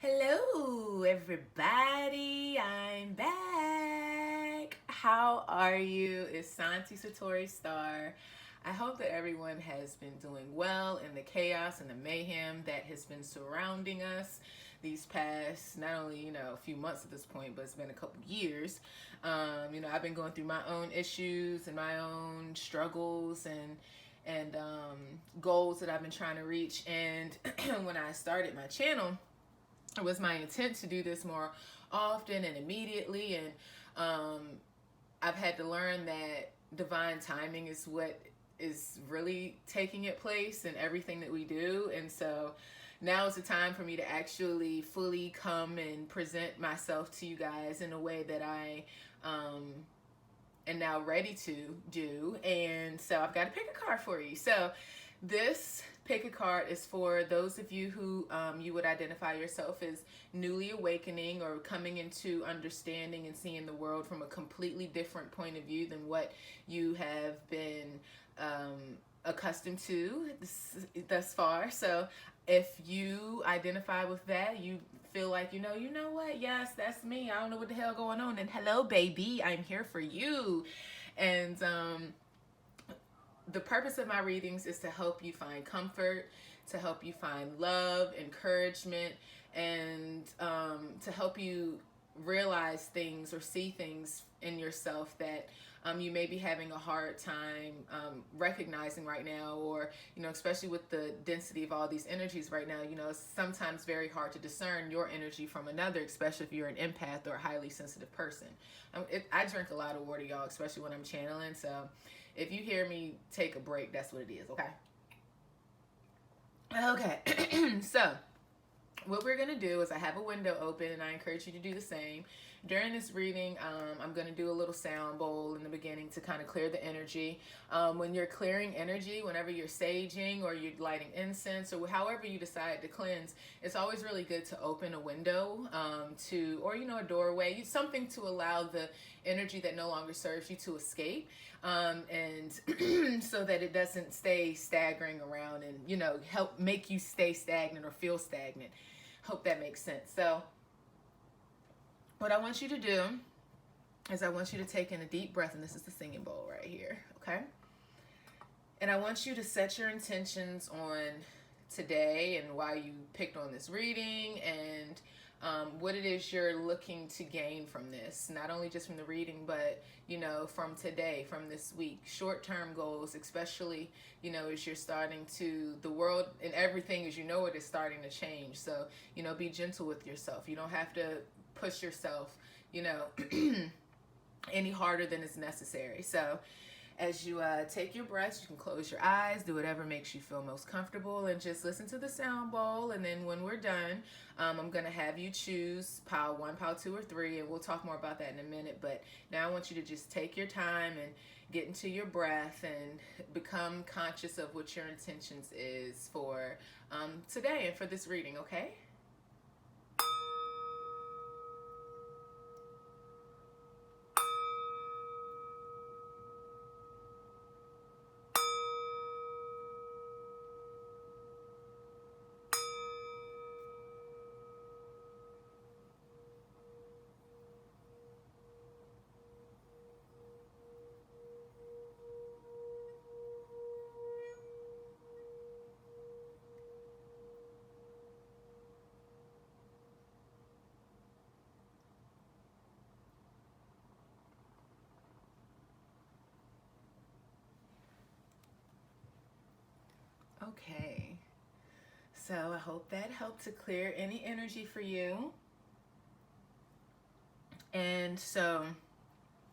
Hello, everybody. I'm back. How are you? It's Santi.Satori.Star. I hope that everyone has been doing well in the chaos and the mayhem that has been surrounding us these past, not only, a few months at this point, but it's been a couple years. I've been going through my own issues and my own struggles and goals that I've been trying to reach. And when I started my channel, it was my intent to do this more often and immediately, and I've had to learn that divine timing is what is really taking its place in everything that we do. And so now is the time for me to actually fully come and present myself to you guys in a way that I am now ready to do. And so I've got to pick a card for you. So this pick a card is for those of you who you would identify yourself as newly awakening or coming into understanding and seeing the world from a completely different point of view than what you have been accustomed to thus far. So if you identify with that, you feel like, you know what, yes, that's me, I don't know what the hell going on, and hello, baby, I'm here for you. And the purpose of my readings is to help you find comfort, to help you find love, encouragement, and to help you realize things or see things in yourself that you may be having a hard time recognizing right now, or especially with the density of all these energies right now, it's sometimes very hard to discern your energy from another, especially if you're an empath or a highly sensitive person. I drink a lot of water, y'all, especially when I'm channeling, so if you hear me take a break, that's what it is, okay? Okay, so what we're going to do is I have a window open, and I encourage you to do the same. During this reading, I'm going to do a little sound bowl in the beginning to kind of clear the energy. When you're clearing energy, whenever you're saging or you're lighting incense or however you decide to cleanse, it's always really good to open a window or a doorway, something to allow the energy that no longer serves you to escape, and so that it doesn't stay staggering around and, help make you stay stagnant or feel stagnant. Hope that makes sense. So what I want you to do is I want you to take in a deep breath, and this is the singing bowl right here, okay? And I want you to set your intentions on today and why you picked on this reading, and what it is you're looking to gain from this, not only just from the reading, but from today, from this week. Short-term goals, especially as you're starting to, the world and everything as it is starting to change. So be gentle with yourself. You don't have to push yourself any harder than is necessary. So as you take your breaths, you can close your eyes, do whatever makes you feel most comfortable, and just listen to the sound bowl. And then when we're done, I'm going to have you choose pile 1, pile 2, or 3, and we'll talk more about that in a minute. But now I want you to just take your time and get into your breath and become conscious of what your intentions is for today and for this reading, okay? Okay, so I hope that helped to clear any energy for you. And so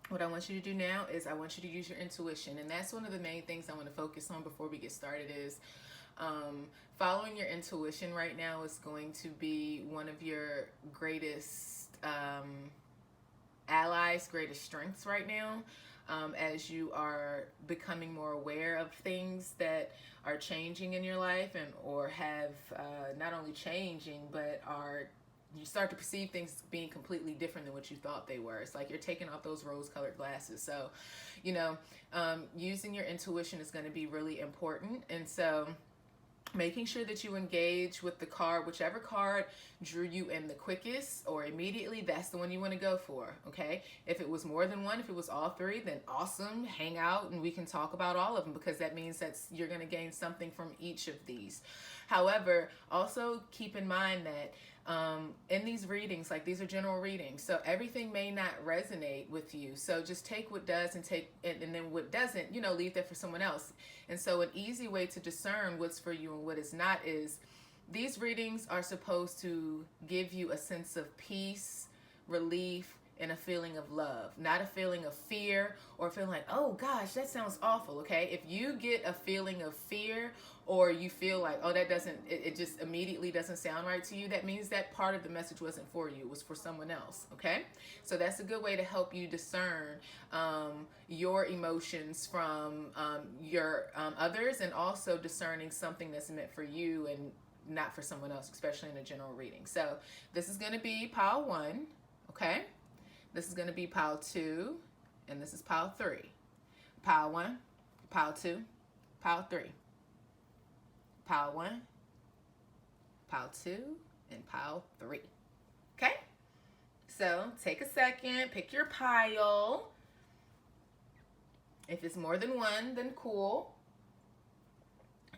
what I want you to do now is I want you to use your intuition, and that's one of the main things I want to focus on before we get started is following your intuition right now is going to be one of your greatest allies, greatest strengths right now. As you are becoming more aware of things that are changing in your life, and or have not only changing, but you start to perceive things being completely different than what you thought they were. It's like you're taking off those rose-colored glasses. So, using your intuition is going to be really important. And so making sure that you engage with the card, whichever card drew you in the quickest or immediately, that's the one you want to go for, okay? If it was more than one, if it was all three, then awesome, hang out and we can talk about all of them, because that means that you're going to gain something from each of these. However, also keep in mind that in these readings, like these are general readings, so everything may not resonate with you. So just take what does and then what doesn't, leave that for someone else. And so an easy way to discern what's for you and what is not is these readings are supposed to give you a sense of peace, relief, and a feeling of love, not a feeling of fear or feeling like, oh gosh, that sounds awful, okay? If you get a feeling of fear or you feel like, oh, that doesn't, it just immediately doesn't sound right to you, that means that part of the message wasn't for you, it was for someone else, okay? So that's a good way to help you discern your emotions from your others, and also discerning something that's meant for you and not for someone else, especially in a general reading. So this is going to be pile 1, okay? This is going to be pile 2, and this is pile 3. Pile 1, pile 2, pile 3. Pile 1, pile 2, and pile 3. Okay? So take a second, pick your pile. If it's more than one, then cool.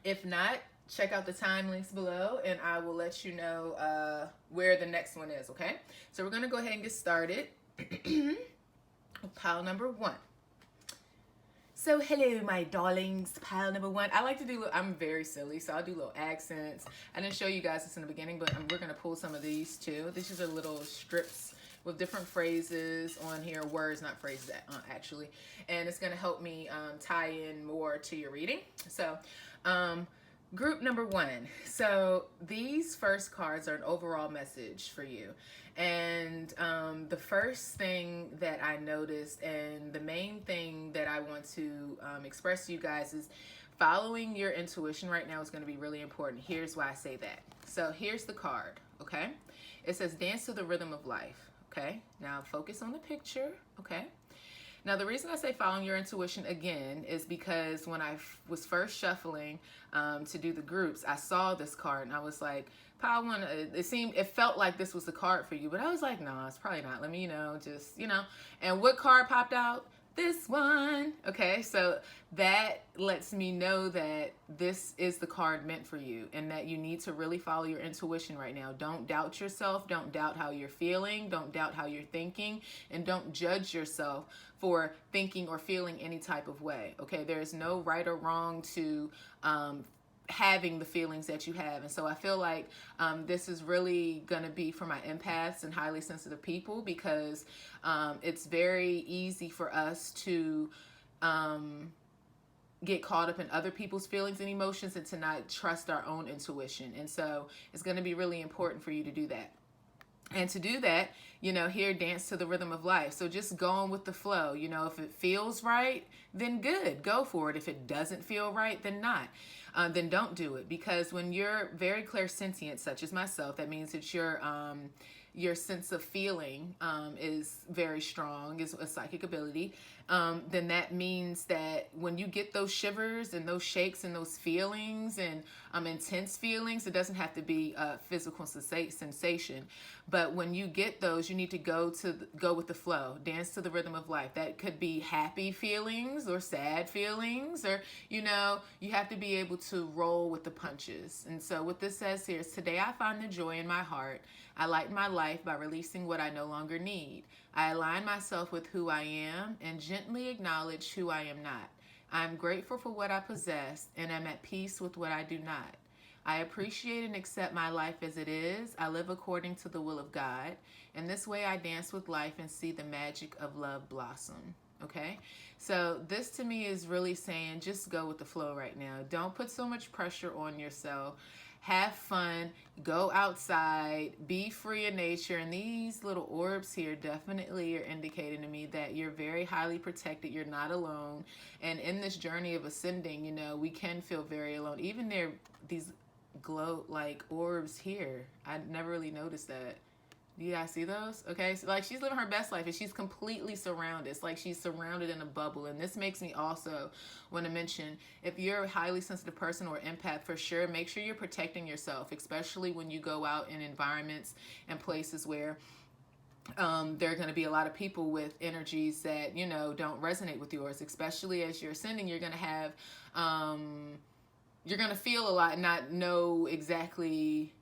If not, check out the time links below and I will let you know where the next one is, okay? So we're going to go ahead and get started. Pile number 1. So hello my darlings, pile number 1. I like to do, I'm very silly, so I'll do little accents. I didn't show you guys this in the beginning, but we're going to pull some of these too. These are little strips with different phrases on here, words, not phrases actually. And it's going to help me tie in more to your reading. So group number 1. So these first cards are an overall message for you. And the first thing that I noticed, and the main thing that I want to express to you guys, is following your intuition right now is going to be really important. Here's why I say that. So here's the card, okay? It says dance to the rhythm of life, okay? Now focus on the picture, okay? Now, the reason I say following your intuition again is because when I was first shuffling to do the groups, I saw this card and I was like, pile 1, it felt like this was the card for you, but I was like, no, it's probably not. Let me, and what card popped out? This one. Okay, so that lets me know that this is the card meant for you and that you need to really follow your intuition right now. Don't doubt yourself. Don't doubt how you're feeling. Don't doubt how you're thinking. And don't judge yourself for thinking or feeling any type of way. Okay, there is no right or wrong to having the feelings that you have. And so I feel like this is really going to be for my empaths and highly sensitive people, because it's very easy for us to get caught up in other people's feelings and emotions and to not trust our own intuition. And so it's going to be really important for you to do that. And to do that, here, dance to the rhythm of life. So just going with the flow. If it feels right, then good, go for it. If it doesn't feel right, then not. Then don't do it. Because when you're very clairsentient, such as myself, that means that your sense of feeling is very strong, is a psychic ability, then that means that when you get those shivers and those shakes and those feelings and intense feelings, it doesn't have to be a physical sensation, but when you get those, you need to go with the flow, dance to the rhythm of life. That could be happy feelings or sad feelings, or you have to be able to roll with the punches. And so what this says here is, today I find the joy in my heart. I lighten my life by releasing what I no longer need. I align myself with who I am and gently acknowledge who I am not. I am grateful for what I possess and am at peace with what I do not. I appreciate and accept my life as it is. I live according to the will of God. In this way, I dance with life and see the magic of love blossom. Okay? So this to me is really saying, just go with the flow right now. Don't put so much pressure on yourself. Have fun, go outside, be free in nature. And these little orbs here definitely are indicating to me that you're very highly protected. You're not alone. And in this journey of ascending, we can feel very alone. Even these glow like orbs here. I never really noticed that. Do you guys see those? Okay, so like she's living her best life and she's completely surrounded. It's like she's surrounded in a bubble. And this makes me also want to mention, if you're a highly sensitive person or empath, for sure, make sure you're protecting yourself, especially when you go out in environments and places where there are going to be a lot of people with energies that, you know, don't resonate with yours. Especially as you're ascending, you're going to have, you're going to feel a lot and not know exactly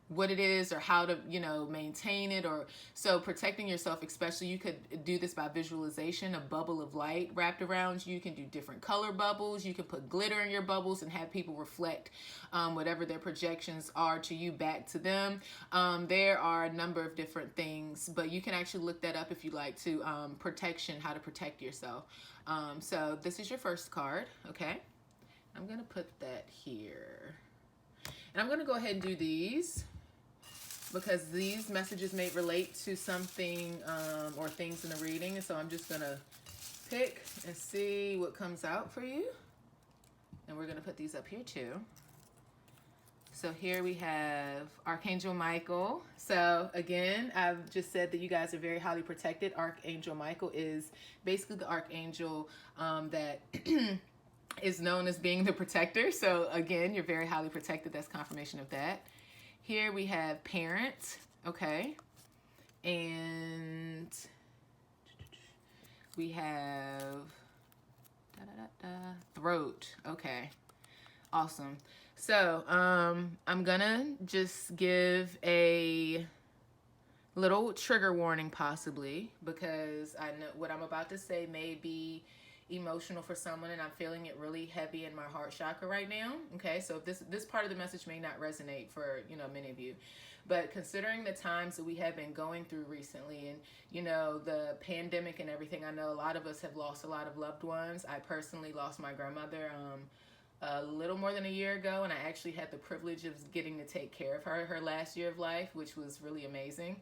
what it is or how to, you know, maintain it. Or so protecting yourself, especially, you could do this by visualization, a bubble of light wrapped around you. You can do different color bubbles. You can put glitter in your bubbles and have people reflect whatever their projections are to you back to them. There are a number of different things, but you can actually look that up if you like to. Protection, how to protect yourself. So this is your first card. Okay, I'm gonna put that here, and I'm gonna go ahead and do these, because these messages may relate to something or things in the reading. And so I'm just gonna pick and see what comes out for you. And we're gonna put these up here too. So here we have Archangel Michael. So again, I've just said that you guys are very highly protected. Archangel Michael is basically the archangel that is known as being the protector. So again, you're very highly protected. That's confirmation of that. Here we have parent, okay, and we have throat, okay, awesome. So I'm gonna just give a little trigger warning possibly, because I know what I'm about to say may be emotional for someone, and I'm feeling it really heavy in my heart chakra right now. Okay, so this part of the message may not resonate for, you know, many of you, but considering the times that we have been going through recently, and, you know, the pandemic and everything, I know a lot of us have lost a lot of loved ones. I personally lost my grandmother a little more than a year ago, and I actually had the privilege of getting to take care of her last year of life, which was really amazing.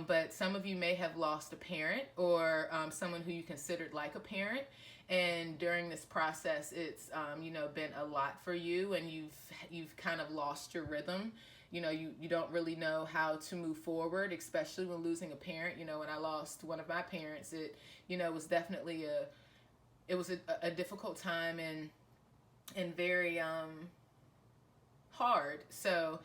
But some of you may have lost a parent, or someone who you considered like a parent. And during this process, it's, you know, been a lot for you, and you've kind of lost your rhythm. You know, you don't really know how to move forward, especially when losing a parent. You know, when I lost one of my parents, it, you know, was definitely a difficult time and very hard. So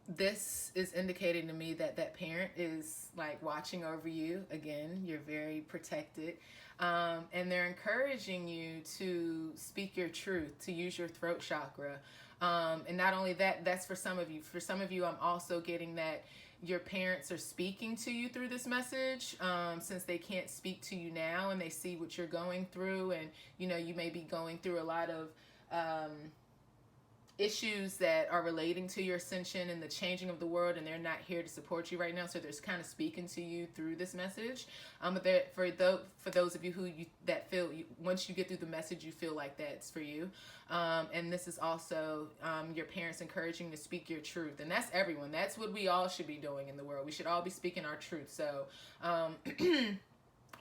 this is indicating to me that that parent is like watching over you. Again, you're very protected, and they're encouraging you to speak your truth, to use your throat chakra. And not only that, that's for some of you. For some of you, I'm also getting that your parents are speaking to you through this message, since they can't speak to you now, and they see what you're going through. And, you know, you may be going through a lot of issues that are relating to your ascension and the changing of the world, and they're not here to support you right now, so they're kind of speaking to you through this message. But for those of you that feel, once you get through the message, you feel like that's for you. And this is also your parents encouraging you to speak your truth, and that's everyone. That's what we all should be doing in the world. We should all be speaking our truth. So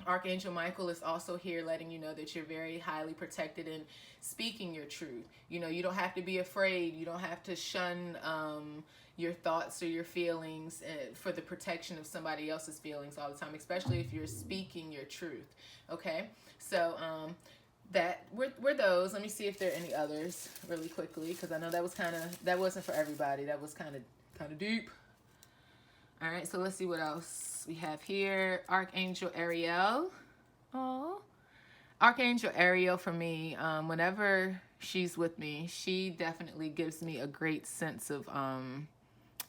Archangel Michael is also here letting you know that you're very highly protected in speaking your truth. You know, you don't have to be afraid. You don't have to shun your thoughts or your feelings for the protection of somebody else's feelings all the time, especially if you're speaking your truth. Okay, so that were those. Let me see if there are any others really quickly, because I know that wasn't for everybody. That was kind of deep. All right, so let's see what else we have here. Archangel Ariel. Oh, Archangel Ariel for me, whenever she's with me, she definitely gives me a great sense of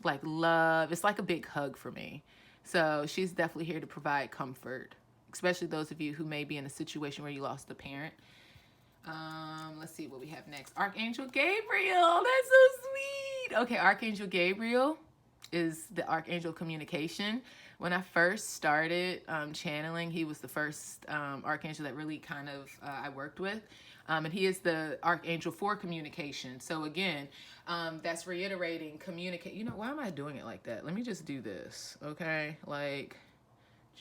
like love. It's like a big hug for me. So she's definitely here to provide comfort, especially those of you who may be in a situation where you lost a parent. Let's see what we have next. Archangel Gabriel. That's so sweet. Okay, Archangel Gabriel is the Archangel of Communication. When I first started channeling, he was the first Archangel that really kind of I worked with. And he is the Archangel for communication. So again, that's reiterating, communicate. You know, why am I doing it like that? Let me just do this, okay? Like,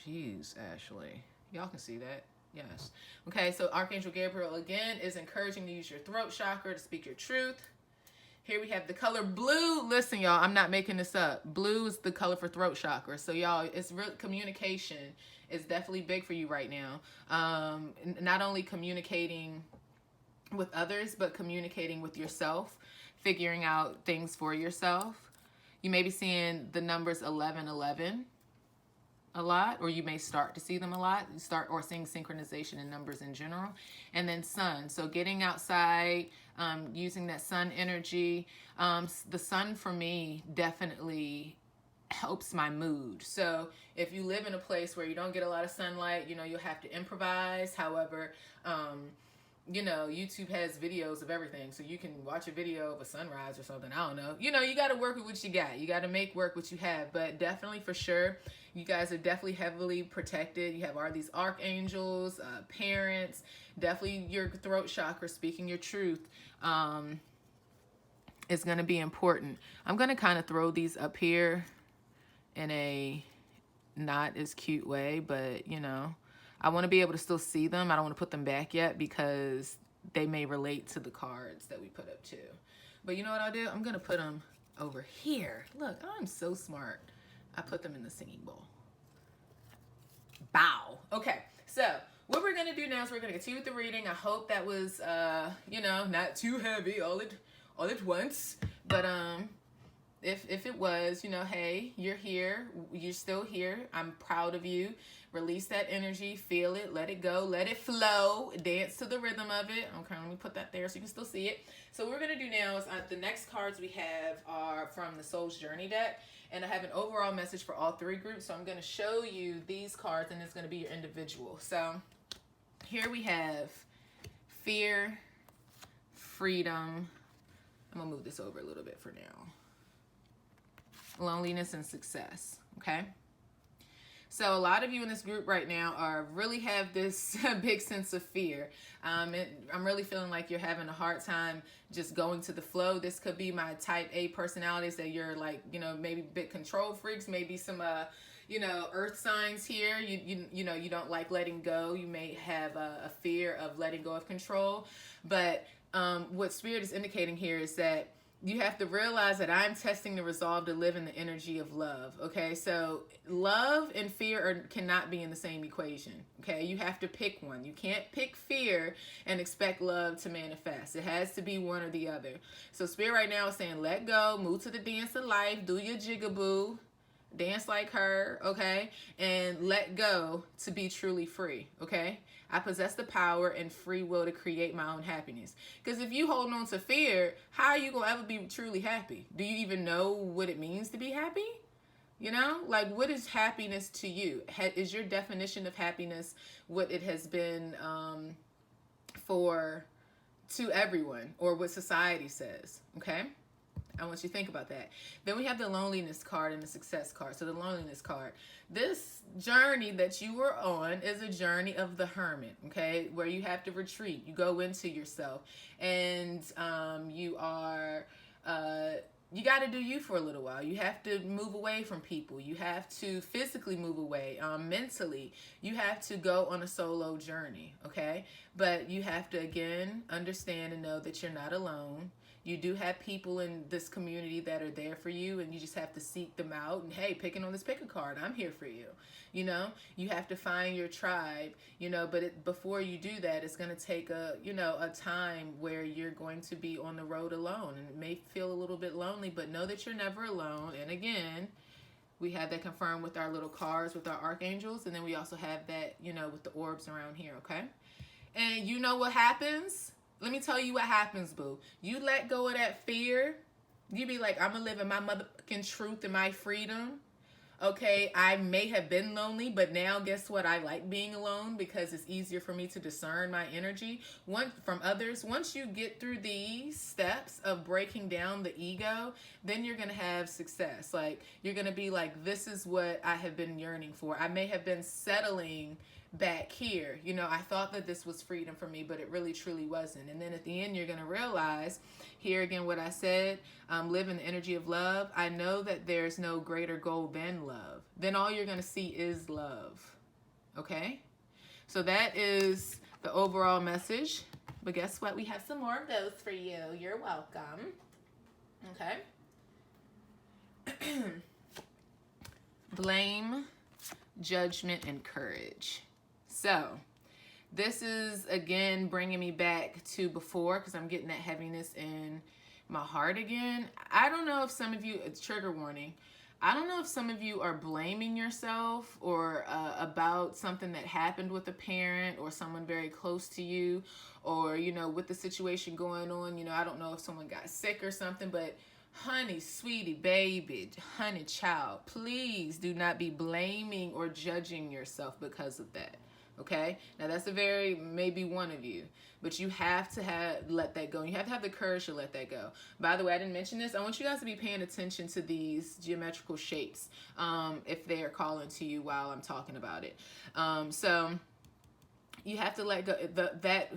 geez, Ashley. Y'all can see that. Yes. Okay, so Archangel Gabriel, again, is encouraging you to use your throat chakra to speak your truth. Here we have the color blue. Listen, y'all, I'm not making this up. Blue is the color for throat chakra. So, y'all, it's real communication is definitely big for you right now. Not only communicating with others, but communicating with yourself, figuring out things for yourself. You may be seeing the numbers 1111 a lot, or you may start to see them a lot. You start or seeing synchronization in numbers in general. And then sun. So getting outside, using that sun energy. The sun for me definitely helps my mood. So if you live in a place where you don't get a lot of sunlight, you know, you'll have to improvise. However, you know, YouTube has videos of everything. So you can watch a video of a sunrise or something. I don't know. You know, you got to work with what you got. You got to make work what you have. But definitely, for sure, you guys are definitely heavily protected. You have all these archangels, parents, definitely your throat chakra, speaking your truth, is going to be important. I'm going to kind of throw these up here in a not as cute way, but, you know, I want to be able to still see them. I don't want to put them back yet because they may relate to the cards that we put up too. But you know what I'll do? I'm going to put them over here. Look, I'm so smart. I put them in the singing bowl. Bow. Okay, so what we're going to do now is we're going to continue with the reading. I hope that was, you know, not too heavy all at once. But if it was, you know, hey, you're here. You're still here. I'm proud of you. Release that energy, feel it, let it go, let it flow, dance to the rhythm of it. Okay, let me put that there so you can still see it. So what we're going to do now is the next cards we have are from the Soul's Journey deck, and I have an overall message for all three groups. So I'm going to show you these cards, and it's going to be your individual. So here we have fear, freedom. I'm going to move this over a little bit for now. Loneliness and success, okay? So a lot of you in this group right now really have this big sense of fear. I'm really feeling like you're having a hard time just going to the flow. This could be my type A personalities that you're like, you know, maybe a bit control freaks, maybe some, you know, earth signs here. You know, you don't like letting go. You may have a fear of letting go of control. But what Spirit is indicating here is that you have to realize that I'm testing the resolve to live in the energy of love, okay? So love and fear cannot be in the same equation, okay? You have to pick one. You can't pick fear and expect love to manifest. It has to be one or the other. So Spirit right now is saying, let go, move to the dance of life, do your jigaboo, dance like her, okay? And let go to be truly free, okay? I possess the power and free will to create my own happiness. Because if you hold on to fear, how are you going to ever be truly happy? Do you even know what it means to be happy? You know, like, what is happiness to you? Is your definition of happiness what it has been to everyone, or what society says, okay? I want you to think about that. Then we have the loneliness card and the success card. So the loneliness card. This journey that you were on is a journey of the hermit, okay? Where you have to retreat. You go into yourself. And you got to do you for a little while. You have to move away from people. You have to physically move away. Mentally, you have to go on a solo journey, okay? But you have to, again, understand and know that you're not alone. You do have people in this community that are there for you, and you just have to seek them out. And hey, picking on this pick a card, I'm here for you. You know, you have to find your tribe, you know, but before you do that, it's going to take a time where you're going to be on the road alone, and it may feel a little bit lonely, but know that you're never alone. And again, we have that confirmed with our little cards, with our archangels, and then we also have that, you know, with the orbs around here, okay? And you know what happens? Let me tell you what happens, boo. You let go of that fear. You be like, I'm going to live in my motherfucking truth and my freedom. Okay, I may have been lonely, but now guess what? I like being alone because it's easier for me to discern my energy from others. Once you get through these steps of breaking down the ego, then you're going to have success. Like, you're going to be like, this is what I have been yearning for. I may have been settling back here. You know, I thought that this was freedom for me, but it really truly wasn't. And then at the end, you're going to realize, here again what I said, live in the energy of love. I know that there's no greater goal than love. Then all you're going to see is love. Okay? So that is the overall message. But guess what? We have some more of those for you. You're welcome. Okay. Blame, judgment, and courage. So this is, again, bringing me back to before, because I'm getting that heaviness in my heart again. I don't know if some of you, it's trigger warning, I don't know if some of you are blaming yourself or about something that happened with a parent or someone very close to you, or, you know, with the situation going on. You know, I don't know if someone got sick or something, but honey, sweetie, baby, honey, child, please do not be blaming or judging yourself because of that. Okay? Now that's maybe one of you, but you have to let that go. You have to have the courage to let that go. By the way, I didn't mention this. I want you guys to be paying attention to these geometrical shapes if they are calling to you while I'm talking about it. So you have to let go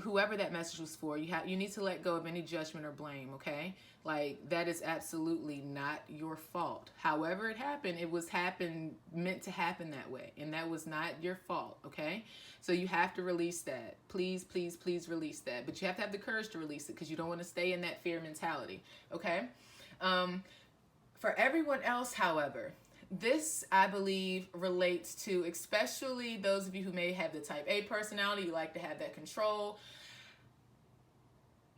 whoever that message was for. You need to let go of any judgment or blame. Okay, like that is absolutely not your fault. However it happened, it was meant to happen that way, and that was not your fault. Okay, so you have to release that. Please, please, please release that. But you have to have the courage to release it, because you don't want to stay in that fear mentality. Okay, for everyone else, however, this, I believe, relates to especially those of you who may have the type A personality. You like to have that control.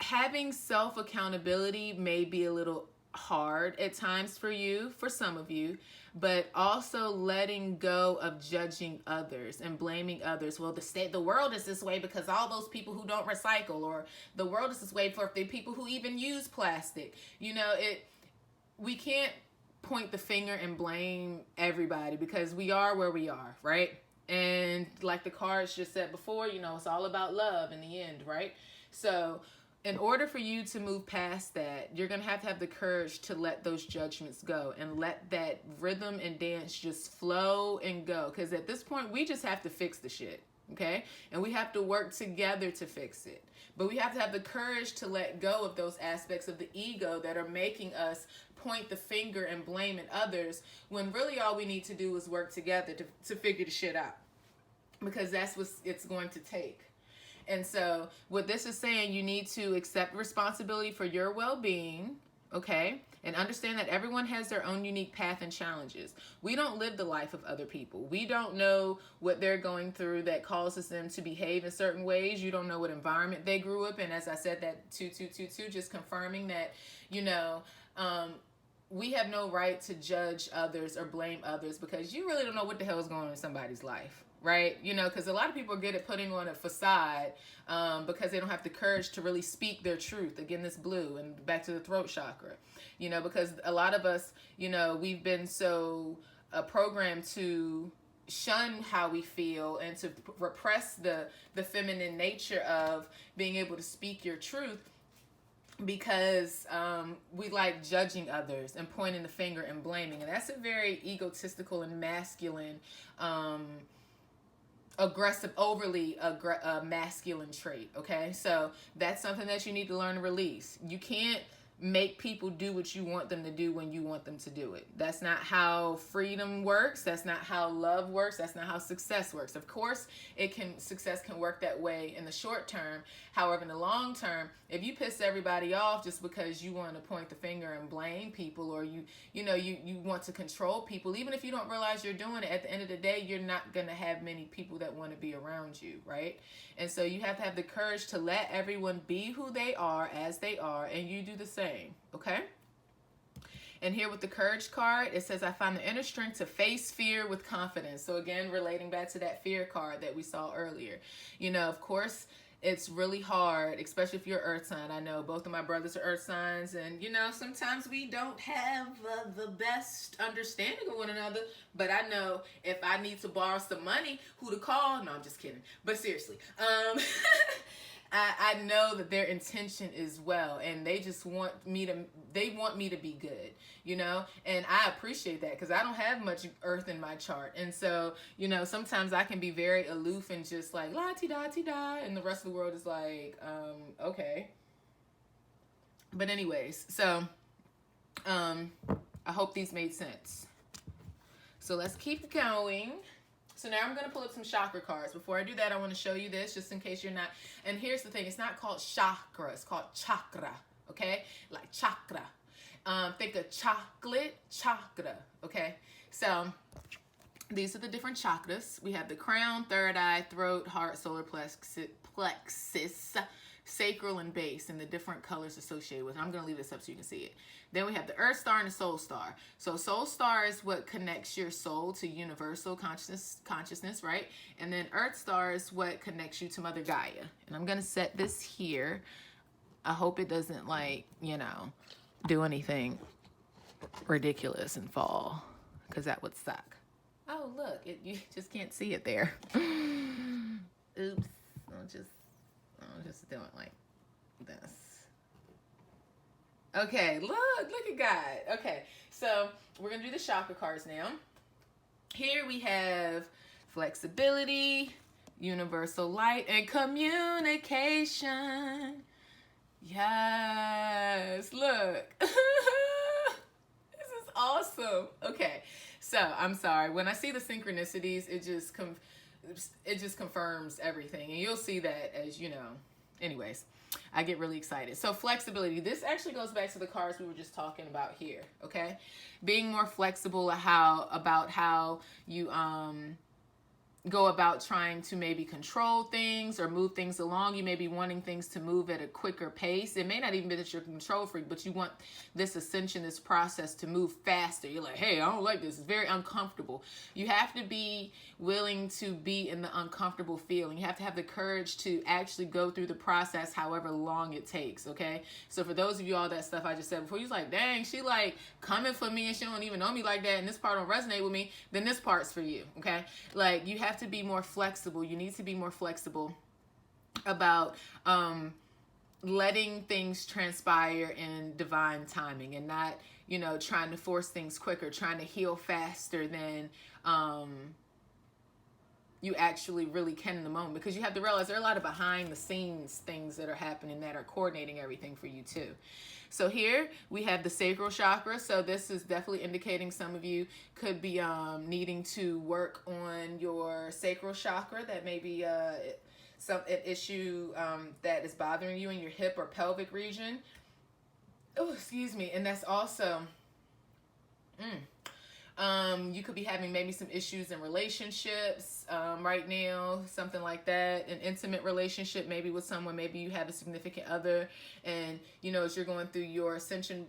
Having self-accountability may be a little hard at times for you, for some of you, but also letting go of judging others and blaming others. Well, the world is this way because all those people who don't recycle, or the world is this way for the people who even use plastic. You know, we can't point the finger and blame everybody, because we are where we are, right? And like the cards just said before, you know, it's all about love in the end, right? So in order for you to move past that, you're going to have the courage to let those judgments go and let that rhythm and dance just flow and go. Because at this point, we just have to fix the shit, okay? And we have to work together to fix it. But we have to have the courage to let go of those aspects of the ego that are making us point the finger and blame at others, when really all we need to do is work together to figure the shit out, because that's what it's going to take. And so what this is saying, you need to accept responsibility for your well-being, okay? And understand that everyone has their own unique path and challenges. We don't live the life of other people. We don't know what they're going through that causes them to behave in certain ways. You don't know what environment they grew up in. As I said, that 2222, just confirming that, you know, we have no right to judge others or blame others, because you really don't know what the hell is going on in somebody's life, right? You know, because a lot of people are good at putting on a facade because they don't have the courage to really speak their truth. Again, this blue, and back to the throat chakra, you know, because a lot of us, you know, we've been so programmed to shun how we feel and to repress the feminine nature of being able to speak your truth, because we like judging others and pointing the finger and blaming. And that's a very egotistical and masculine, aggressive, overly masculine trait, okay? So that's something that you need to learn to release. You can't make people do what you want them to do when you want them to do it. That's not how freedom works. That's not how love works. That's not how success works. Of course, success can work that way in the short term. However, in the long term, if you piss everybody off just because you want to point the finger and blame people, or you want to control people, even if you don't realize you're doing it, at the end of the day, you're not going to have many people that want to be around you, right? And so you have to have the courage to let everyone be who they are as they are, and you do the same, okay? And here with the courage card, it says, I find the inner strength to face fear with confidence. So again, relating back to that fear card that we saw earlier. You know, of course, it's really hard, especially if you're earth sign. I know both of my brothers are earth signs, and you know, sometimes we don't have the best understanding of one another, but I know if I need to borrow some money, who to call. No, I'm just kidding, but seriously, I know that their intention is well, and they just want me to be good, you know, and I appreciate that, because I don't have much earth in my chart. And so, you know, sometimes I can be very aloof and just like la-ti-da-ti-da, and the rest of the world is like, okay. But anyways, so I hope these made sense. So let's keep going. So now I'm going to pull up some chakra cards. Before I do that, I want to show you this, just in case you're not. And here's the thing. It's not called chakra. It's called chakra, okay? Like chakra. Think of chocolate, chakra, okay? So these are the different chakras. We have the crown, third eye, throat, heart, solar plexus, sacral, and base, and the different colors associated with it. I'm going to leave this up so you can see it. Then we have the Earth Star and the Soul Star. So Soul Star is what connects your soul to universal consciousness, right? And then Earth Star is what connects you to Mother Gaia. And I'm going to set this here. I hope it doesn't, like, you know, do anything ridiculous and fall, because that would suck. Oh, look, you just can't see it there. Oops. I'll just do it like this. Okay, look at God. Okay, so we're going to do the chakra cards now. Here we have flexibility, universal light, and communication. Yes, look. This is awesome. Okay, so I'm sorry. When I see the synchronicities, it just confirms everything. And you'll see that as, you know, anyways, I get really excited. So flexibility, this actually goes back to the cards we were just talking about here, okay? Being more flexible about how you go about trying to maybe control things or move things along. You may be wanting things to move at a quicker pace. It may not even be that you're a control freak, but you want this ascension, this process to move faster. You're like, hey, I don't like this. It's very uncomfortable. You have to be willing to be in the uncomfortable feeling. You have to have the courage to actually go through the process however long it takes, okay? So for those of you, all that stuff I just said before, you're like, dang, she like coming for me and she don't even know me like that and this part don't resonate with me, then this part's for you, okay? Like, you have to be more flexible. You need to be more flexible about letting things transpire in divine timing and not, you know, trying to force things quicker, trying to heal faster than you actually really can in the moment, because you have to realize there are a lot of behind the scenes things that are happening that are coordinating everything for you too. So here we have the sacral chakra. So this is definitely indicating some of you could be needing to work on your sacral chakra. That may be an issue that is bothering you in your hip or pelvic region. Oh, excuse me. And that's also you could be having maybe some issues in relationships right now, something like that. An intimate relationship, maybe with someone, maybe you have a significant other, and, you know, as you're going through your ascension,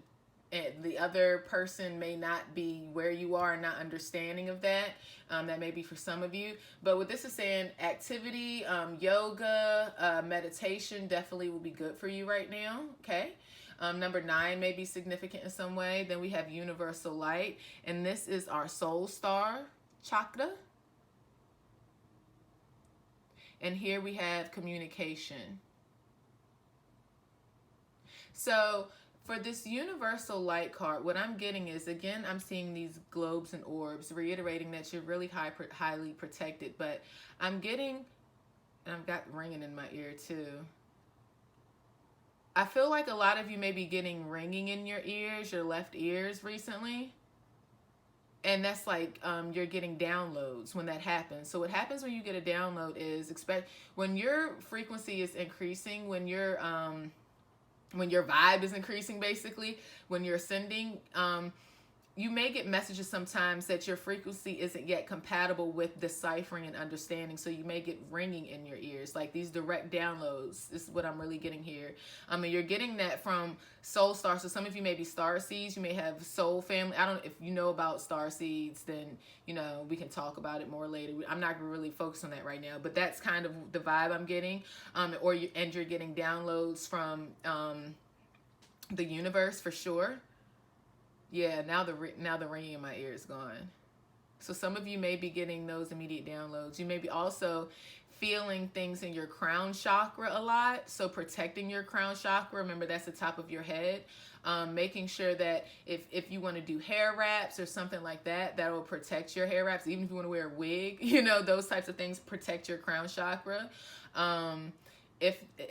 and the other person may not be where you are and not understanding of that. That may be for some of you. But what this is saying, activity, yoga, meditation definitely will be good for you right now, okay? Number 9 may be significant in some way. Then we have universal light, and this is our soul star chakra. And here we have communication. So for this universal light card, what I'm getting is, again, I'm seeing these globes and orbs, reiterating that you're really highly protected. But I'm getting, and I've got ringing in my ear too. I feel like a lot of you may be getting ringing in your ears, your left ears recently. And that's like you're getting downloads when that happens. So what happens when you get a download is, when your frequency is increasing, when your vibe is increasing, basically, when you're ascending, you may get messages sometimes that your frequency isn't yet compatible with deciphering and understanding. So you may get ringing in your ears, like these direct downloads. This is what I'm really getting here. And you're getting that from soul stars. So some of you may be star seeds. You may have soul family. I don't know if you know about star seeds, then, you know, we can talk about it more later. I'm not going to really focus on that right now, but that's kind of the vibe I'm getting. And you're getting downloads from the universe for sure. Yeah, now the ringing in my ear is gone. So some of you may be getting those immediate downloads. You may be also feeling things in your crown chakra a lot. So protecting your crown chakra, remember that's the top of your head. Making sure that if you want to do hair wraps or something like that, that will protect your hair wraps. Even if you want to wear a wig, you know, those types of things protect your crown chakra.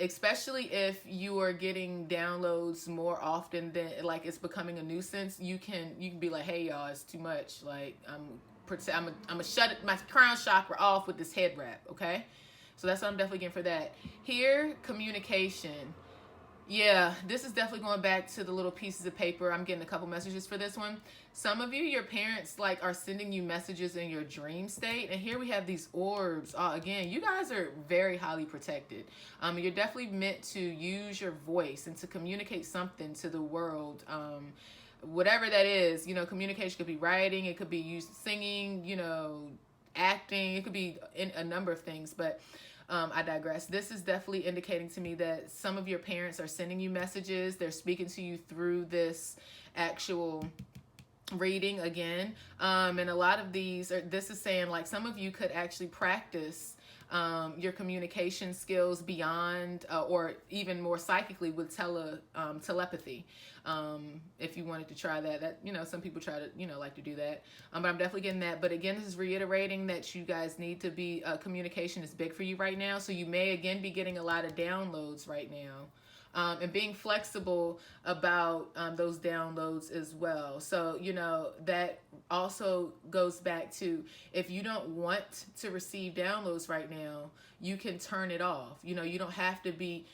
Especially if you are getting downloads more often than, like, it's becoming a nuisance, you can be like, hey y'all, it's too much. Like, I'm gonna shut my crown chakra off with this head wrap, okay? So that's what I'm definitely getting for that. Here, communication. Yeah, this is definitely going back to the little pieces of paper. I'm getting a couple messages for this one. Some of you, your parents like are sending you messages in your dream state, and here we have these orbs. Again, you guys are very highly protected. You're definitely meant to use your voice and to communicate something to the world. Whatever that is, communication could be writing, it could be used singing, acting, it could be in a number of things, but I digress. This is definitely indicating to me that some of your parents are sending you messages. They're speaking to you through this actual reading again. And a lot of these this is saying like some of you could actually practice your communication skills beyond or even more psychically with telepathy. If you wanted to try that, some people try to, like to do that. But I'm definitely getting that. But again, this is reiterating that you guys need to be, communication is big for you right now. So you may again be getting a lot of downloads right now. And being flexible about those downloads as well. So, that also goes back to if you don't want to receive downloads right now, you can turn it off. You don't have to be,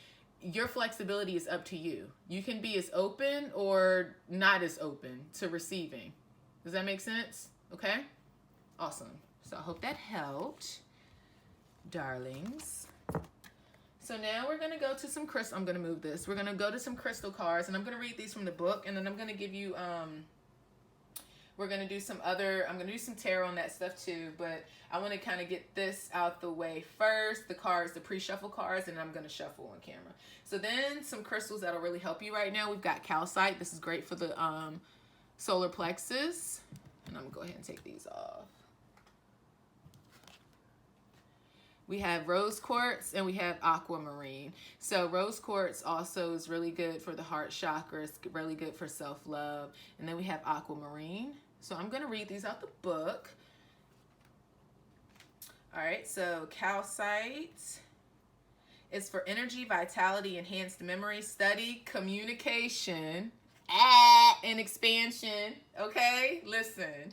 your flexibility is up to you. You can be as open or not as open to receiving. Does that make sense? Okay? Awesome. So I hope that helped, darlings. So now we're going to go to some crystal. I'm going to move this. We're going to go to some crystal cards, and I'm going to read these from the book, and then I'm going to give you, we're going to do some other, I'm going to do some tarot on that stuff too, but I want to kind of get this out the way first, the cards, the pre-shuffle cards, and I'm going to shuffle on camera. So then some crystals that'll really help you right now. We've got calcite. This is great for the solar plexus, and I'm going to go ahead and take these off. We have rose quartz and we have aquamarine. So rose quartz also is really good for the heart chakra. It's really good for self-love. And then we have aquamarine. So I'm going to read these out the book. All right, so calcite is for energy, vitality, enhanced memory, study, communication, and expansion. Okay, listen.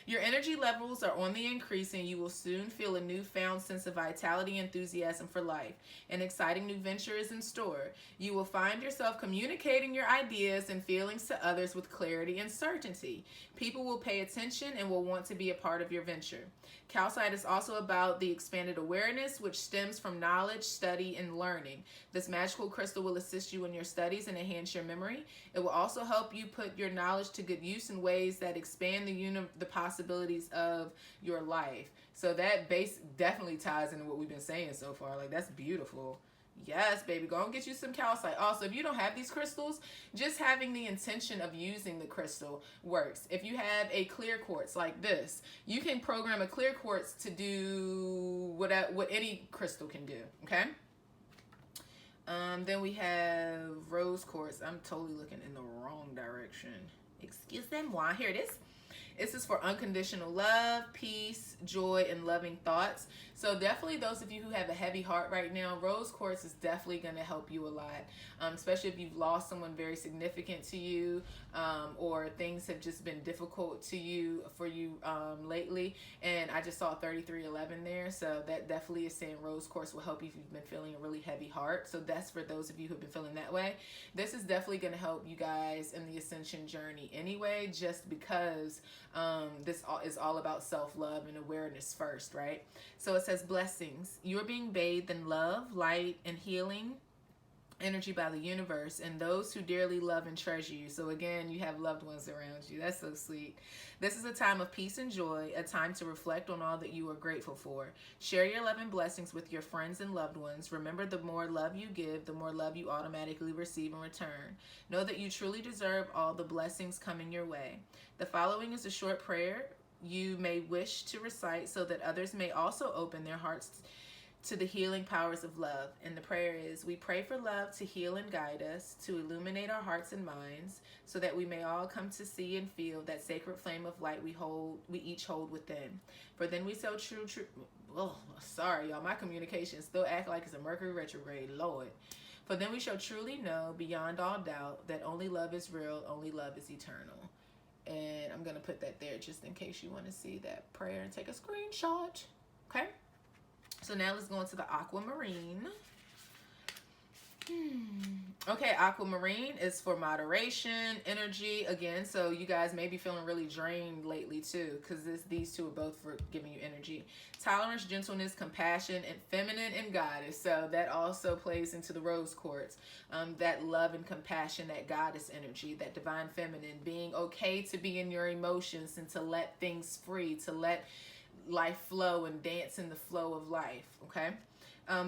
Your energy levels are on the increase, and you will soon feel a newfound sense of vitality and enthusiasm for life. An exciting new venture is in store. You will find yourself communicating your ideas and feelings to others with clarity and certainty. People will pay attention and will want to be a part of your venture. Calcite is also about the expanded awareness, which stems from knowledge, study, and learning. This magical crystal will assist you in your studies and enhance your memory. It will also help you put your knowledge to good use in ways that expand the possibilities of your life. So that definitely ties into what we've been saying so far. Like, that's beautiful. Yes, baby, go and get you some calcite. Also, if you don't have these crystals, just having the intention of using the crystal works. If you have a clear quartz like this, you can program a clear quartz to do what any crystal can do, okay? Then we have rose quartz. I'm totally looking in the wrong direction. Excusez-moi. Here it is. This is for unconditional love, peace, joy, and loving thoughts. So definitely those of you who have a heavy heart right now, rose quartz is definitely going to help you a lot, especially if you've lost someone very significant to you, or things have just been difficult for you lately. And I just saw 3311 there, so that definitely is saying rose quartz will help you if you've been feeling a really heavy heart. So that's for those of you who have been feeling that way. This is definitely going to help you guys in the ascension journey anyway, just because this is all about self-love and awareness first, right? So it says, blessings. You're being bathed in love, light, and healing energy by the universe and those who dearly love and treasure you. So again, you have loved ones around you. That's so sweet. This is a time of peace and joy, a time to reflect on all that you are grateful for. Share your love and blessings with your friends and loved ones. Remember, the more love you give, the more love you automatically receive in return. Know that you truly deserve all the blessings coming your way. The following is a short prayer you may wish to recite so that others may also open their hearts to the healing powers of love. And the prayer is, we pray for love to heal and guide us, to illuminate our hearts and minds, so that we may all come to see and feel that sacred flame of light we each hold within. For then we so true, oh, sorry, y'all, my communication still act like it's a Mercury retrograde, Lord. For then we shall truly know beyond all doubt that only love is real, only love is eternal. And I'm going to put that there just in case you want to see that prayer and take a screenshot. Okay? So now let's go into the aquamarine. Okay, aquamarine is for moderation, energy, again, so you guys may be feeling really drained lately too, because these two are both for giving you energy. Tolerance, gentleness, compassion, and feminine and goddess, so that also plays into the rose quartz. That love and compassion, that goddess energy, that divine feminine, being okay to be in your emotions and to let things free, to let life flow and dance in the flow of life, okay?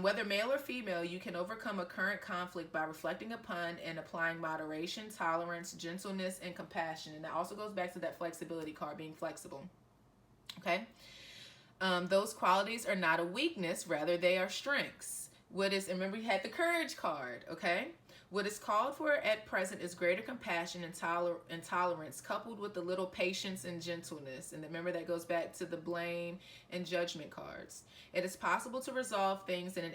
Whether male or female, you can overcome a current conflict by reflecting upon and applying moderation, tolerance, gentleness, and compassion. And that also goes back to that flexibility card, being flexible. Okay? Those qualities are not a weakness, rather they are strengths. And remember you had the courage card, okay? What is called for at present is greater compassion and tolerance, coupled with a little patience and gentleness. And remember, that goes back to the blame and judgment cards. It is possible to resolve things in an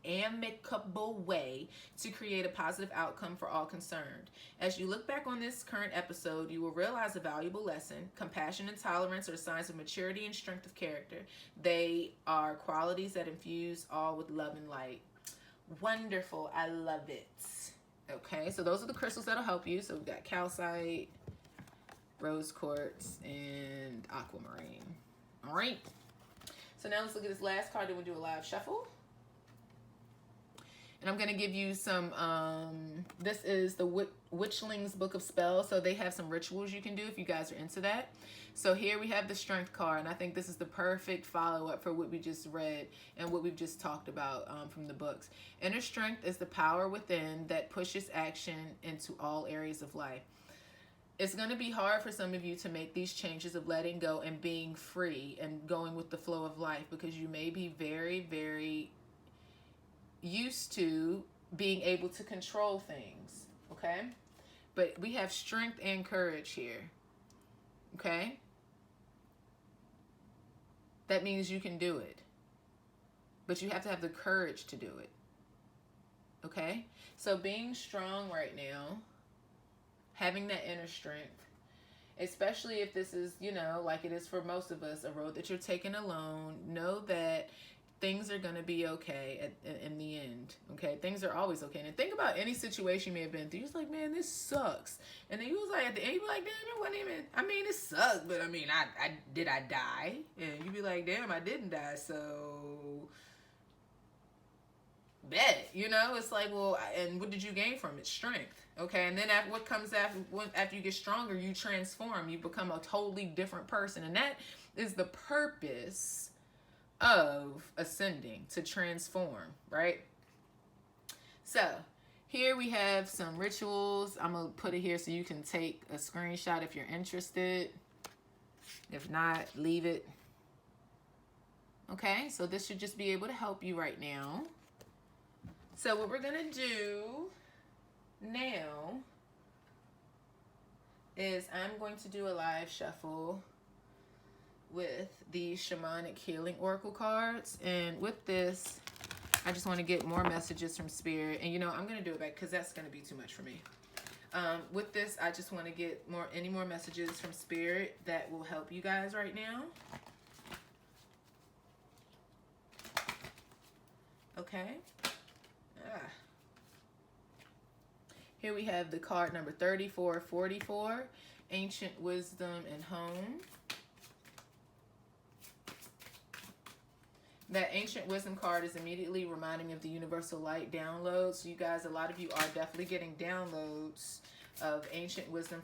amicable way to create a positive outcome for all concerned. As you look back on this current episode, you will realize a valuable lesson. Compassion and tolerance are signs of maturity and strength of character. They are qualities that infuse all with love and light. Wonderful. I love it. Okay, so those are the crystals that'll help you. So we've got calcite, rose quartz, and aquamarine. All right. So now let's look at this last card, then we'll do a live shuffle. And I'm going to give you some, this is the Witchling's Book of Spells. So they have some rituals you can do if you guys are into that. So here we have the Strength card. And I think this is the perfect follow-up for what we just read and what we've just talked about from the books. Inner strength is the power within that pushes action into all areas of life. It's going to be hard for some of you to make these changes of letting go and being free and going with the flow of life, because you may be very, very used to being able to control things, okay? But we have strength and courage here, okay? That means you can do it, but you have to have the courage to do it, okay? So being strong right now, having that inner strength, especially if this is, you know, like it is for most of us, a road that you're taking alone, know that things are going to be okay in the end, okay? Things are always okay. And think about any situation you may have been through. You're just like, man, this sucks. And then you was like, at the end, you be like, damn, it wasn't even, I mean, it sucks, but I mean, did I die? And you be like, damn, I didn't die, so bet, you know? It's like, well, and what did you gain from it? Strength, okay? And then what comes after you get stronger, you transform. You become a totally different person. And that is the purpose of ascending, to transform, right? So here we have some rituals. I'm gonna put it here so you can take a screenshot if you're interested. If not, leave it. Okay, so this should just be able to help you right now. So what we're gonna do now is I'm going to do a live shuffle with the Shamanic Healing Oracle cards. And with this, I just want to get more messages from Spirit. And, you know, I'm going to do it back because that's going to be too much for me. With this, I just want to get any more messages from Spirit that will help you guys right now. Okay. Here we have the card number 3444, Ancient Wisdom and Home. That Ancient Wisdom card is immediately reminding me of the Universal Light downloads. So you guys, a lot of you are definitely getting downloads of Ancient Wisdom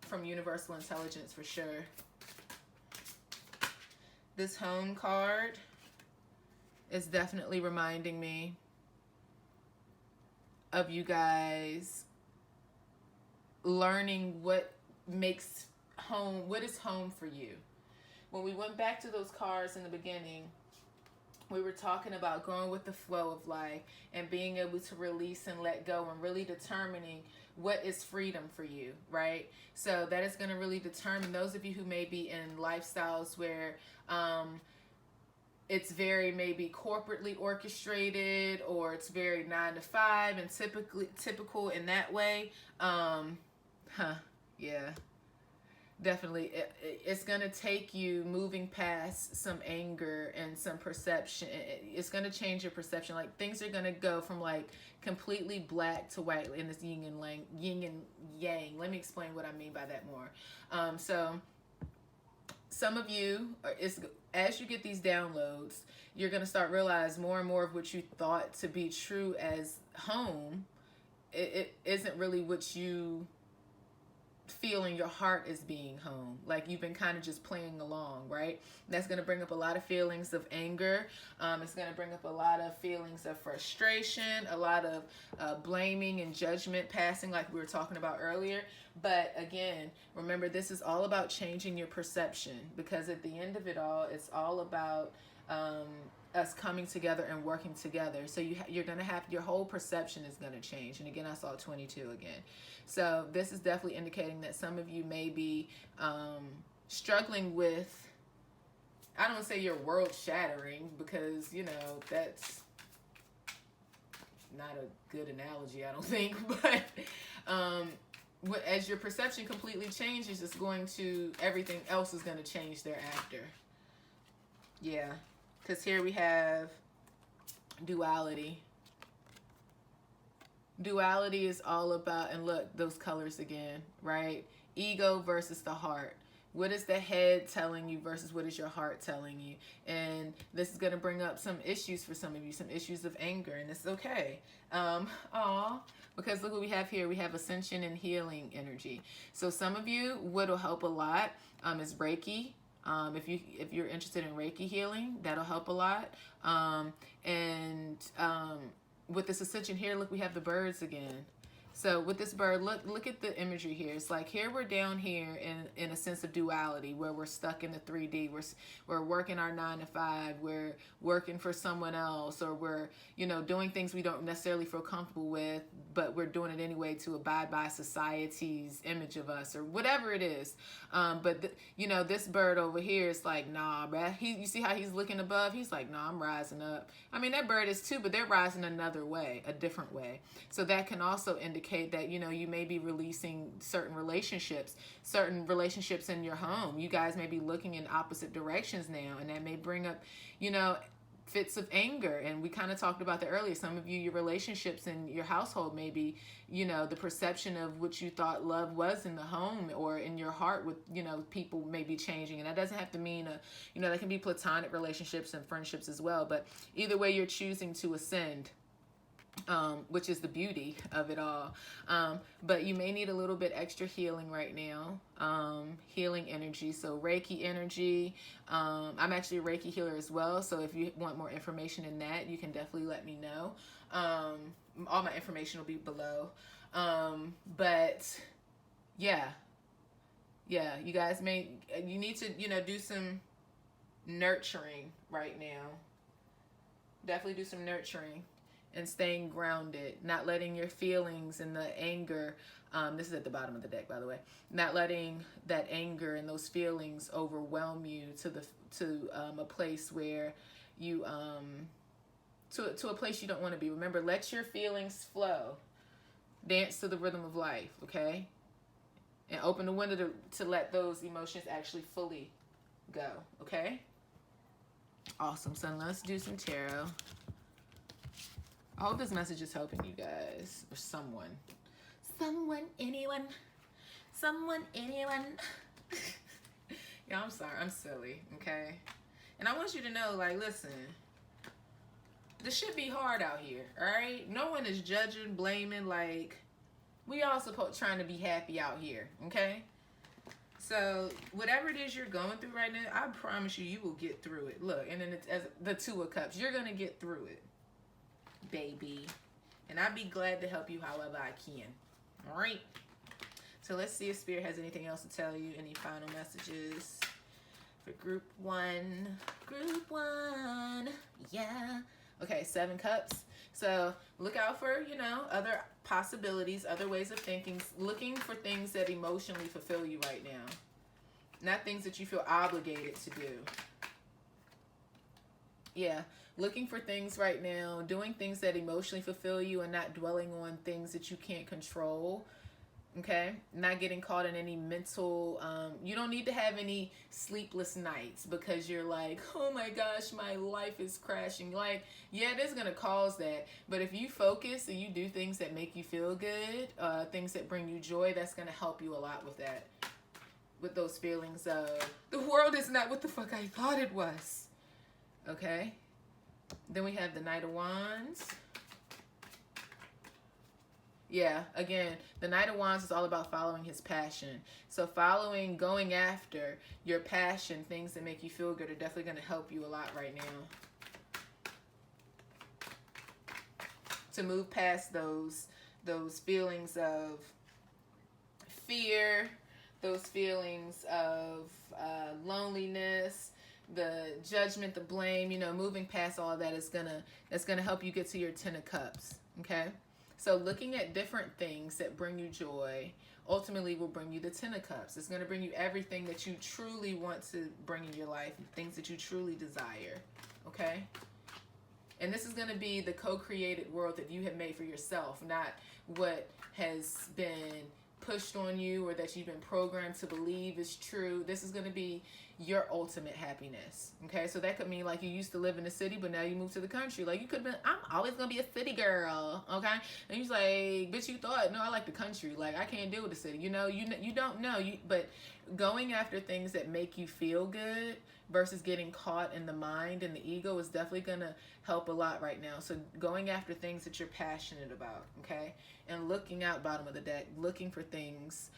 from Universal Intelligence for sure. This Home card is definitely reminding me of you guys learning what makes home, what is home for you. When we went back to those cards in the beginning, we were talking about going with the flow of life and being able to release and let go and really determining what is freedom for you, right? So that is going to really determine those of you who may be in lifestyles where it's very maybe corporately orchestrated, or it's very 9 to 5 and typical in that way. Yeah. Definitely. It's going to take you moving past some anger and some perception. It's going to change your perception. Like things are going to go from like completely black to white in this yin and yang. Let me explain what I mean by that more. So some of you, as you get these downloads, you're going to start realize more and more of what you thought to be true as home, it isn't really what you feel in your heart as being home. Like you've been kind of just playing along, right? That's going to bring up a lot of feelings of anger. It's going to bring up a lot of feelings of frustration, a lot of blaming and judgment passing, like we were talking about earlier. But again, remember, this is all about changing your perception, because at the end of it all, it's all about us coming together and working together. So you're going to have, your whole perception is going to change. And again, I saw 22 again. So this is definitely indicating that some of you may be struggling with, I don't want to say you're world shattering, because, you know, that's not a good analogy, I don't think. But as your perception completely changes, it's going to, everything else is going to change thereafter. Yeah. Because here we have duality. Duality is all about, and look, those colors again, right? Ego versus the heart. What is the head telling you versus what is your heart telling you? And this is going to bring up some issues for some of you, some issues of anger, and it's okay. Because look what we have here. We have ascension and healing energy. So some of you, what'll help a lot is Reiki. If you're interested in Reiki healing, that'll help a lot. With this ascension here, look, we have the birds again. So with this bird, look at the imagery here. It's like here we're down here in a sense of duality, where we're stuck in the 3D. We're working our 9 to 5. We're working for someone else, or we're, you know, doing things we don't necessarily feel comfortable with, but we're doing it anyway to abide by society's image of us, or whatever it is. You know, this bird over here is like, nah, bruh. You see how he's looking above? He's like, nah, I'm rising up. I mean, that bird is too, but they're rising another way, a different way. So that can also indicate that, you know, you may be releasing certain relationships in your home. You guys may be looking in opposite directions now, and that may bring up, you know, fits of anger. And we kind of talked about that earlier. Some of you, your relationships in your household may be, you know, the perception of what you thought love was in the home or in your heart with, you know, people may be changing. And that doesn't have to mean you know, that can be platonic relationships and friendships as well. But either way, you're choosing to ascend, which is the beauty of it all. But you may need a little bit extra healing right now, healing energy. So Reiki energy. I'm actually a Reiki healer as well. So if you want more information in that, you can definitely let me know. All my information will be below. But yeah, you guys you need to, you know, do some nurturing right now. Definitely do some nurturing. And staying grounded, not letting your feelings and the anger, this is at the bottom of the deck, by the way, not letting that anger and those feelings overwhelm you to a place where you, to a place you don't want to be. Remember, let your feelings flow. Dance to the rhythm of life, okay? And open the window to let those emotions actually fully go, okay? Awesome, so let's do some tarot. I hope this message is helping you guys, or someone. Anyone. Yeah, I'm sorry, I'm silly, okay? And I want you to know, like, listen, this should be hard out here, all right? No one is judging, blaming, like, we all trying to be happy out here, okay? So whatever it is you're going through right now, I promise you, you will get through it. Look, and then it's as the Two of Cups, you're going to get through it, baby. And I'd be glad to help you however I can. All right. So let's see if Spirit has anything else to tell you. Any final messages for group one? Group one. Yeah. Okay, 7 Cups. So look out for, you know, other possibilities, other ways of thinking, looking for things that emotionally fulfill you right now. Not things that you feel obligated to do. Yeah, looking for things right now, doing things that emotionally fulfill you and not dwelling on things that you can't control. Okay, not getting caught in any mental, you don't need to have any sleepless nights because you're like, oh my gosh, my life is crashing. Like, yeah, it is going to cause that, but if you focus and you do things that make you feel good, things that bring you joy, that's going to help you a lot with that, with those feelings of the world is not what the fuck I thought it was. Okay, then we have the Knight of Wands. Yeah, again, the Knight of Wands is all about following his passion. So going after your passion, things that make you feel good, are definitely going to help you a lot right now. To move past those feelings of fear, those feelings of loneliness, the judgment, the blame, you know, moving past all of that is that's gonna help you get to your 10 of Cups, okay? So looking at different things that bring you joy ultimately will bring you the 10 of Cups. It's going to bring you everything that you truly want to bring in your life, things that you truly desire, okay? And this is going to be the co-created world that you have made for yourself, not what has been pushed on you or that you've been programmed to believe is true. This is going to be your ultimate happiness, okay? So that could mean like you used to live in the city, but now you moved to the country. Like you could have been, I'm always going to be a city girl, okay? And you're like, bitch, you thought, no, I like the country. Like I can't deal with the city. You know, you don't know. But going after things that make you feel good versus getting caught in the mind and the ego is definitely going to help a lot right now. So going after things that you're passionate about, okay? And looking out bottom of the deck, looking for things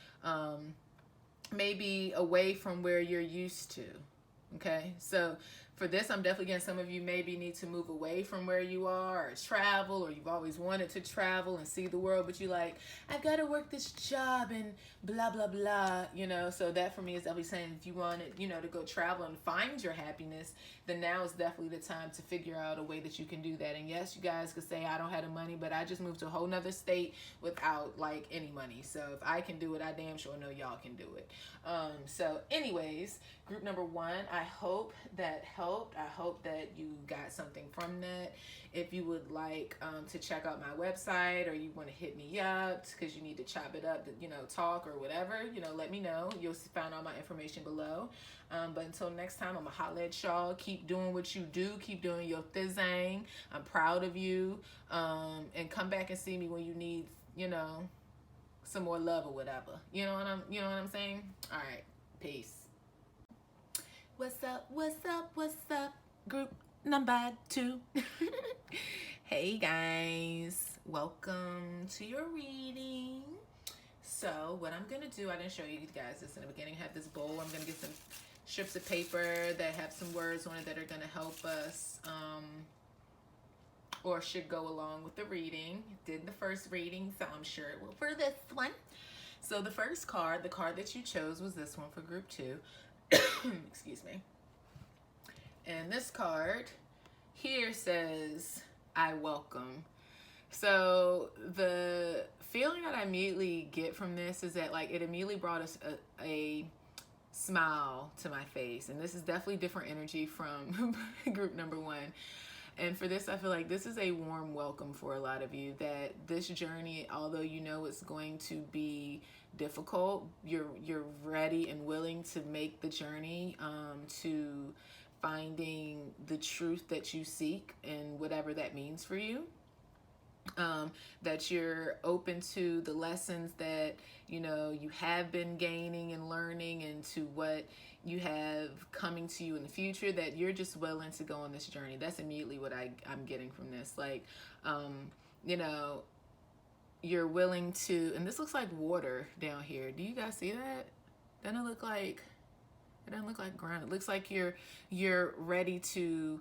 maybe away from where you're used to, okay? So for this, I'm definitely getting some of you maybe need to move away from where you are or travel, or you've always wanted to travel and see the world, but you're like, I've got to work this job and blah, blah, blah, you know? So that for me is definitely saying if you wanted, you know, to go travel and find your happiness, then now is definitely the time to figure out a way that you can do that. And yes, you guys could say, I don't have the money, but I just moved to a whole nother state without like any money. So if I can do it, I damn sure know y'all can do it. So anyways, group number 1, I hope that helped. I hope that you got something from that. If you would like to check out my website, or you want to hit me up because you need to chop it up, you know, talk or whatever, you know, let me know. You'll find all my information below. But until next time, I'm going to holler at y'all. Keep doing what you do. Keep doing your thing. I'm proud of you. And come back and see me when you need, you know, some more love or whatever. You know what I'm saying? All right. Peace. What's up? What's up? What's up? Group number 2. Hey guys. Welcome to your reading. So what I'm going to do, I didn't show you guys this in the beginning. I have this bowl. I'm going to get some strips of paper that have some words on it that are going to help us or should go along with the reading. Did the first reading, so I'm sure it will for this one. So the first card, the card that you chose was this one for group 2. Excuse me. And this card here says, I welcome. So the feeling that I immediately get from this is that like it immediately brought us a smile to my face. And this is definitely different energy from group number 1. And for this, I feel like this is a warm welcome for a lot of you, that this journey, although you know it's going to be difficult, you're ready and willing to make the journey to finding the truth that you seek and whatever that means for you. That you're open to the lessons that, you know, you have been gaining and learning, and to what you have coming to you in the future, that you're just willing to go on this journey. That's immediately what I'm getting from this. Like, you know, you're willing to, and this looks like water down here. Do you guys see that? Doesn't it look like, it doesn't look like ground. It looks like you're ready to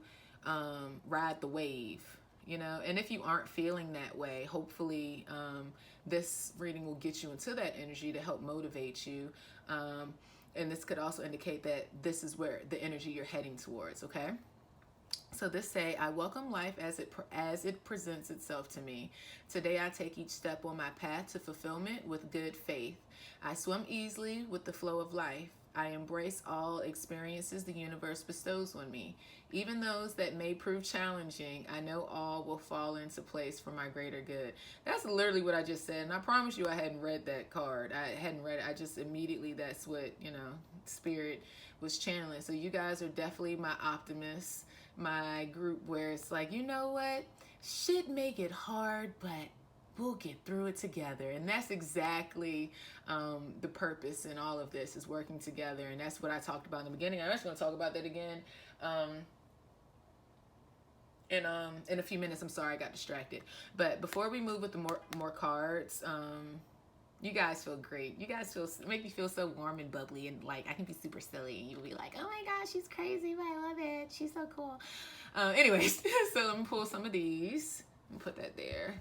ride the wave. You know, and if you aren't feeling that way, hopefully this reading will get you into that energy to help motivate you. And this could also indicate that this is where the energy you're heading towards, okay? So this say, I welcome life as it presents itself to me. Today I take each step on my path to fulfillment with good faith. I swim easily with the flow of life. I embrace all experiences the universe bestows on me. Even those that may prove challenging, I know all will fall into place for my greater good. That's literally what I just said. And I promise you I hadn't read that card. I hadn't read it. I just immediately, that's what, you know, Spirit was channeling. So you guys are definitely my optimists, my group where it's like, you know what? Shit may get hard, but we'll get through it together. And that's exactly the purpose in all of this, is working together. And that's what I talked about in the beginning. I'm actually going to talk about that again in a few minutes. I'm sorry, I got distracted. But before we move with the more cards, you guys feel great. You guys make me feel so warm and bubbly, and like I can be super silly, and you'll be like, oh my gosh, she's crazy, but I love it. She's so cool. Anyways, so let me pull some of these and put that there.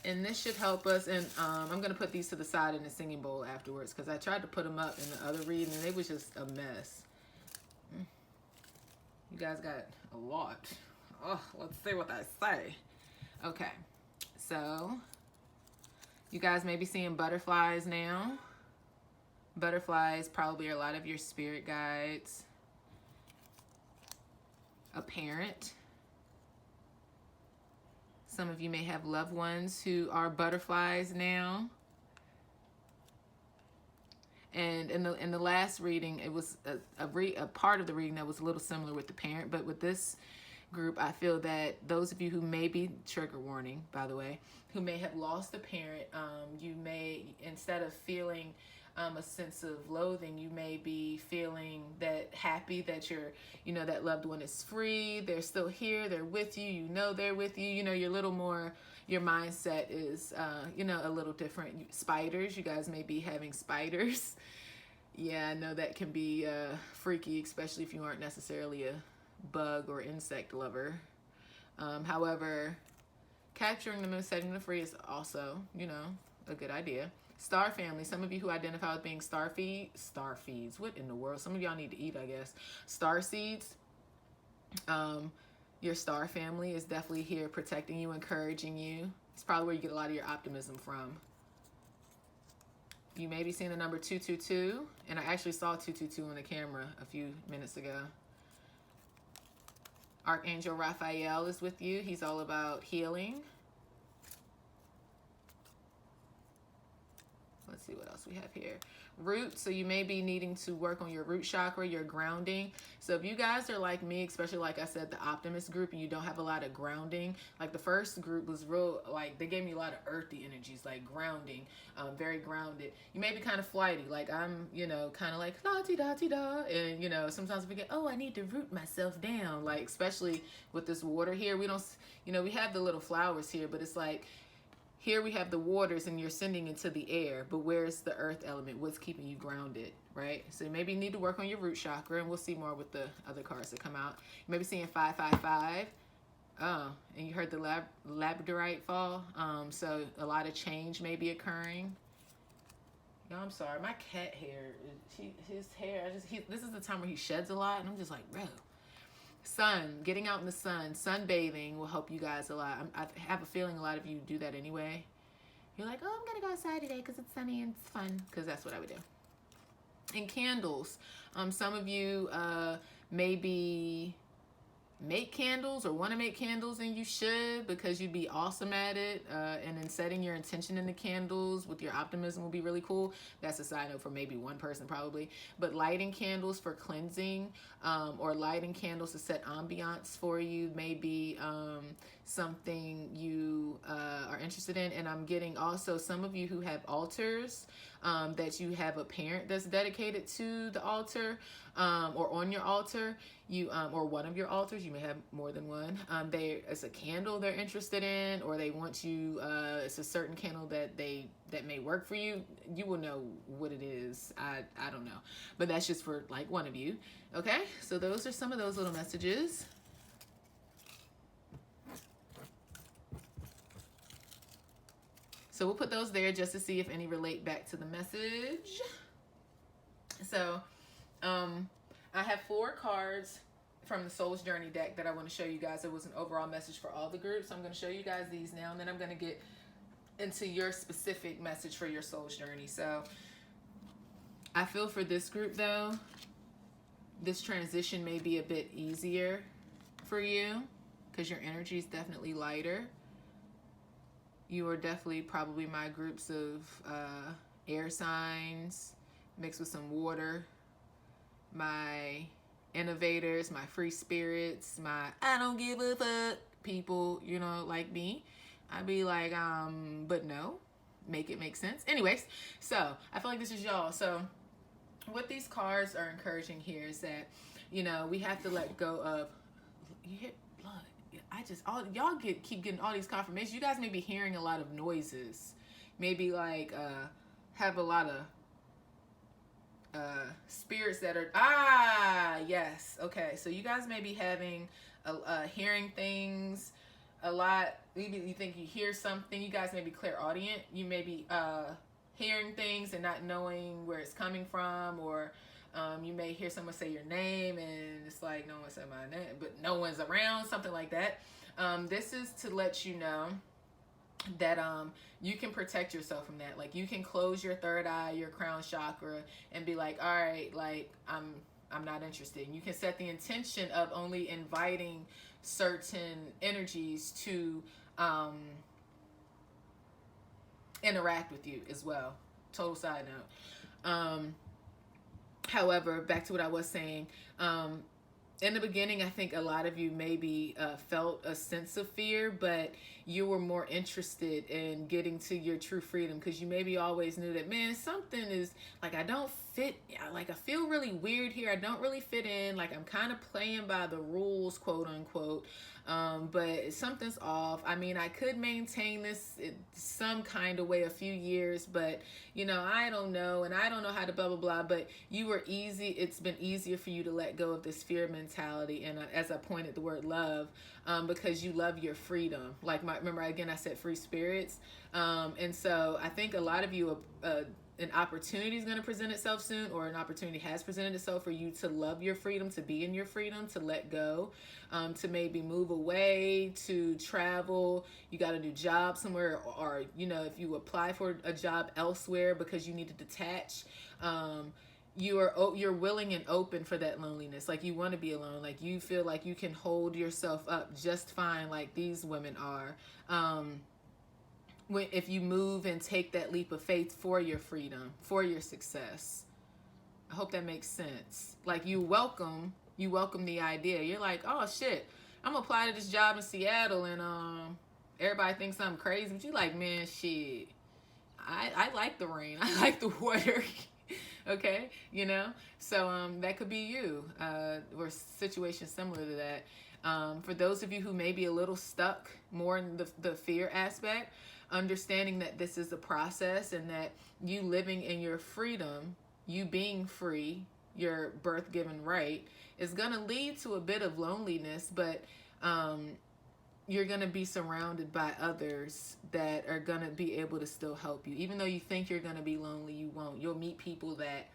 And this should help us. And I'm going to put these to the side in the singing bowl afterwards, because I tried to put them up in the other reading and it was just a mess. You guys got a lot. Oh, let's see what I say. Okay, so you guys may be seeing butterflies now. Butterflies probably are a lot of your spirit guides. A parent. Some of you may have loved ones who are butterflies now. And in the last reading, it was a part of the reading that was a little similar with the parent. But with this group, I feel that those of you who may be, trigger warning, by the way, who may have lost a parent, you may, instead of feeling a sense of loathing, you may be feeling that happy that that loved one is free. They're still here. They're with you. You know they're with you. You know, you're a little more, your mindset is, a little different. Spiders, you guys may be having spiders. Yeah, I know that can be freaky, especially if you aren't necessarily a bug or insect lover. However, capturing them and setting them free is also, a good idea. Star family, some of you who identify with being star feeds, what in the world? Some of y'all need to eat, I guess. Star seeds, your star family is definitely here protecting you, encouraging you. It's probably where you get a lot of your optimism from. You may be seeing the number 222, and I actually saw 222 on the camera a few minutes ago. Archangel Raphael is with you. He's all about healing. Let's see what else we have here. Root, so you may be needing to work on your root chakra, your grounding. So if you guys are like me, especially like I said, the optimist group, and you don't have a lot of grounding, like the first group was real, like they gave me a lot of earthy energies, like grounding, very grounded. You may be kind of flighty, like I'm, kind of like la-ti-da-ti-da, and sometimes I forget, oh, I need to root myself down, like especially with this water here. We don't, we have the little flowers here, but it's like, here we have the waters and you're sending into the air, but where's the earth element? What's keeping you grounded, right? So maybe you need to work on your root chakra, and we'll see more with the other cards that come out. You may be seeing 555. Oh, and you heard the labradorite fall. So a lot of change may be occurring. No, I'm sorry. My cat hair, his hair, this is the time where he sheds a lot, and I'm just like, bro. Sun, getting out in the sun, sunbathing will help you guys a lot. I have a feeling a lot of you do that anyway. You're like, oh, I'm going to go outside today because it's sunny and it's fun, because that's what I would do. And candles. Some of you maybe make candles or want to make candles, and you should, because you'd be awesome at it. And then setting your intention in the candles with your optimism will be really cool. That's a side note for maybe one person probably. But lighting candles for cleansing, or lighting candles to set ambiance for you may be something you are interested in. And I'm getting also some of you who have altars, that you have a parent that's dedicated to the altar, or on your altar, or one of your altars. You may have more than one. It's a candle they're interested in, or they want you, it's a certain candle that may work for you. You will know what it is. I don't know, but that's just for like one of you. Okay, so those are some of those little messages. So we'll put those there just to see if any relate back to the message. So I have 4 cards from the Soul's Journey deck that I want to show you guys. It was an overall message for all the groups. So I'm going to show you guys these now, and then I'm going to get into your specific message for your Soul's Journey. So I feel for this group though, this transition may be a bit easier for you because your energy is definitely lighter. You are definitely probably my groups of air signs mixed with some water, my innovators, my free spirits, my I don't give a fuck people, you know, like me. I'd be like, but no, make it make sense. Anyways, so I feel like this is y'all. So what these cards are encouraging here is that, you know, we have to let go of, you hit blood. I just, all y'all keep getting all these confirmations. You guys may be hearing a lot of noises. Maybe like have a lot of spirits that are yes, okay, so you guys may be having hearing things a lot. Maybe you think you hear something. You guys may be clairaudient. You may be hearing things and not knowing where it's coming from, or you may hear someone say your name and it's like, no one said my name, but no one's around, something like that. This is to let you know that you can protect yourself from that. Like, you can close your third eye, your crown chakra, and be like, all right, like I'm not interested. And you can set the intention of only inviting certain energies to interact with you as well. Total side note. However, back to what I was saying, in the beginning, I think a lot of you maybe felt a sense of fear, but you were more interested in getting to your true freedom because you maybe always knew that, man, something is like, I don't fit, like I feel really weird here. I don't really fit in. Like, I'm kind of playing by the rules, quote unquote. But something's off. I mean, I could maintain this in some kind of way a few years, but you know, I don't know, and I don't know how to blah blah blah. But you were easy. It's been easier for you to let go of this fear mentality, and as I pointed the word love, because you love your freedom. Like, remember again, I said free spirits, and so I think a lot of you an opportunity is going to present itself soon, or an opportunity has presented itself for you to love your freedom, to be in your freedom, to let go, to maybe move away, to travel. You got a new job somewhere, or you know, if you apply for a job elsewhere because you need to detach, you're willing and open for that loneliness. Like, you want to be alone. Like, you feel like you can hold yourself up just fine, like these women are. If you move and take that leap of faith for your freedom, for your success. I hope that makes sense. Like, you welcome the idea. You're like, oh shit, I'm gonna apply to this job in Seattle, and everybody thinks I'm crazy, but you like, man, shit, I like the rain, I like the water. Okay, you know, so that could be you, or situations similar to that. For those of you who may be a little stuck more in the fear aspect, understanding that this is a process, and that you living in your freedom, you being free, your birth-given right, is going to lead to a bit of loneliness, but you're going to be surrounded by others that are going to be able to still help you. Even though you think you're going to be lonely, you won't. You'll meet people that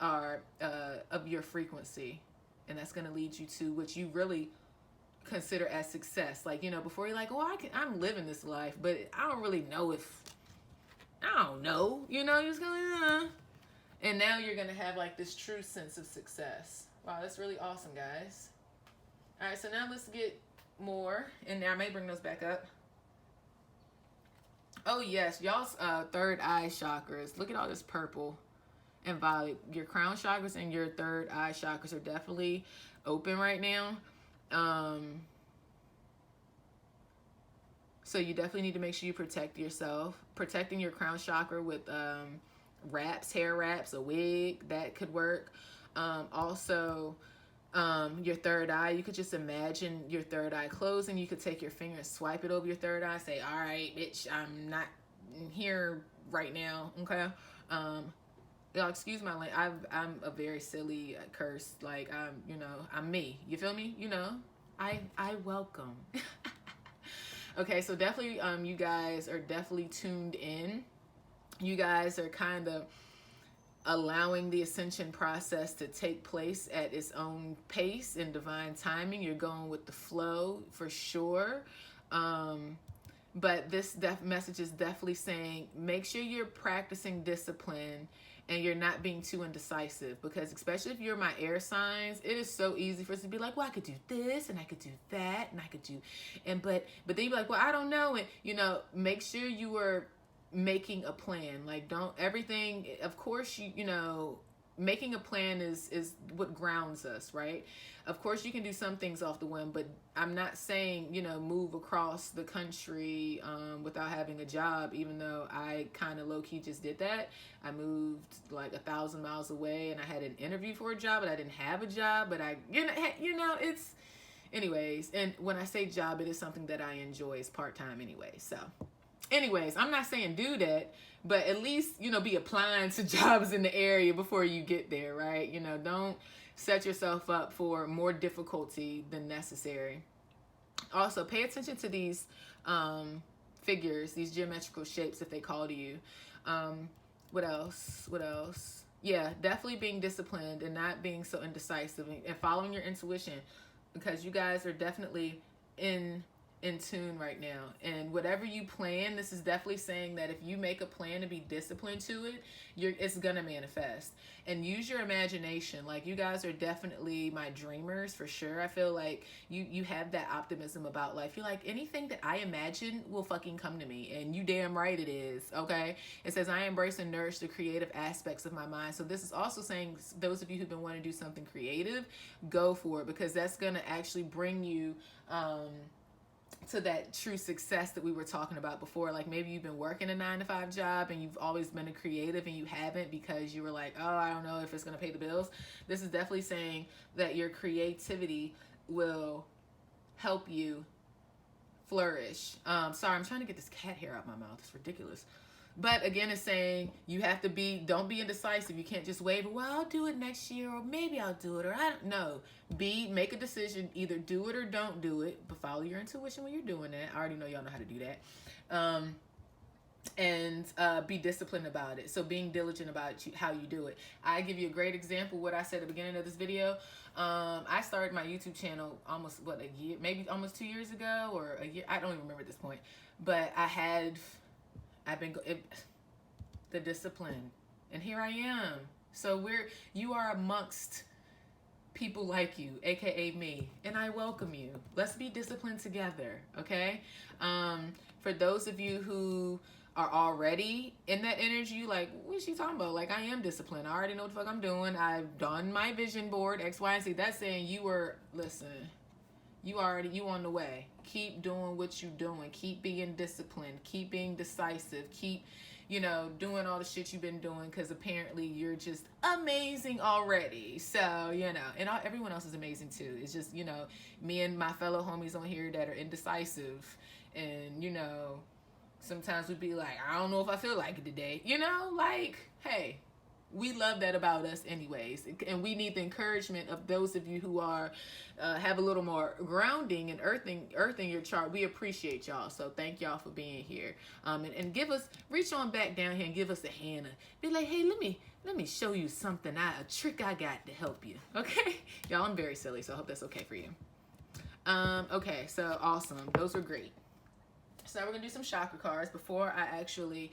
are of your frequency, and that's going to lead you to what you really consider as success. Like, you know, before you're like, oh, I'm living this life, but I don't really know if, I don't know, you know, you're just gonna, and now you're gonna have like this true sense of success. Wow, that's really awesome, guys. All right, so now let's get more, and now I may bring those back up. Oh yes, y'all's third eye chakras. Look at all this purple and violet. Your crown chakras and your third eye chakras are definitely open right now. So you definitely need to make sure you protect yourself. Protecting your crown chakra with wraps, hair wraps, a wig, that could work. Also, your third eye, you could just imagine your third eye closing. You could take your finger and swipe it over your third eye. Say, all right, bitch, I'm not here right now, okay? Y'all, excuse my language. I'm a very silly curse. Like, you know, I'm me. You feel me? You know, I welcome. Okay, so definitely, you guys are definitely tuned in. You guys are kind of allowing the ascension process to take place at its own pace and divine timing. You're going with the flow for sure. But this message is definitely saying, make sure you're practicing discipline and you're not being too indecisive, because especially if you're my air signs, it is so easy for us to be like, well, I could do this and I could do that and I could do, but then you're like, well, I don't know. And, you know, make sure you are making a plan. Like, don't everything, of course, you know, making a plan is what grounds us, right? Of course, you can do some things off the whim, but I'm not saying, you know, move across the country without having a job, even though I kind of low-key just did that. I moved like 1,000 miles away, and I had an interview for a job, but I didn't have a job, but I, you know, it's, anyways, and when I say job, it is something that I enjoy. It's part-time anyway, so. Anyways, I'm not saying do that, but at least, you know, be applying to jobs in the area before you get there, right? You know, don't set yourself up for more difficulty than necessary. Also, pay attention to these figures, these geometrical shapes, if they call to you. What else? What else? Yeah, definitely being disciplined and not being so indecisive, and following your intuition, because you guys are definitely in tune right now. And whatever you plan, this is definitely saying that if you make a plan to be disciplined to it, it's gonna manifest. And use your imagination. Like, you guys are definitely my dreamers for sure. I feel like you have that optimism about life. You're like, anything that I imagine will fucking come to me, and you damn right it is. Okay, it says I embrace and nourish the creative aspects of my mind. So this is also saying, those of you who've been wanting to do something creative, go for it, because that's gonna actually bring you to that true success that we were talking about before. Like, maybe you've been working a 9-to-5 job and you've always been a creative, and you haven't because you were like, oh, I don't know if it's going to pay the bills. This is definitely saying that your creativity will help you flourish. Sorry, I'm trying to get this cat hair out my mouth. It's ridiculous. But again, it's saying you have to don't be indecisive. You can't just wave, well, I'll do it next year, or maybe I'll do it, or I don't know. Make a decision, either do it or don't do it, but follow your intuition when you're doing that. I already know y'all know how to do that. And be disciplined about it. So being diligent about how you do it. I give you a great example, what I said at the beginning of this video. I started my YouTube channel almost, a year, maybe almost 2 years ago, or a year. I don't even remember at this point. But the discipline, and here I am. So you are amongst people like you, aka me, and I welcome you. Let's be disciplined together, okay? For those of you who are already in that energy, like, what is she talking about? Like, I am disciplined. I already know what the fuck I'm doing. I've done my vision board, X, Y, and Z. That's saying you on the way. Keep doing what you're doing. Keep being disciplined. Keep being decisive. Keep, doing all the shit you've been doing, because apparently you're just amazing already. So, and everyone else is amazing too. It's just, me and my fellow homies on here that are indecisive, and, sometimes we'd be like, I don't know if I feel like it today. Hey, we love that about us anyways. And we need the encouragement of those of you who are have a little more grounding and earthing your chart. We appreciate y'all. So thank y'all for being here. And reach on back down here and give us a hand. Be like, hey, let me show you something, a trick I got to help you. Okay? Y'all, I'm very silly, so I hope that's okay for you. Okay, so awesome. Those were great. So we're going to do some chakra cards. Before I actually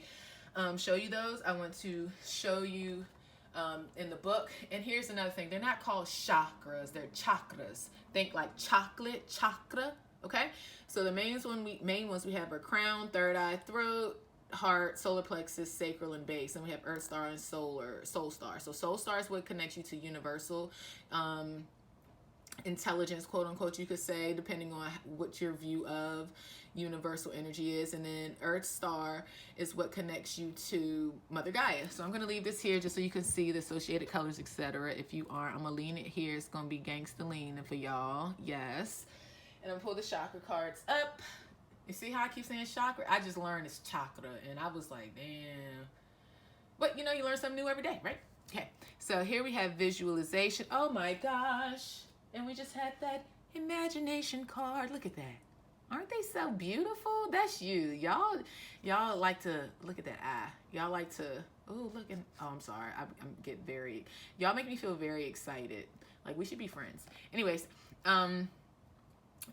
show you those, I want to show you in the book. And here's another thing. They're not called chakras. They're chakras. Think like chocolate, chakra. Okay? So the main ones we have are crown, third eye, throat, heart, solar plexus, sacral, and base. And we have earth star and soul star. So soul star is what connects you to universal intelligence, quote unquote, you could say, depending on what your view of universal energy is. And then earth star is what connects you to Mother Gaia. So I'm going to leave this here just so you can see the associated colors, etc. If you are, I'm going to lean it here. It's going to be gangsta leaning for y'all. Yes. And I'm going to pull the chakra cards up. You see how I keep saying chakra? I just learned it's chakra, and I was like, damn. But you learn something new every day, right? Okay. So here we have visualization. Oh my gosh. And we just had that imagination card. Look at that. Aren't they so beautiful? That's you. Y'all like to, look at that eye. Y'all like to, I'm sorry. Y'all make me feel very excited. Like, we should be friends. Anyways,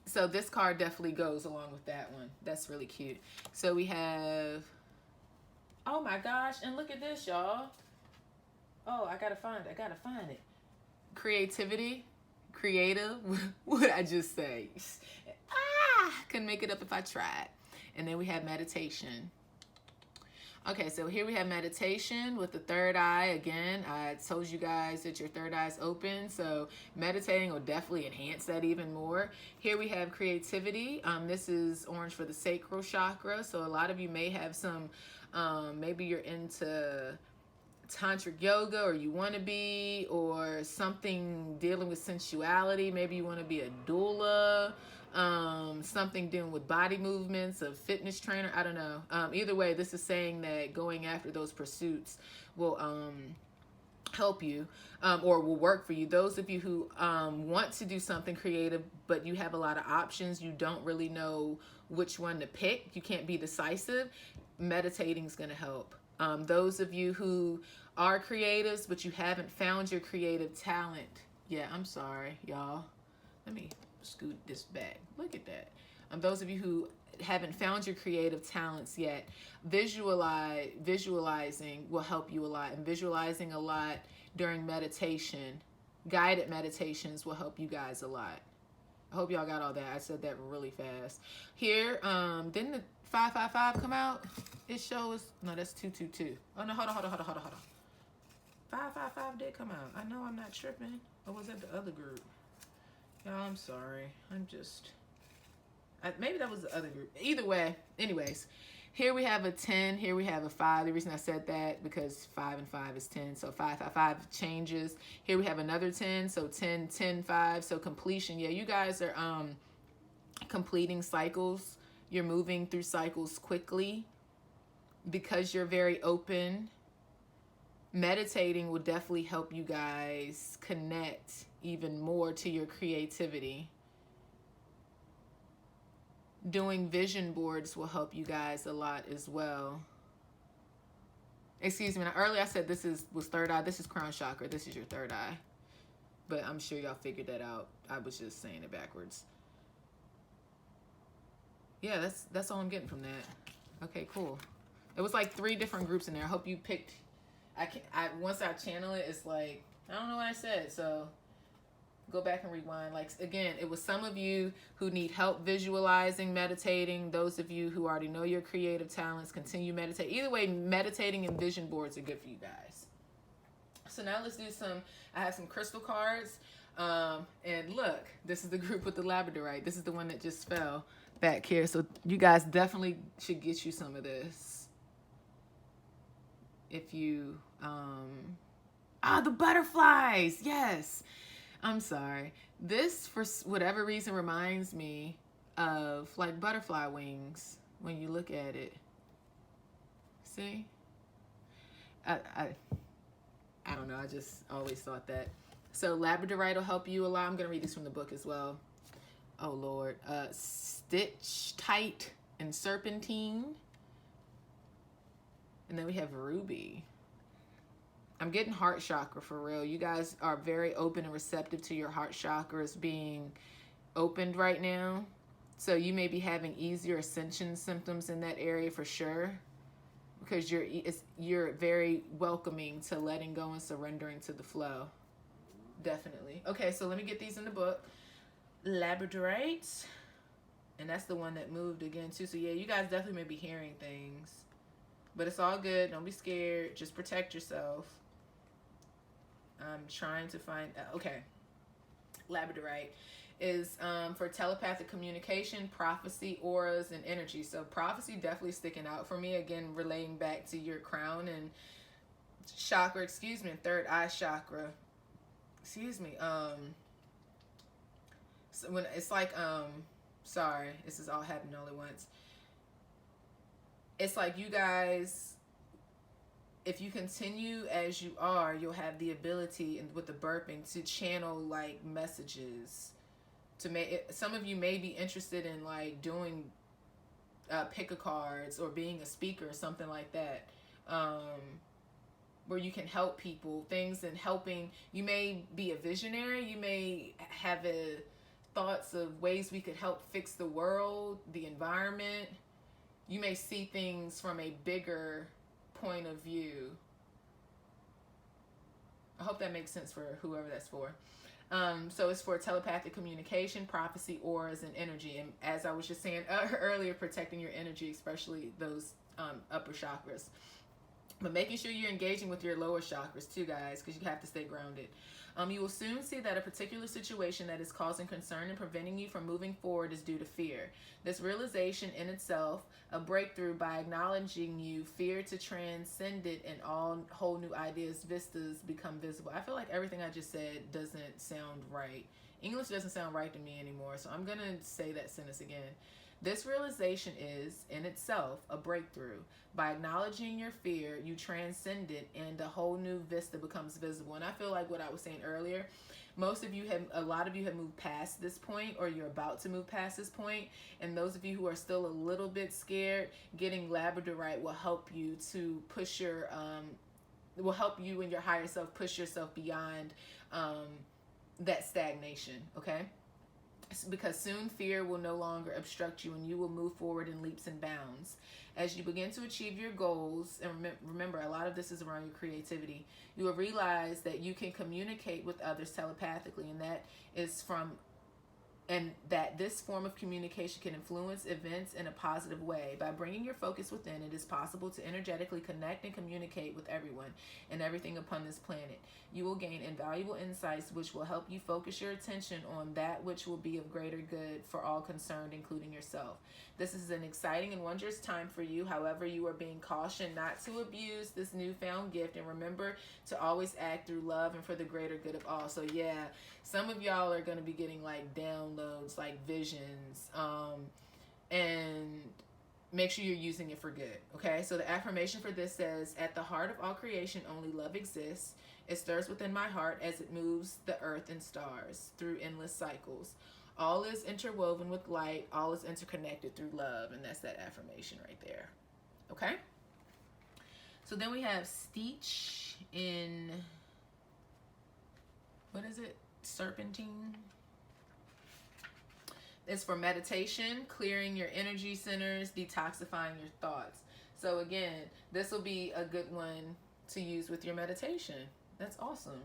so this card definitely goes along with that one. That's really cute. So we have, oh my gosh, and look at this, y'all. Oh, I gotta find it. Creativity, creative. What did I just say? Couldn't make it up if I tried. And then we have meditation. Okay, so here we have meditation with the third eye. Again, I told you guys that your third eye is open, so meditating will definitely enhance that even more. Here we have creativity. This is orange for the sacral chakra, so a lot of you may have some, maybe you're into tantric yoga, or you want to be, or something dealing with sensuality. Maybe you want to be a doula, something dealing with body movements, a fitness trainer. I don't know. Either way, this is saying that going after those pursuits will help you, or will work for you. Those of you who want to do something creative, but you have a lot of options, you don't really know which one to pick, you can't be decisive, meditating is going to help. Those of you who are creatives, but you haven't found your creative talent. Yeah, I'm sorry, y'all. Let me scoot this back. Look at that. Those of you who haven't found your creative talents yet, visualizing will help you a lot. And visualizing a lot during meditation, guided meditations will help you guys a lot. I hope y'all got all that. I said that really fast. Here, didn't the 555 come out? It shows, no, that's 222. Oh no, hold on. 555 did come out. I know I'm not tripping. Or was that the other group? Y'all, I'm sorry. Maybe that was the other group. Either way, anyways, here we have a 10, here we have a 5. The reason I said that, because 5 and 5 is 10, so 5 changes. Here we have another 10, so 10, 10, 5, so completion. Yeah, you guys are completing cycles. You're moving through cycles quickly because you're very open. Meditating will definitely help you guys connect even more to your creativity. Doing vision boards will help you guys a lot as well. Excuse me, now earlier I said this was third eye. This is crown chakra. This is your third eye. But I'm sure y'all figured that out. I was just saying it backwards. Yeah, that's all I'm getting from that. Okay, cool. It was like 3 different groups in there. I hope you picked. Once I channel it, it's like, I don't know what I said, so go back and rewind. Like, again, it was some of you who need help visualizing, meditating. Those of you who already know your creative talents, continue meditating. Either way, meditating and vision boards are good for you guys. So now let's do I have some crystal cards. And look, this is the group with the labradorite. This is the one that just fell back here. So you guys definitely should get you some of this. If you, the butterflies, yes. I'm sorry. This, for whatever reason, reminds me of like butterfly wings when you look at it. See? I don't know. I just always thought that. So labradorite will help you a lot. I'm going to read this from the book as well. Oh, Lord. Stitch tight and serpentine. And then we have ruby. I'm getting heart chakra for real. You guys are very open and receptive to your heart chakras being opened right now. So you may be having easier ascension symptoms in that area for sure. Because you're very welcoming to letting go and surrendering to the flow. Definitely. Okay, so let me get these in the book. Labradorite. And that's the one that moved again too. So yeah, you guys definitely may be hearing things. But it's all good. Don't be scared. Just protect yourself. I'm trying to find... okay. Labradorite is for telepathic communication, prophecy, auras, and energy. So prophecy definitely sticking out for me. Again, relating back to your crown and chakra, excuse me, third eye chakra. Excuse me. So when it's like, sorry, this is all happening all at once. It's like you guys, if you continue as you are, you'll have the ability, and with the burping, to channel like messages. To make some of you may be interested in like doing pick a cards or being a speaker or something like that, where you can help people, things and helping. You may be a visionary. You may have thoughts of ways we could help fix the world, the environment. You may see things from a bigger point of view. I hope that makes sense for whoever that's for. So it's for telepathic communication, prophecy, auras, and energy. And as I was just saying earlier, protecting your energy, especially those upper chakras. But making sure you're engaging with your lower chakras too, guys, because you have to stay grounded. You will soon see that a particular situation that is causing concern and preventing you from moving forward is due to fear. This realization in itself, a breakthrough by acknowledging you, fear to transcend it, and all whole new ideas, vistas become visible. I feel like everything I just said doesn't sound right. English doesn't sound right to me anymore, so I'm going to say that sentence again. This realization is, in itself, a breakthrough. By acknowledging your fear, you transcend it, and a whole new vista becomes visible. And I feel like what I was saying earlier, a lot of you have moved past this point, or you're about to move past this point. And those of you who are still a little bit scared, getting labradorite will help you to push will help you and your higher self push yourself beyond that stagnation, okay? Because soon fear will no longer obstruct you, and you will move forward in leaps and bounds. As you begin to achieve your goals, and remember, a lot of this is around your creativity, you will realize that you can communicate with others telepathically, and that this form of communication can influence events in a positive way. By bringing your focus within, it is possible to energetically connect and communicate with everyone and everything upon this planet. You will gain invaluable insights which will help you focus your attention on that which will be of greater good for all concerned, including yourself. This is an exciting and wondrous time for you. However, you are being cautioned not to abuse this newfound gift, and remember to always act through love and for the greater good of all. So yeah, some of y'all are going to be getting like downloads, like visions, and make sure you're using it for good. Okay, so the affirmation for this says, at the heart of all creation only love exists. It stirs within my heart as it moves the earth and stars through endless cycles. All is interwoven with light. All is interconnected through love. And that's that affirmation right there. Okay? So then we have Stitch in, what is it? Serpentine. It's for meditation, clearing your energy centers, detoxifying your thoughts. So again, this will be a good one to use with your meditation. That's awesome.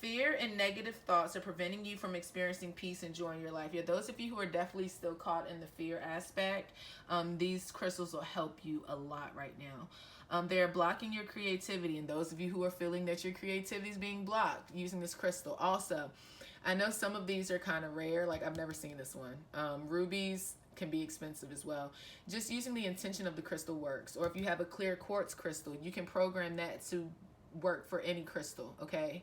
Fear and negative thoughts are preventing you from experiencing peace and joy in your life. Yeah, those of you who are definitely still caught in the fear aspect, these crystals will help you a lot right now. They are blocking your creativity, and those of you who are feeling that your creativity is being blocked using this crystal. Also, I know some of these are kind of rare, like I've never seen this one. Rubies can be expensive as well. Just using the intention of the crystal works. Or if you have a clear quartz crystal, you can program that to work for any crystal, okay?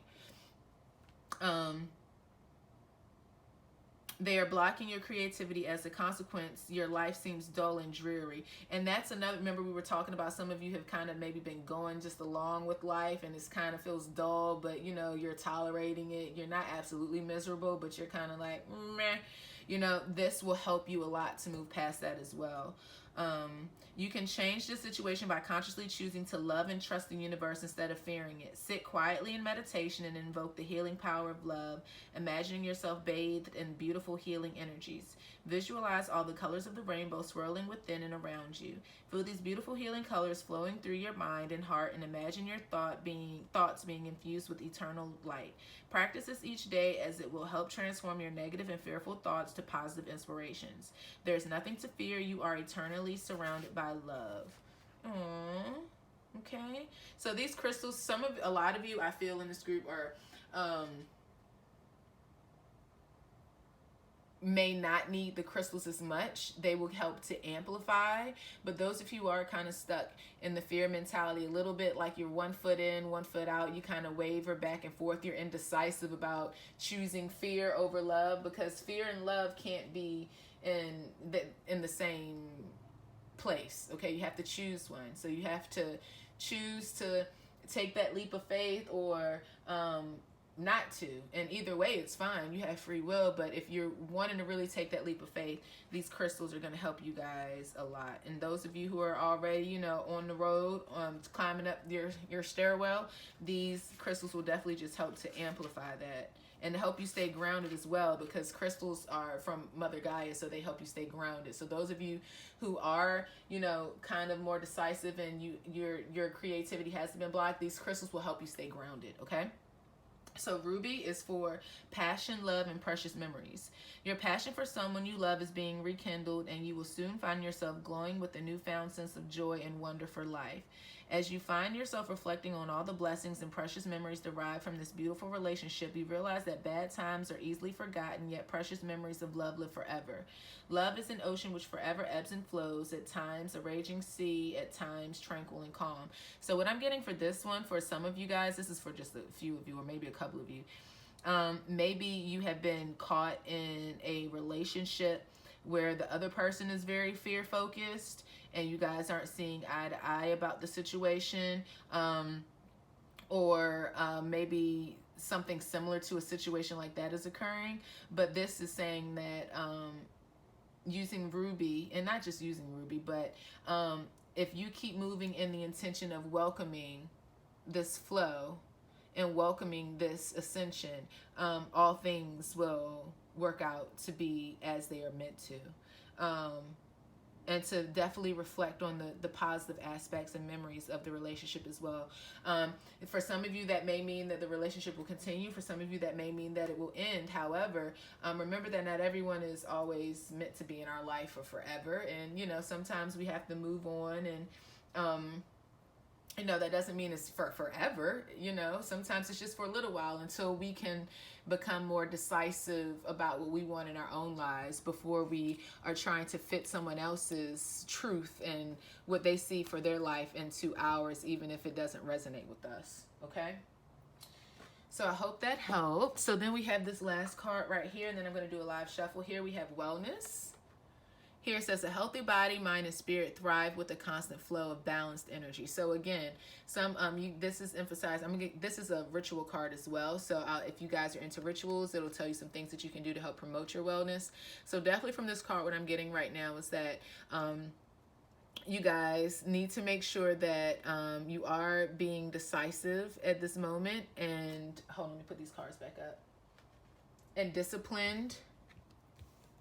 They are blocking your creativity. As a consequence, your life seems dull and dreary. And that's another, remember we were talking about some of you have kind of maybe been going just along with life and it's kind of feels dull, but you know, you're tolerating it. You're not absolutely miserable, but you're kind of like, meh. You know, this will help you a lot to move past that as well. You can change the situation by consciously choosing to love and trust the universe instead of fearing it. Sit quietly in meditation and invoke the healing power of love, imagining yourself bathed in beautiful healing energies. Visualize all the colors of the rainbow swirling within and around you. Feel these beautiful healing colors flowing through your mind and heart, and imagine your thoughts being infused with eternal light. Practice this each day, as it will help transform your negative and fearful thoughts to positive inspirations. There's nothing to fear. You are eternally surrounded by love. Aww. Okay. So these crystals, a lot of you I feel in this group are may not need the crystals as much. They will help to amplify, but those of you who are kind of stuck in the fear mentality a little bit, like you're 1 foot in, 1 foot out, you kind of waver back and forth, you're indecisive about choosing fear over love, because fear and love can't be in the same place. Okay, you have to choose one. So you have to choose to take that leap of faith, or not to. And either way, it's fine. You have free will. But if you're wanting to really take that leap of faith, these crystals are going to help you guys a lot. And those of you who are already, you know, on the road, climbing up your stairwell, these crystals will definitely just help to amplify that and to help you stay grounded as well, because crystals are from Mother Gaia, so they help you stay grounded. So those of you who are, you know, kind of more decisive and your creativity hasn't been blocked, these crystals will help you stay grounded, okay? So ruby is for passion, love, and precious memories. Your passion for someone you love is being rekindled, and you will soon find yourself glowing with a newfound sense of joy and wonder for life. As you find yourself reflecting on all the blessings and precious memories derived from this beautiful relationship, you realize that bad times are easily forgotten, yet precious memories of love live forever. Love is an ocean which forever ebbs and flows, at times a raging sea, at times tranquil and calm. So what I'm getting for this one, for some of you guys, this is for just a few of you or maybe a couple of you, maybe you have been caught in a relationship where the other person is very fear focused and you guys aren't seeing eye to eye about the situation, or maybe something similar to a situation like that is occurring. But this is saying that using ruby, and not just using ruby, but if you keep moving in the intention of welcoming this flow and welcoming this ascension, all things will work out to be as they are meant to. And to definitely reflect on the positive aspects and memories of the relationship as well. For some of you, that may mean that the relationship will continue. For some of you, that may mean that it will end. However, remember that not everyone is always meant to be in our life for forever. And, you know, sometimes we have to move on, and, you know, that doesn't mean it's for forever. You know, sometimes it's just for a little while until we can become more decisive about what we want in our own lives before we are trying to fit someone else's truth and what they see for their life into ours, even if it doesn't resonate with us. Okay? So I hope that helped. So then we have this last card right here, and then I'm going to do a live shuffle. Here we have wellness. Here it says, a healthy body, mind, and spirit thrive with a constant flow of balanced energy. So again, this is emphasized. This is a ritual card as well. So if you guys are into rituals, it'll tell you some things that you can do to help promote your wellness. So definitely from this card, what I'm getting right now is that you guys need to make sure that you are being decisive at this moment. And hold on, let me put these cards back up. And disciplined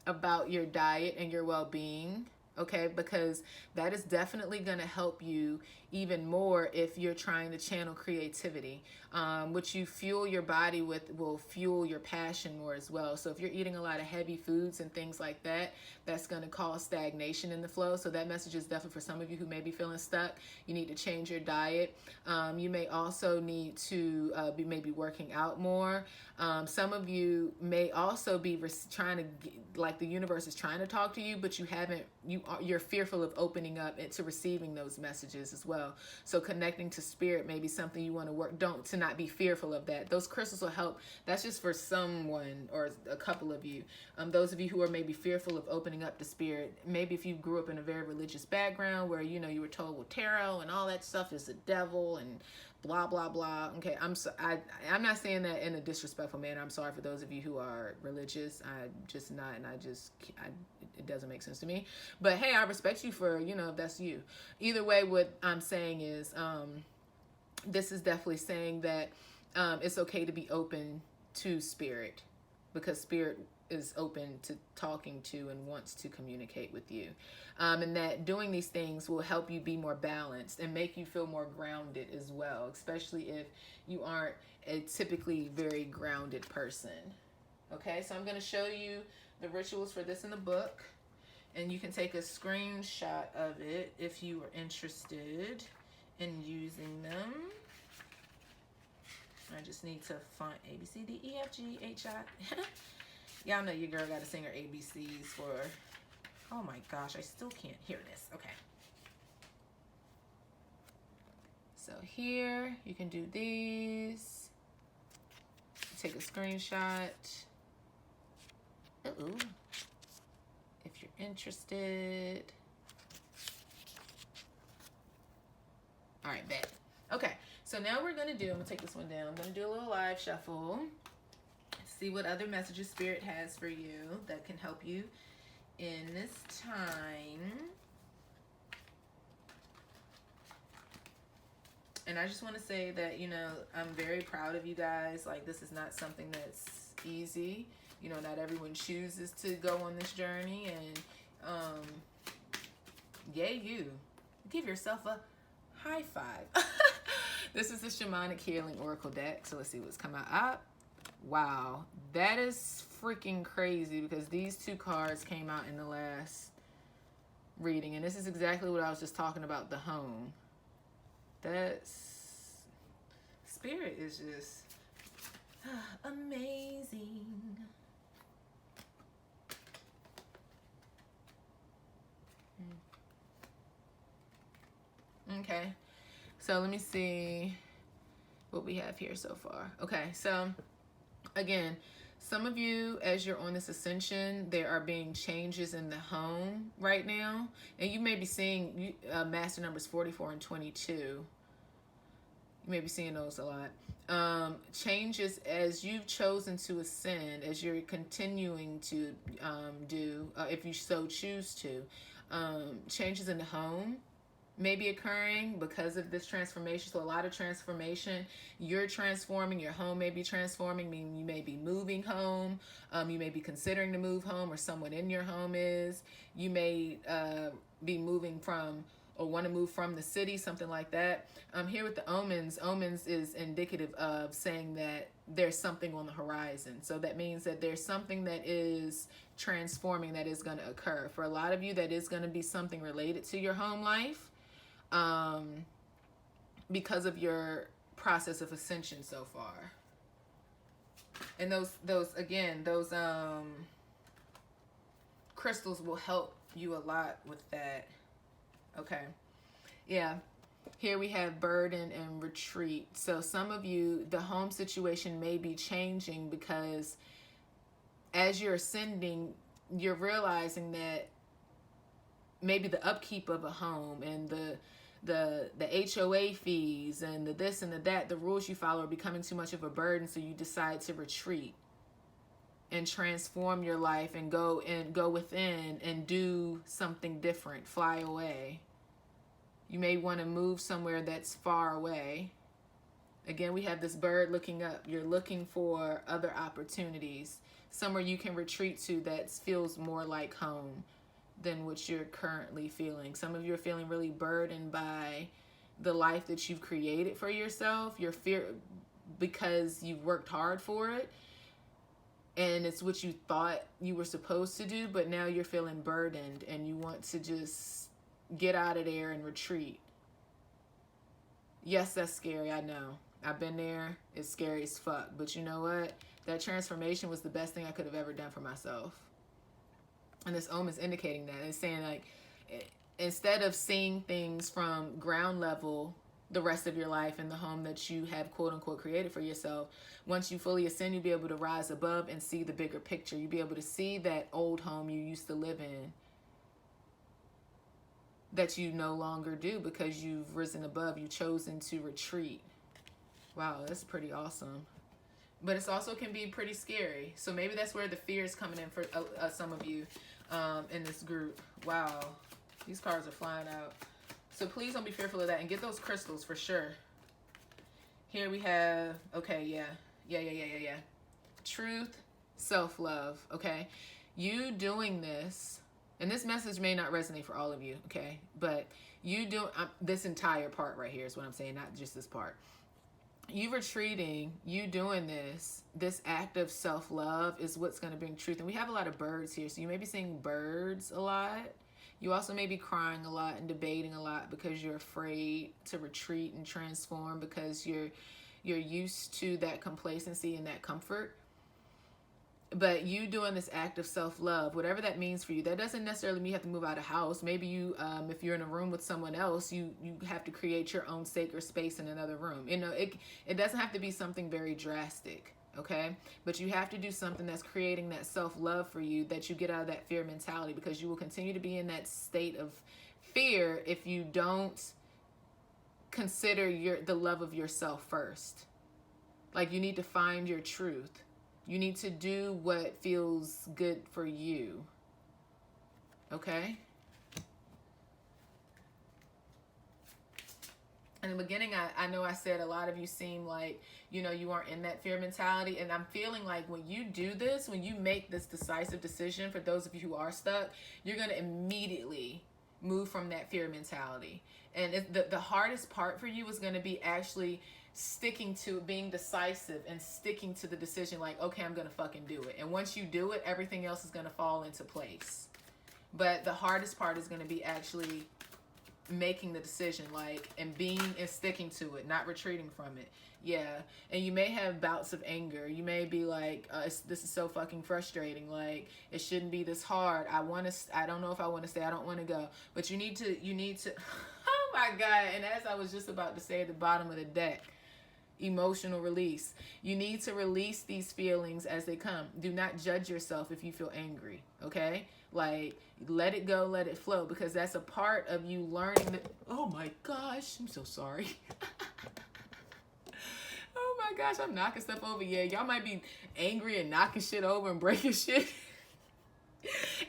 about your diet and your well-being, okay? Because that is definitely going to help you even more if you're trying to channel creativity. What you fuel your body with will fuel your passion more as well. So if you're eating a lot of heavy foods and things like that, that's going to cause stagnation in the flow. So that message is definitely for some of you who may be feeling stuck. You need to change your diet. You may also need to be maybe working out more. Some of you may also be trying to, like the universe is trying to talk to you, but you're fearful of opening up to receiving those messages as well. So connecting to spirit may be something you want to work, to not be fearful of that. Those crystals will help. That's just for someone or a couple of you. Those of you who are maybe fearful of opening up to spirit, maybe if you grew up in a very religious background where, you know, you were told, well, tarot and all that stuff is the devil and blah, blah, blah. Okay, I'm not saying that in a disrespectful manner. I'm sorry for those of you who are religious. I'm just not, and it doesn't make sense to me. But hey, I respect you for, you know, if that's you. Either way, what I'm saying is, this is definitely saying that it's okay to be open to spirit, because spirit is open to talking to and wants to communicate with you. And that doing these things will help you be more balanced and make you feel more grounded as well, especially if you aren't a typically very grounded person. Okay, so I'm going to show you the rituals for this in the book, and you can take a screenshot of it if you are interested in using them. I just need to find A, B, C, D, E, F, G, H, I. Y'all know your girl got to sing her ABCs for, oh my gosh, I still can't hear this. Okay. So here, you can do these. Take a screenshot. Uh-oh. If you're interested. All right, bet. Okay. So now we're going to do, I'm going to take this one down. I'm going to do a little live shuffle. See what other messages Spirit has for you that can help you in this time. And I just want to say that, you know, I'm very proud of you guys. Like, this is not something that's easy. You know, not everyone chooses to go on this journey. And, yay you. Give yourself a high five. This is the Shamanic Healing Oracle deck. So let's see what's come out. Wow. That is freaking crazy because these two cards came out in the last reading. And this is exactly what I was just talking about, the home. That's, Spirit is just amazing. Okay, so let me see what we have here so far. Okay, so again, some of you, as you're on this ascension, there are being changes in the home right now. And you may be seeing master numbers 44 and 22. You may be seeing those a lot. Changes as you've chosen to ascend, as you're continuing to do, if you so choose to. Changes in the home may be occurring because of this transformation. So a lot of transformation. You're transforming, your home may be transforming, meaning you may be moving home, you may be considering to move home, or someone in your home is. You may be moving from, or want to move from the city, something like that. Here with the omens, omens is indicative of saying that there's something on the horizon. So that means that there's something that is transforming that is going to occur. For a lot of you, that is going to be something related to your home life. Because of your process of ascension so far. And those crystals will help you a lot with that. Okay. Yeah. Here we have burden and retreat. So some of you, the home situation may be changing because as you're ascending, you're realizing that maybe the upkeep of a home and the HOA fees and the this and the that, the rules you follow are becoming too much of a burden, so you decide to retreat and transform your life and go within and do something different, fly away. You may want to move somewhere that's far away. Again, we have this bird looking up. You're looking for other opportunities, somewhere you can retreat to that feels more like home than what you're currently feeling. Some of you are feeling really burdened by the life that you've created for yourself. You're because you've worked hard for it and it's what you thought you were supposed to do, but now you're feeling burdened and you want to just get out of there and retreat. Yes, that's scary, I know. I've been there. It's scary as fuck. But you know what? That transformation was the best thing I could have ever done for myself. And this omen is indicating that. It's saying, like, instead of seeing things from ground level the rest of your life in the home that you have quote unquote created for yourself, once you fully ascend, you'll be able to rise above and see the bigger picture. You'll be able to see that old home you used to live in that you no longer do because you've risen above. You've chosen to retreat. Wow, that's pretty awesome. But it also can be pretty scary. So maybe that's where the fear is coming in for some of you in this group. Wow, these cards are flying out. So please don't be fearful of that and get those crystals for sure. Here we have, okay, yeah. Truth, self-love, okay? You doing this, and this message may not resonate for all of you, okay? But you do, this entire part right here is what I'm saying, not just this part. You retreating, you doing this act of self-love is what's going to bring truth. And we have a lot of birds here, so you may be seeing birds a lot. You also may be crying a lot and debating a lot because you're afraid to retreat and transform because you're used to that complacency and that comfort. But you doing this act of self-love, whatever that means for you, that doesn't necessarily mean you have to move out of house. Maybe you, if you're in a room with someone else, you have to create your own sacred space in another room. You know, it doesn't have to be something very drastic, okay? But you have to do something that's creating that self-love for you, that you get out of that fear mentality, because you will continue to be in that state of fear if you don't consider the love of yourself first. Like, you need to find your truth. You need to do what feels good for you. Okay? In the beginning, I know I said a lot of you seem like, you know, you aren't in that fear mentality. And I'm feeling like when you do this, when you make this decisive decision, for those of you who are stuck, you're going to immediately move from that fear mentality. And the hardest part for you is going to be actually sticking to being decisive and sticking to the decision, like, okay, I'm going to fucking do it. And once you do it, everything else is going to fall into place. But the hardest part is going to be actually making the decision, like, and sticking to it, not retreating from it. Yeah. And you may have bouts of anger. You may be like, this is so fucking frustrating. Like, it shouldn't be this hard. I don't know if I want to stay. I don't want to go. But you need to, oh my God. And as I was just about to say at the bottom of the deck, emotional release. You need to release these feelings as they come. Do not judge yourself if you feel angry, okay? Like, let it go, let it flow, because that's a part of you learning that. Oh my gosh, I'm so sorry. Oh my gosh, I'm knocking stuff over. Yeah, y'all might be angry and knocking shit over and breaking shit.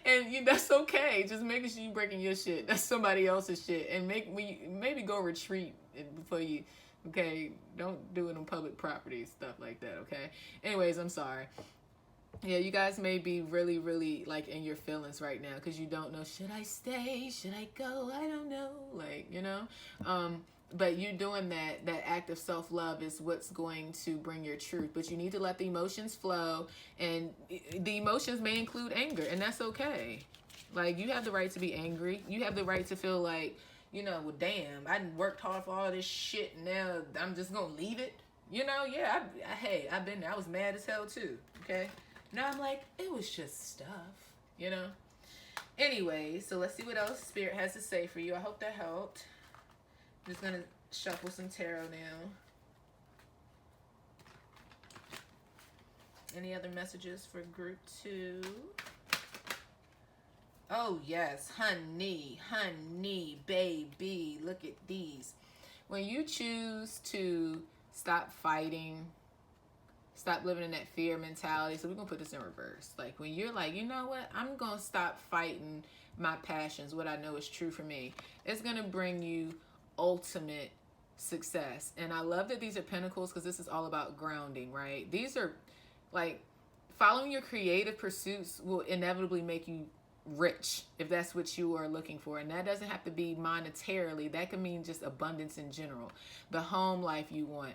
And that's okay. Just making sure you breaking your shit. That's somebody else's shit. And maybe go retreat before you. Okay, don't do it on public property, stuff like that, okay? Anyways, I'm sorry. Yeah, you guys may be really, really, like, in your feelings right now because you don't know, should I stay? Should I go? I don't know. Like, you know? But you doing that act of self-love is what's going to bring your truth. But you need to let the emotions flow, and the emotions may include anger, and that's okay. Like, you have the right to be angry. You have the right to feel like, you know, well, damn, I worked hard for all this shit, and now I'm just gonna leave it. You know, yeah, I've been there. I was mad as hell too, okay? Now I'm like, it was just stuff, you know? Anyway, so let's see what else Spirit has to say for you. I hope that helped. I'm just gonna shuffle some tarot now. Any other messages for group 2? Oh, yes, honey, baby, look at these. When you choose to stop fighting, stop living in that fear mentality, so we're going to put this in reverse. Like, when you're like, you know what, I'm going to stop fighting my passions, what I know is true for me, it's going to bring you ultimate success. And I love that these are pentacles because this is all about grounding, right? These are, like, following your creative pursuits will inevitably make you rich, if that's what you are looking for. And that doesn't have to be monetarily. That can mean just abundance in general. The home life you want.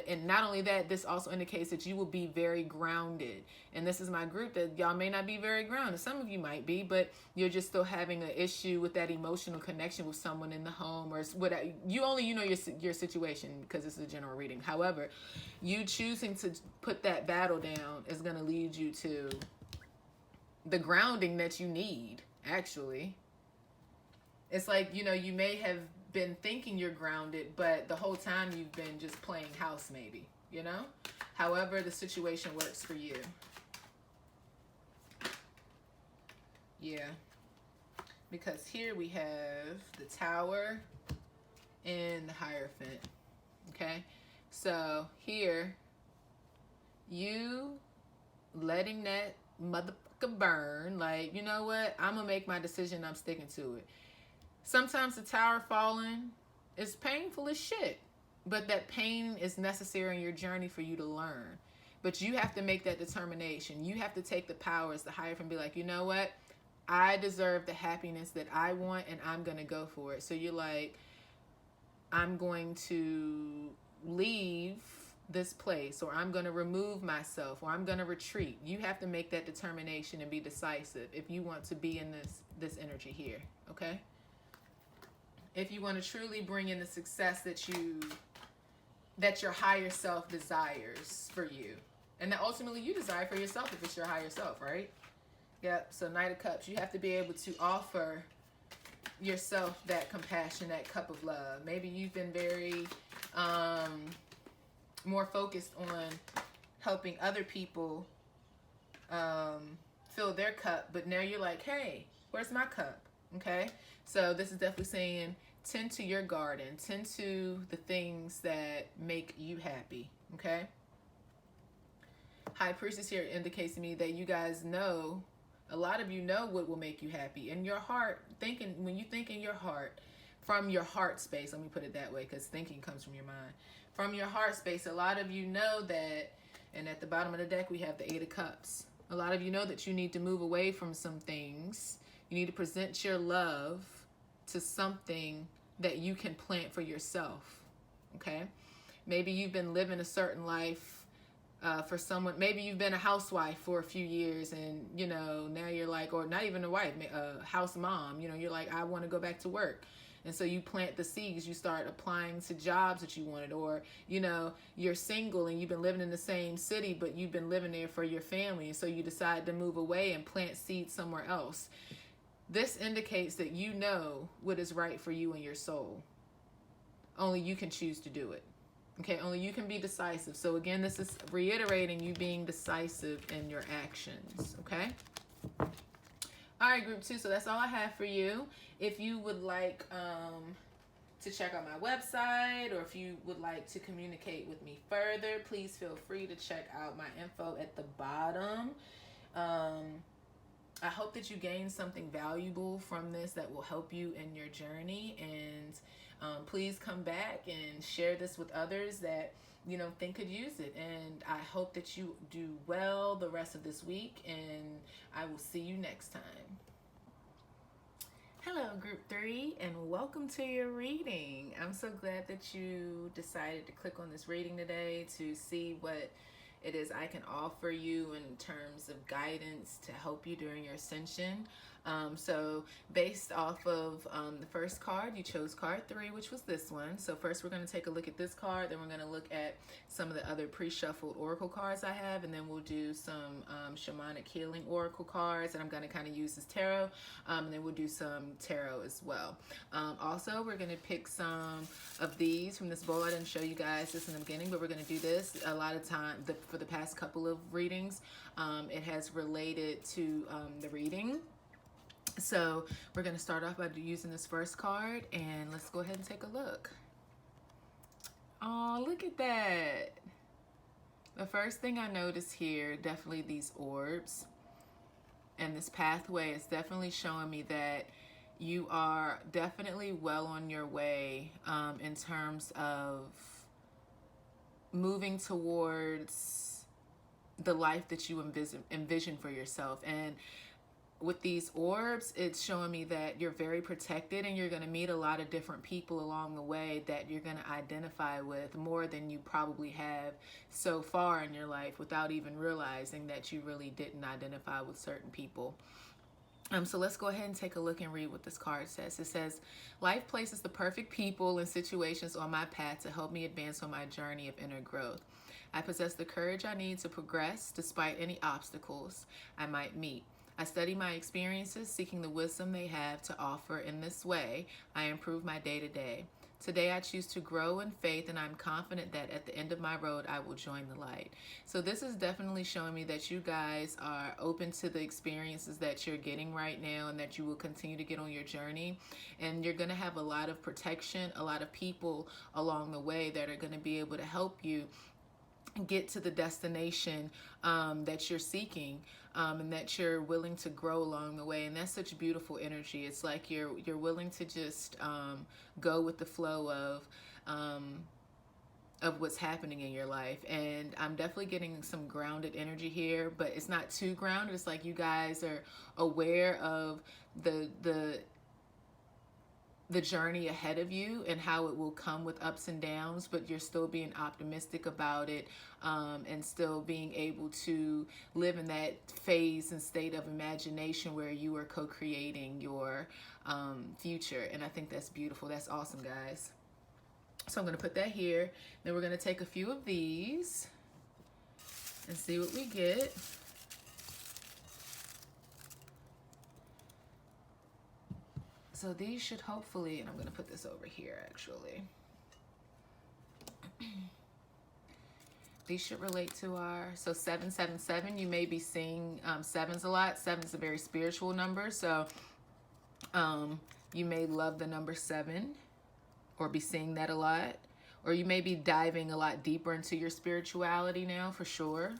And not only that, this also indicates that you will be very grounded. And this is my group that y'all may not be very grounded. Some of you might be, but you're just still having an issue with that emotional connection with someone in the home, or what you know your situation because it's a general reading. However, you choosing to put that battle down is going to lead you to the grounding that you need, actually. It's like, you know, you may have been thinking you're grounded, but the whole time you've been just playing house, maybe, you know? However the situation works for you. Yeah. Because here we have the Tower and the Hierophant, okay? So here, you letting that motherfucker burn, like, you know what, I'm gonna make my decision, I'm sticking to it. Sometimes the Tower falling is painful as shit, but that pain is necessary in your journey for you to learn. But you have to make that determination. You have to take the power as the Hierophant and be like, you know what, I deserve the happiness that I want, and I'm gonna go for it. So you're like, I'm going to leave this place, or I'm going to remove myself, or I'm going to retreat. You have to make that determination and be decisive if you want to be in this energy here, okay? If you want to truly bring in the success that your higher self desires for you, and that ultimately you desire for yourself if it's your higher self, right? Yep. So Knight of Cups, you have to be able to offer yourself that compassion, that cup of love. Maybe you've been very more focused on helping other people fill their cup, but now you're like, hey, where's my cup? Okay, so this is definitely saying tend to your garden, tend to the things that make you happy, okay? High Priestess here indicates to me that you guys know, a lot of you know what will make you happy. In your heart, when you think in your heart, from your heart space, let me put it that way, because thinking comes from your mind. From your heart space, a lot of you know that, and at the bottom of the deck we have the Eight of Cups. A lot of you know that you need to move away from some things. You need to present your love to something that you can plant for yourself, okay? Maybe you've been living a certain life for someone. Maybe you've been a housewife for a few years, and you know, now you're like, or not even a wife, a house mom, you know, you're like, I want to go back to work. And so you plant the seeds, you start applying to jobs that you wanted, or, you know, you're single and you've been living in the same city, but you've been living there for your family. And so you decide to move away and plant seeds somewhere else. This indicates that you know what is right for you and your soul. Only you can choose to do it. Okay, only you can be decisive. So again, this is reiterating you being decisive in your actions, okay? All right, group 2, so that's all I have for you. If you would like to check out my website, or if you would like to communicate with me further, please feel free to check out my info at the bottom. I hope that you gain something valuable from this that will help you in your journey, and please come back and share this with others that you know think could use it. And I hope that you do well the rest of this week, and I will see you next time. Hello, group 3, and welcome to your reading. I'm so glad that you decided to click on this reading today to see what it is I can offer you in terms of guidance to help you during your ascension. So based off of the first card, you chose card 3, which was this one. So first we're going to take a look at this card, then we're going to look at some of the other pre-shuffled oracle cards I have, and then we'll do some shamanic healing oracle cards, and I'm going to kind of use this tarot, and then we'll do some tarot as well. Also, we're going to pick some of these from this bowl. I didn't show you guys this in the beginning, but we're going to do this a lot of time for the past couple of readings. It has related to the reading. So we're going to start off by using this first card, and let's go ahead and take a look. Oh, look at that. The first thing I notice here, definitely these orbs and this pathway is definitely showing me that you are definitely well on your way in terms of moving towards the life that you envision for yourself. And with these orbs, it's showing me that you're very protected, and you're going to meet a lot of different people along the way that you're going to identify with more than you probably have so far in your life, without even realizing that you really didn't identify with certain people. So let's go ahead and take a look and read what this card says. It says, life places the perfect people and situations on my path to help me advance on my journey of inner growth. I possess the courage I need to progress despite any obstacles I might meet. I study my experiences, seeking the wisdom they have to offer. In this way, I improve my day-to-day. Today, I choose to grow in faith, and I'm confident that at the end of my road, I will join the light. So this is definitely showing me that you guys are open to the experiences that you're getting right now, and that you will continue to get on your journey. And you're going to have a lot of protection, a lot of people along the way that are going to be able to help you get to the destination that you're seeking, and that you're willing to grow along the way. And that's such beautiful energy. It's like you're willing to just go with the flow of what's happening in your life. And I'm definitely getting some grounded energy here, but it's not too grounded. It's like you guys are aware of the journey ahead of you and how it will come with ups and downs, but you're still being optimistic about it, and still being able to live in that phase and state of imagination where you are co-creating your future. And I think that's beautiful. That's awesome, guys. So I'm going to put that here. Then we're going to take a few of these and see what we get. So these should hopefully, and I'm going to put this over here actually. These should relate to our, so 777, you may be seeing sevens a lot. Seven's a very spiritual number, so you may love the number 7. or be seeing that a lot. Or you may be diving a lot deeper into your spirituality now, for sure,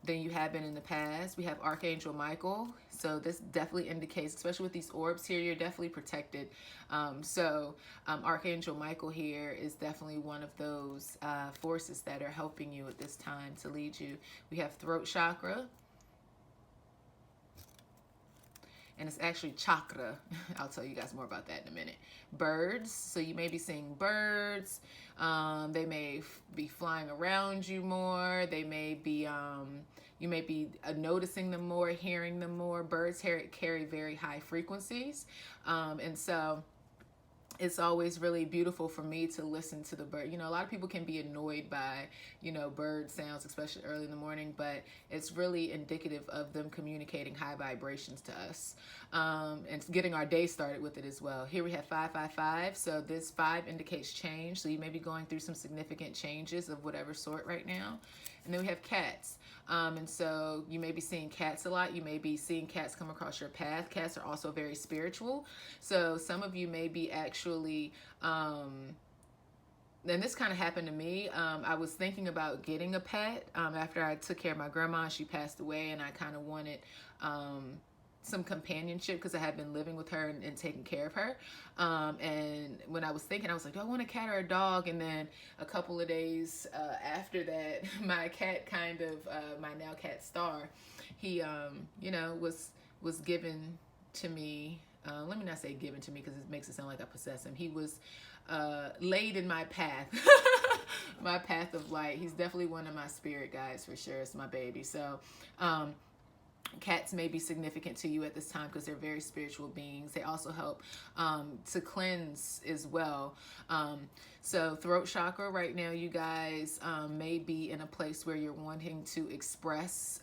than you have been in the past. We have Archangel Michael. So this definitely indicates, especially with these orbs here, you're definitely protected. Archangel Michael here is definitely one of those forces that are helping you at this time to lead you. We have throat chakra. And it's actually chakra. I'll tell you guys more about that in a minute. Birds. So you may be seeing birds. They may be flying around you more. They may be, you may be noticing them more, hearing them more. Birds carry very high frequencies. And so it's always really beautiful for me to listen to the bird. You know, a lot of people can be annoyed by, you know, bird sounds, especially early in the morning, but it's really indicative of them communicating high vibrations to us, and getting our day started with it as well. Here we have 555. So this 5 indicates change. So you may be going through some significant changes of whatever sort right now. And then we have cats. And so you may be seeing cats a lot. You may be seeing cats come across your path. Cats are also very spiritual. So some of you may be actually, and this kind of happened to me. I was thinking about getting a pet after I took care of my grandma. She passed away, and I kind of wanted some companionship because I had been living with her and taking care of her. And when I was thinking, I was like, do I want a cat or a dog? And then a couple of days after that, my cat my now cat Star, he, you know, was given to me. Let me not say given to me because it makes it sound like I possess him. He was laid in my path, my path of light. He's definitely one of my spirit guides for sure. It's my baby. So, cats may be significant to you at this time because they're very spiritual beings. They also help to cleanse as well. So throat chakra right now, you guys may be in a place where you're wanting to express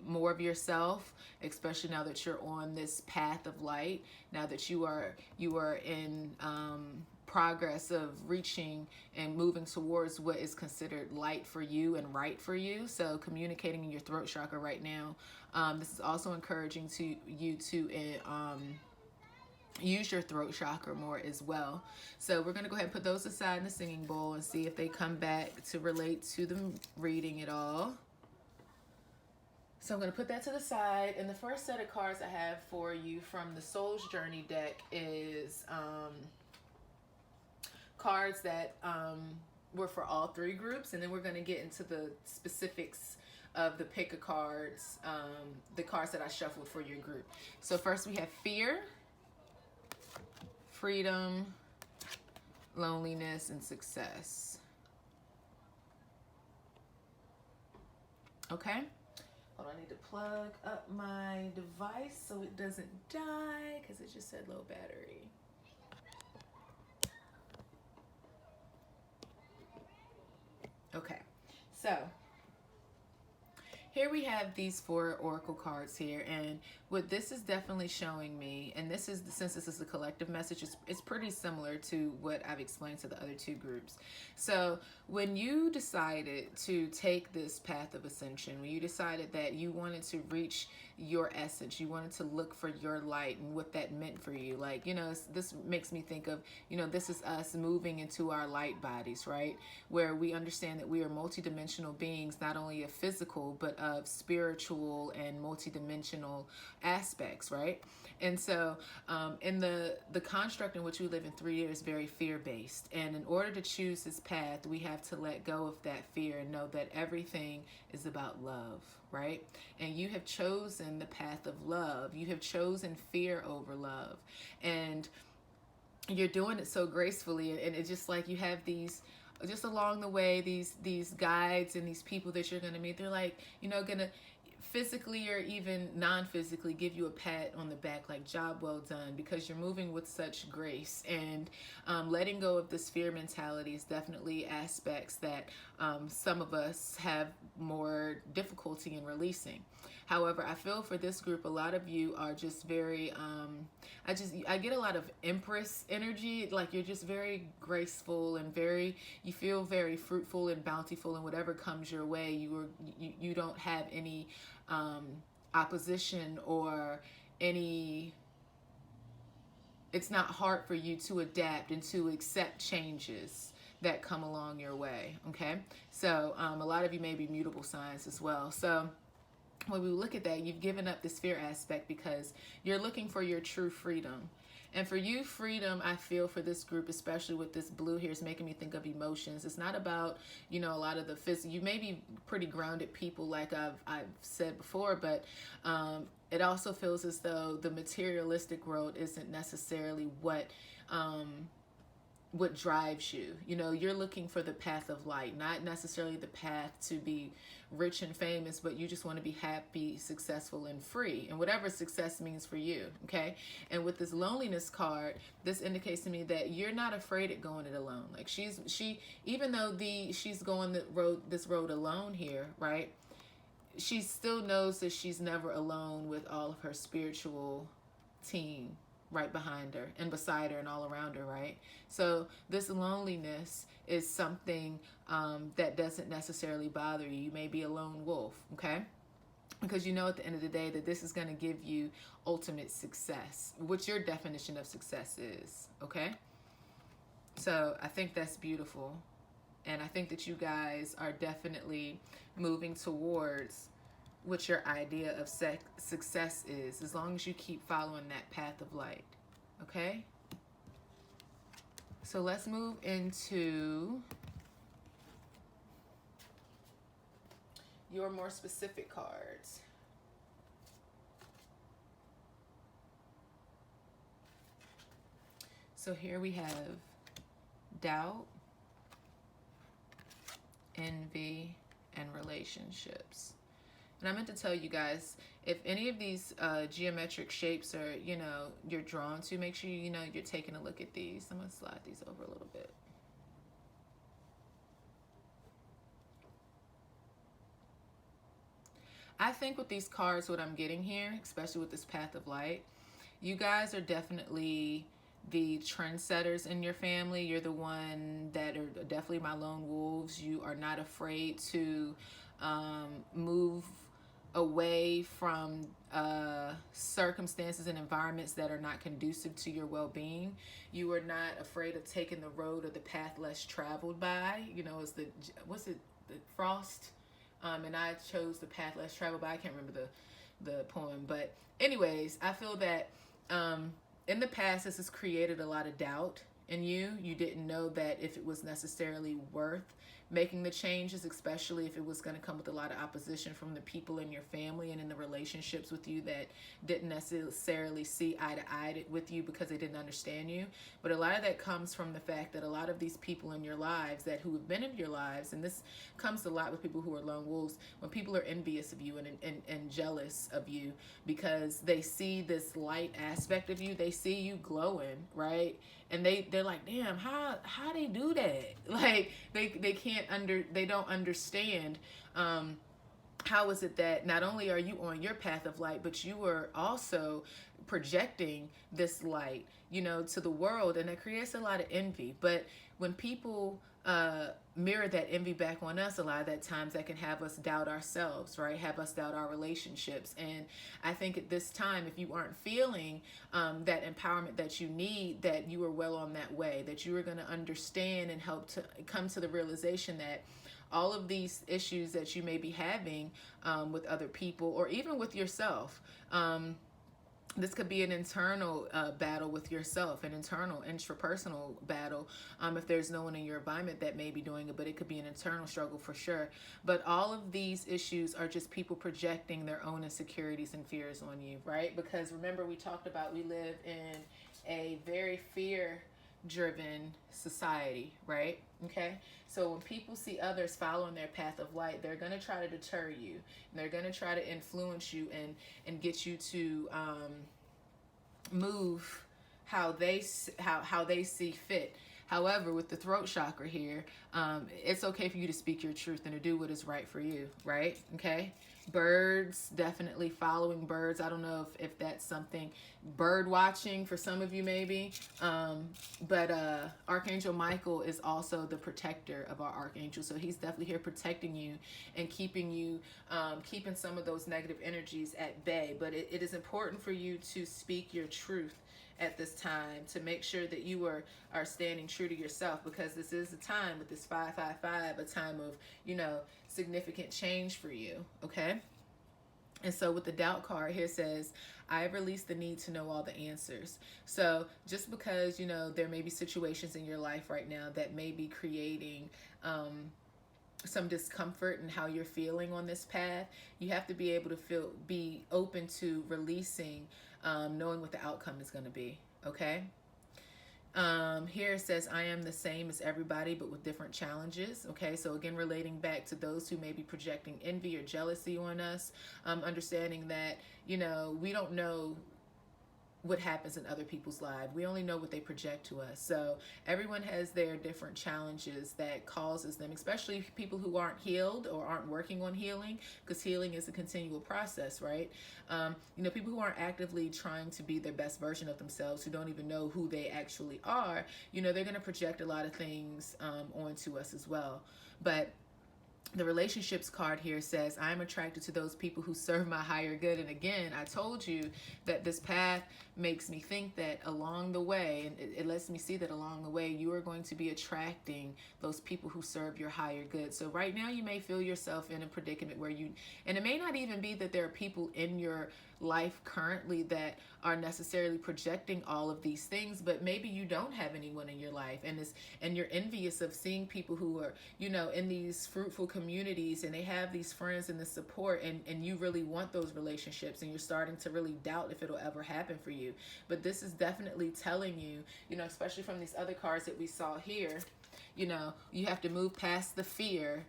more of yourself, especially now that you're on this path of light, now that you are in progress of reaching and moving towards what is considered light for you and right for you. So communicating in your throat chakra right now. This is also encouraging you to use your throat chakra more as well. So we're going to go ahead and put those aside in the singing bowl and see if they come back to relate to the reading at all. So I'm going to put that to the side. And the first set of cards I have for you from the Soul's Journey deck is cards that were for all 3 groups. And then we're going to get into the specifics of the pick of cards, the cards that I shuffled for your group. So first we have fear, freedom, loneliness, and success. Okay. Hold on, I need to plug up my device so it doesn't die because it just said low battery. Okay, so here we have these 4 oracle cards here, and what this is definitely showing me, and this is, since this is a collective message, it's pretty similar to what I've explained to the other 2 groups. So when you decided to take this path of ascension, when you decided that you wanted to reach your essence, you wanted to look for your light and what that meant for you, like, you know, this makes me think of, you know, this is us moving into our light bodies, right? Where we understand that we are multidimensional beings, not only of physical, but of spiritual and multidimensional aspects, right? And so in the construct in which we live in 3D is very fear-based. And in order to choose this path, we have to let go of that fear and know that everything is about love, right? And you have chosen the path of love. You have chosen fear over love. And you're doing it so gracefully. And it's just like you have these, just along the way, these guides and these people that you're going to meet, they're like, you know, going to physically or even non-physically give you a pat on the back, like, job well done, because you're moving with such grace. And letting go of this fear mentality is definitely aspects that some of us have more difficulty in releasing. However, I feel for this group, a lot of you are just very, I get a lot of Empress energy. Like, you're just very graceful and you feel very fruitful and bountiful, and whatever comes your way, you don't have any opposition or any it's not hard for you to adapt and to accept changes that come along your way, okay? So a lot of you may be mutable signs as well. So when we look at that, you've given up this fear aspect because you're looking for your true freedom. And for you, freedom, I feel for this group, especially with this blue here, is making me think of emotions. It's not about, you know, a lot of the physical. You may be pretty grounded people, like I've said before, but it also feels as though the materialistic world isn't necessarily what drives you. You know, you're looking for the path of light, not necessarily the path to be rich and famous, but you just want to be happy, successful, and free, and whatever success means for you, okay? And with this loneliness card, this indicates to me that you're not afraid of going it alone. Like even though she's going this road alone here, right? She still knows that she's never alone with all of her spiritual team right behind her and beside her and all around her, right? So this loneliness is something that doesn't necessarily bother you. You may be a lone wolf, okay? Because you know at the end of the day that this is going to give you ultimate success, which your definition of success is, okay? So I think that's beautiful. And I think that you guys are definitely moving towards what your idea of success is, as long as you keep following that path of light, okay? So let's move into your more specific cards. So here we have doubt, envy, and relationships. And I meant to tell you guys, if any of these geometric shapes are, you know, you're drawn to, make sure you know you're taking a look at these. I'm going to slide these over a little bit. I think with these cards, what I'm getting here, especially with this path of light, you guys are definitely the trendsetters in your family. You're the one that are definitely my lone wolves. You are not afraid to move away from circumstances and environments that are not conducive to your well-being. You are not afraid of taking the road or the path less traveled by. You know, it's the Frost? And I chose the path less traveled by. I can't remember the poem. But anyways, I feel that in the past, this has created a lot of doubt in you. You didn't know that if it was necessarily worth making the changes, especially if it was going to come with a lot of opposition from the people in your family and in the relationships with you that didn't necessarily see eye to eye with you because they didn't understand you. But a lot of that comes from the fact that a lot of these people in your lives who have been in your lives, and this comes a lot with people who are lone wolves, when people are envious of you and jealous of you because they see this light aspect of you, they see you glowing, right? And they're like, damn, how they do that? Like they don't understand how is it that not only are you on your path of light, but you are also projecting this light, you know, to the world, and it creates a lot of envy. But when people mirror that envy back on us, a lot of that times that can have us doubt ourselves, right? Have us doubt our relationships. And I think at this time, if you aren't feeling that empowerment that you need, that you are well on that way, that you are going to understand and help to come to the realization that all of these issues that you may be having with other people or even with yourself, this could be an internal battle with yourself, an internal intrapersonal battle if there's no one in your environment that may be doing it, but it could be an internal struggle for sure. But all of these issues are just people projecting their own insecurities and fears on you, right? Because remember, we talked about we live in a very fear-driven society, right? Okay, so when people see others following their path of light, they're going to try to deter you, and they're going to try to influence you and get you to move how they see fit. However, with the throat chakra here, it's okay for you to speak your truth and to do what is right for you, right? Okay. Birds, definitely following birds. I don't know if that's something, bird watching for some of you maybe, but Archangel Michael is also the protector of our archangel, so he's definitely here protecting you and keeping you, keeping some of those negative energies at bay. But it is important for you to speak your truth at this time to make sure that you are standing true to yourself, because this is a time with this 555, a time of, you know, significant change for you, okay? And so with the doubt card here says, I have released the need to know all the answers. So just because, you know, there may be situations in your life right now that may be creating some discomfort in how you're feeling on this path, you have to be able to be open to releasing, knowing what the outcome is going to be, okay? Here it says, I am the same as everybody, but with different challenges. Okay, so again, relating back to those who may be projecting envy or jealousy on us, understanding that, you know, we don't know what happens in other people's lives. We only know what they project to us. So everyone has their different challenges that causes them, especially people who aren't healed or aren't working on healing, because healing is a continual process, right? You know, people who aren't actively trying to be their best version of themselves, who don't even know who they actually are, you know, they're going to project a lot of things onto us as well. But the relationships card here says, I'm attracted to those people who serve my higher good. And again, I told you that this path makes me think that along the way, and it lets me see that along the way, you are going to be attracting those people who serve your higher good. So right now you may feel yourself in a predicament where and it may not even be that there are people in your life currently that are necessarily projecting all of these things, but maybe you don't have anyone in your life, and you're envious of seeing people who are, you know, in these fruitful communities, and they have these friends and the support, and you really want those relationships, and you're starting to really doubt if it'll ever happen for you. But this is definitely telling you, you know, especially from these other cards that we saw here, you know, you have to move past the fear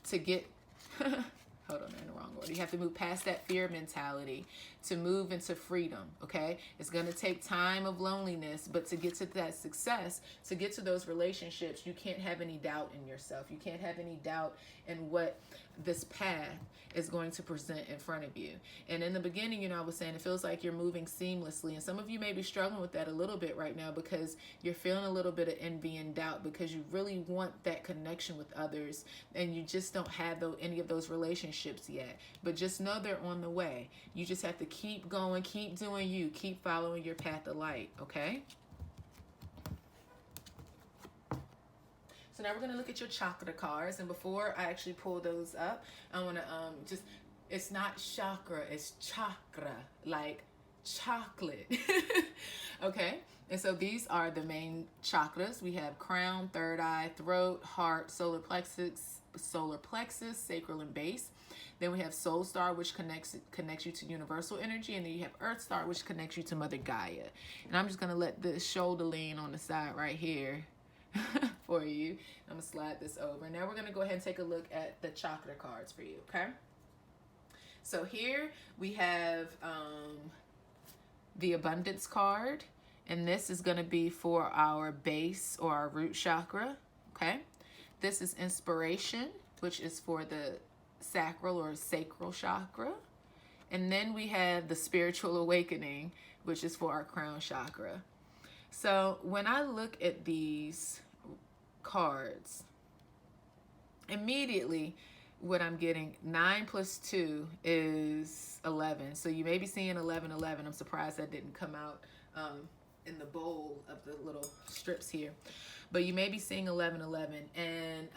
to get hold on, I'm in the wrong order. You have to move past that fear mentality to move into freedom, okay? It's going to take time of loneliness, but to get to that success, to get to those relationships, you can't have any doubt in yourself. You can't have any doubt in what this path is going to present in front of you. And in the beginning, you know, I was saying it feels like you're moving seamlessly, and some of you may be struggling with that a little bit right now because you're feeling a little bit of envy and doubt because you really want that connection with others, and you just don't have any of those relationships yet. But just know they're on the way. You just have to keep going, keep doing you, keep following your path of light, okay? So now we're going to look at your chakra cards. And before I actually pull those up, I want to it's not chakra, it's chakra, like chocolate. Okay? And so these are the main chakras. We have crown, third eye, throat, heart, solar plexus, sacral, and base. Then we have soul star, which connects you to universal energy. And then you have earth star, which connects you to Mother Gaia. And I'm just going to let the shoulder lean on the side right here for you. I'm going to slide this over. Now we're going to go ahead and take a look at the chakra cards for you, okay? So here we have the abundance card, and this is going to be for our base or our root chakra, okay? This is inspiration, which is for the sacral or sacral chakra. And then we have the spiritual awakening, which is for our crown chakra. So when I look at these cards, immediately what I'm getting, 9 plus 2 is 11. So you may be seeing 11, 11. I'm surprised that didn't come out in the bowl of the little strips here. But you may be seeing 11, 11. And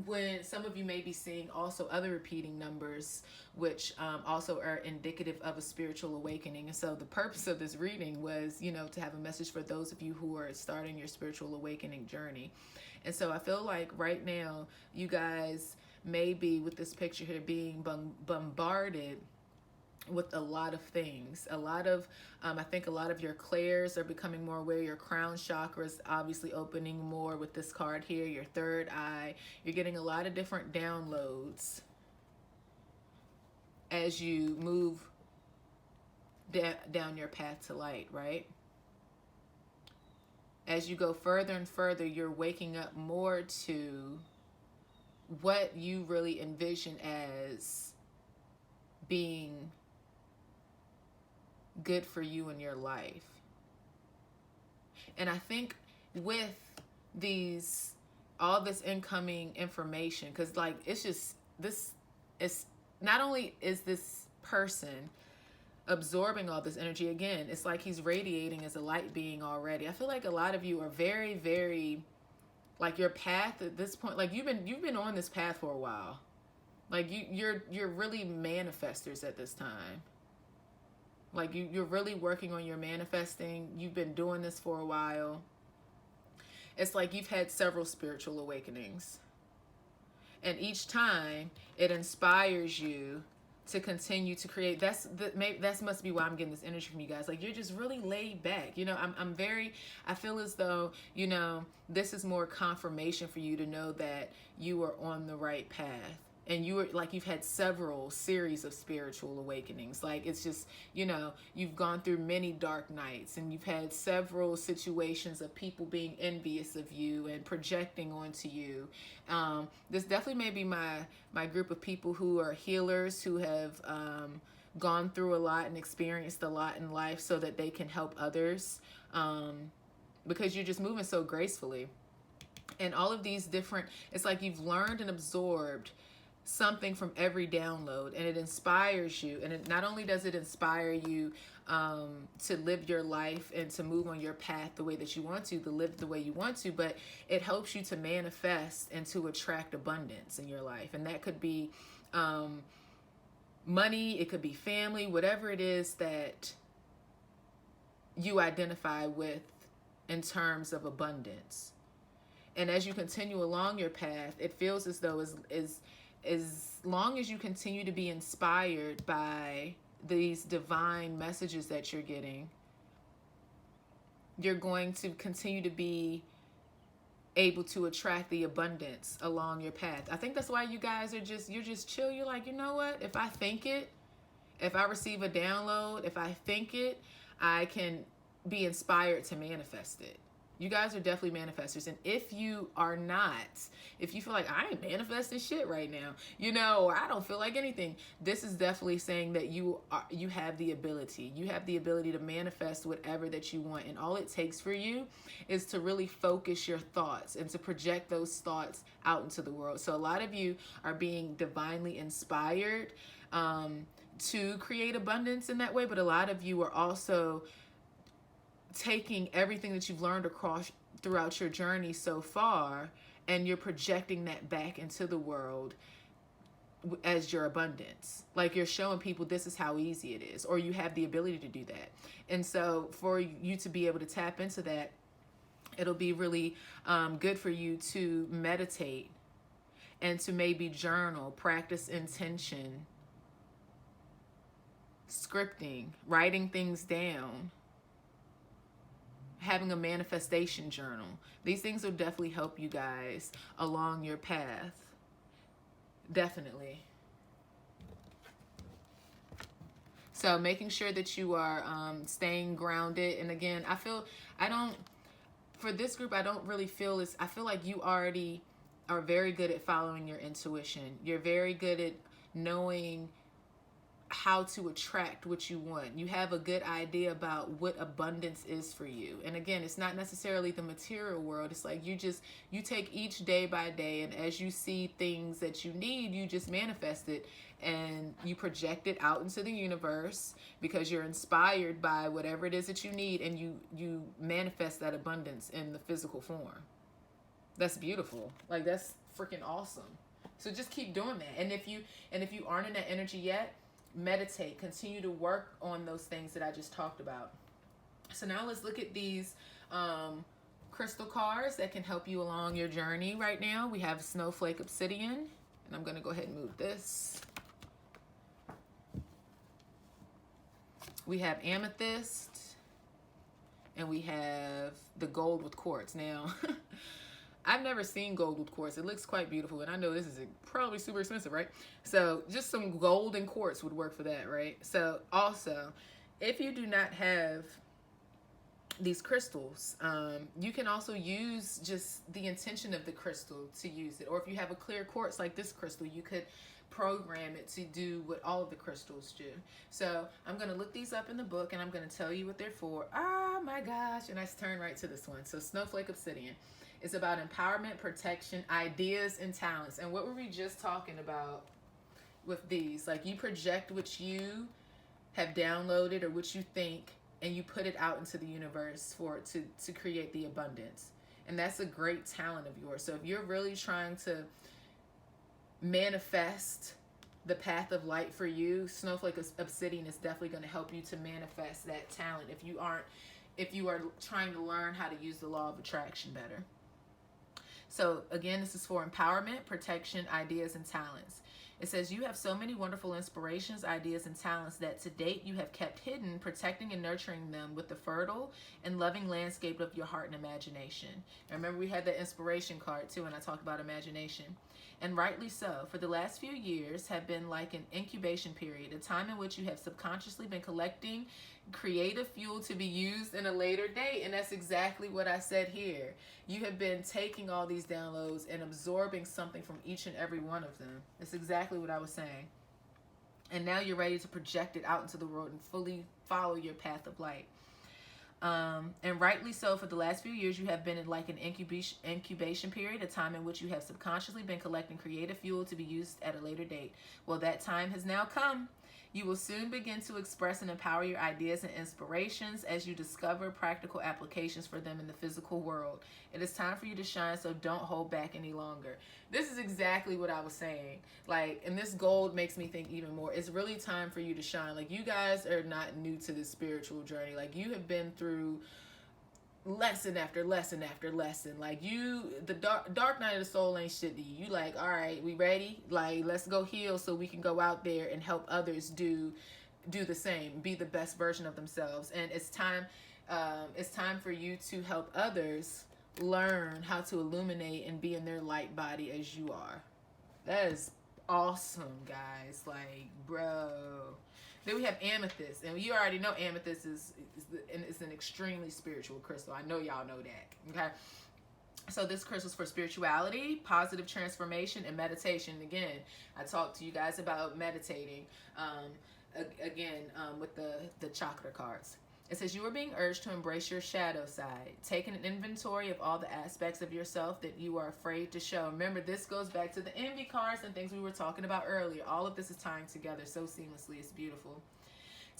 when some of you may be seeing also other repeating numbers, which also are indicative of a spiritual awakening. And so the purpose of this reading was, you know, to have a message for those of you who are starting your spiritual awakening journey. And so I feel like right now you guys may be, with this picture here, being bombarded with a lot of things. A lot of, I think a lot of your clairs are becoming more aware. Your crown chakra is obviously opening more with this card here. Your third eye. You're getting a lot of different downloads as you move down your path to light, right? As you go further and further, you're waking up more to what you really envision as being good for you in your life. And I think with all this incoming information, because like it's just this, it's not only is this person absorbing all this energy. Again, it's like he's radiating as a light being already. I feel like a lot of you are very, very, like, your path at this point, like you've been on this path for a while. Like you're really manifestors at this time. Like you're really working on your manifesting. You've been doing this for a while. It's like you've had several spiritual awakenings. And each time it inspires you to continue to create. That must be why I'm getting this energy from you guys. Like, you're just really laid back. You know, I feel as though, you know, this is more confirmation for you to know that you are on the right path. And you were like, you've had several series of spiritual awakenings. Like, it's just, you know, you've gone through many dark nights, and you've had several situations of people being envious of you and projecting onto you. This definitely may be my group of people who are healers, who have gone through a lot and experienced a lot in life so that they can help others, because you're just moving so gracefully. And all of these different, it's like you've learned and absorbed something from every download, and it inspires you. And it not only does it inspire you to live your life and to move on your path the way that you want to live the way you want to, but it helps you to manifest and to attract abundance in your life. And that could be money, it could be family, whatever it is that you identify with in terms of abundance. And as you continue along your path, it feels as though as long as you continue to be inspired by these divine messages that you're getting, you're going to continue to be able to attract the abundance along your path. I think that's why you guys are you're just chill. You're like, you know what? If I think it, if I receive a download, if I think it, I can be inspired to manifest it. You guys are definitely manifestors. And if you are not, if you feel like I ain't manifesting shit right now, you know, or I don't feel like anything, this is definitely saying that you have the ability. You have the ability to manifest whatever that you want. And all it takes for you is to really focus your thoughts and to project those thoughts out into the world. So a lot of you are being divinely inspired to create abundance in that way. But a lot of you are also taking everything that you've learned throughout your journey so far, and you're projecting that back into the world as your abundance. Like, you're showing people this is how easy it is, or you have the ability to do that. And so for you to be able to tap into that, it'll be really good for you to meditate and to maybe journal, practice intention, scripting, writing things down, having a manifestation journal. These things will definitely help you guys along your path. Definitely. So making sure that you are staying grounded. And again, for this group, I don't really feel this. I feel like you already are very good at following your intuition. You're very good at knowing how to attract what you want. You have a good idea about what abundance is for you. And again, it's not necessarily the material world. It's like you take each day by day, and as you see things that you need, you just manifest it and you project it out into the universe because you're inspired by whatever it is that you need, and you manifest that abundance in the physical form. That's beautiful. Like, that's freaking awesome. So just keep doing that. And if you aren't in that energy yet, meditate, continue to work on those things that I just talked about. So now let's look at these crystal cards that can help you along your journey right now. We have Snowflake Obsidian, and I'm going to go ahead and move this. We have Amethyst, and we have the Gold with Quartz. Now, I've never seen gold with quartz. It looks quite beautiful, and I know this is probably super expensive, right? So just some gold and quartz would work for that, right? So also, if you do not have these crystals, you can also use just the intention of the crystal to use it. Or if you have a clear quartz like this crystal, you could program it to do what all of the crystals do. So I'm going to look these up in the book, and I'm going to tell you what they're for. Oh my gosh. And I turn right to this one. So Snowflake Obsidian. It's about empowerment, protection, ideas, and talents. And what were we just talking about with these? Like, you project what you have downloaded or what you think, and you put it out into the universe for it to create the abundance. And that's a great talent of yours. So if you're really trying to manifest the path of light for you, Snowflake Obsidian is definitely going to help you to manifest that talent if you are trying to learn how to use the law of attraction better. So again, this is for empowerment, protection, ideas, and talents. It says, you have so many wonderful inspirations, ideas, and talents that to date you have kept hidden, protecting and nurturing them with the fertile and loving landscape of your heart and imagination. And remember, we had that inspiration card too when I talked about imagination. And rightly so, for the last few years have been like an incubation period, a time in which you have subconsciously been collecting creative fuel to be used in a later date. And that's exactly what I said here. You have been taking all these downloads and absorbing something from each and every one of them. That's exactly what I was saying. And now you're ready to project it out into the world and fully follow your path of light. And rightly so, for the last few years, you have been in like an incubation period, a time in which you have subconsciously been collecting creative fuel to be used at a later date. Well, that time has now come. You will soon begin to express and empower your ideas and inspirations as you discover practical applications for them in the physical world. It is time for you to shine, so don't hold back any longer. This is exactly what I was saying. Like, and this gold makes me think even more. It's really time for you to shine. Like, you guys are not new to this spiritual journey. Like, you have been through lesson after lesson after lesson. Like, the dark night of the soul ain't shit to you. You like, all right, we ready? Like, let's go heal so we can go out there and help others do the same, be the best version of themselves. And it's time for you to help others learn how to illuminate and be in their light body as you are. That is awesome, guys. Like, bro. Then we have amethyst, and you already know amethyst is an extremely spiritual crystal. I know y'all know that. Okay, so this crystal is for spirituality, positive transformation, and meditation. Again, I talked to you guys about meditating. With the chakra cards. It says, you are being urged to embrace your shadow side, taking an inventory of all the aspects of yourself that you are afraid to show. Remember, this goes back to the envy cards and things we were talking about earlier. All of this is tying together so seamlessly. It's beautiful.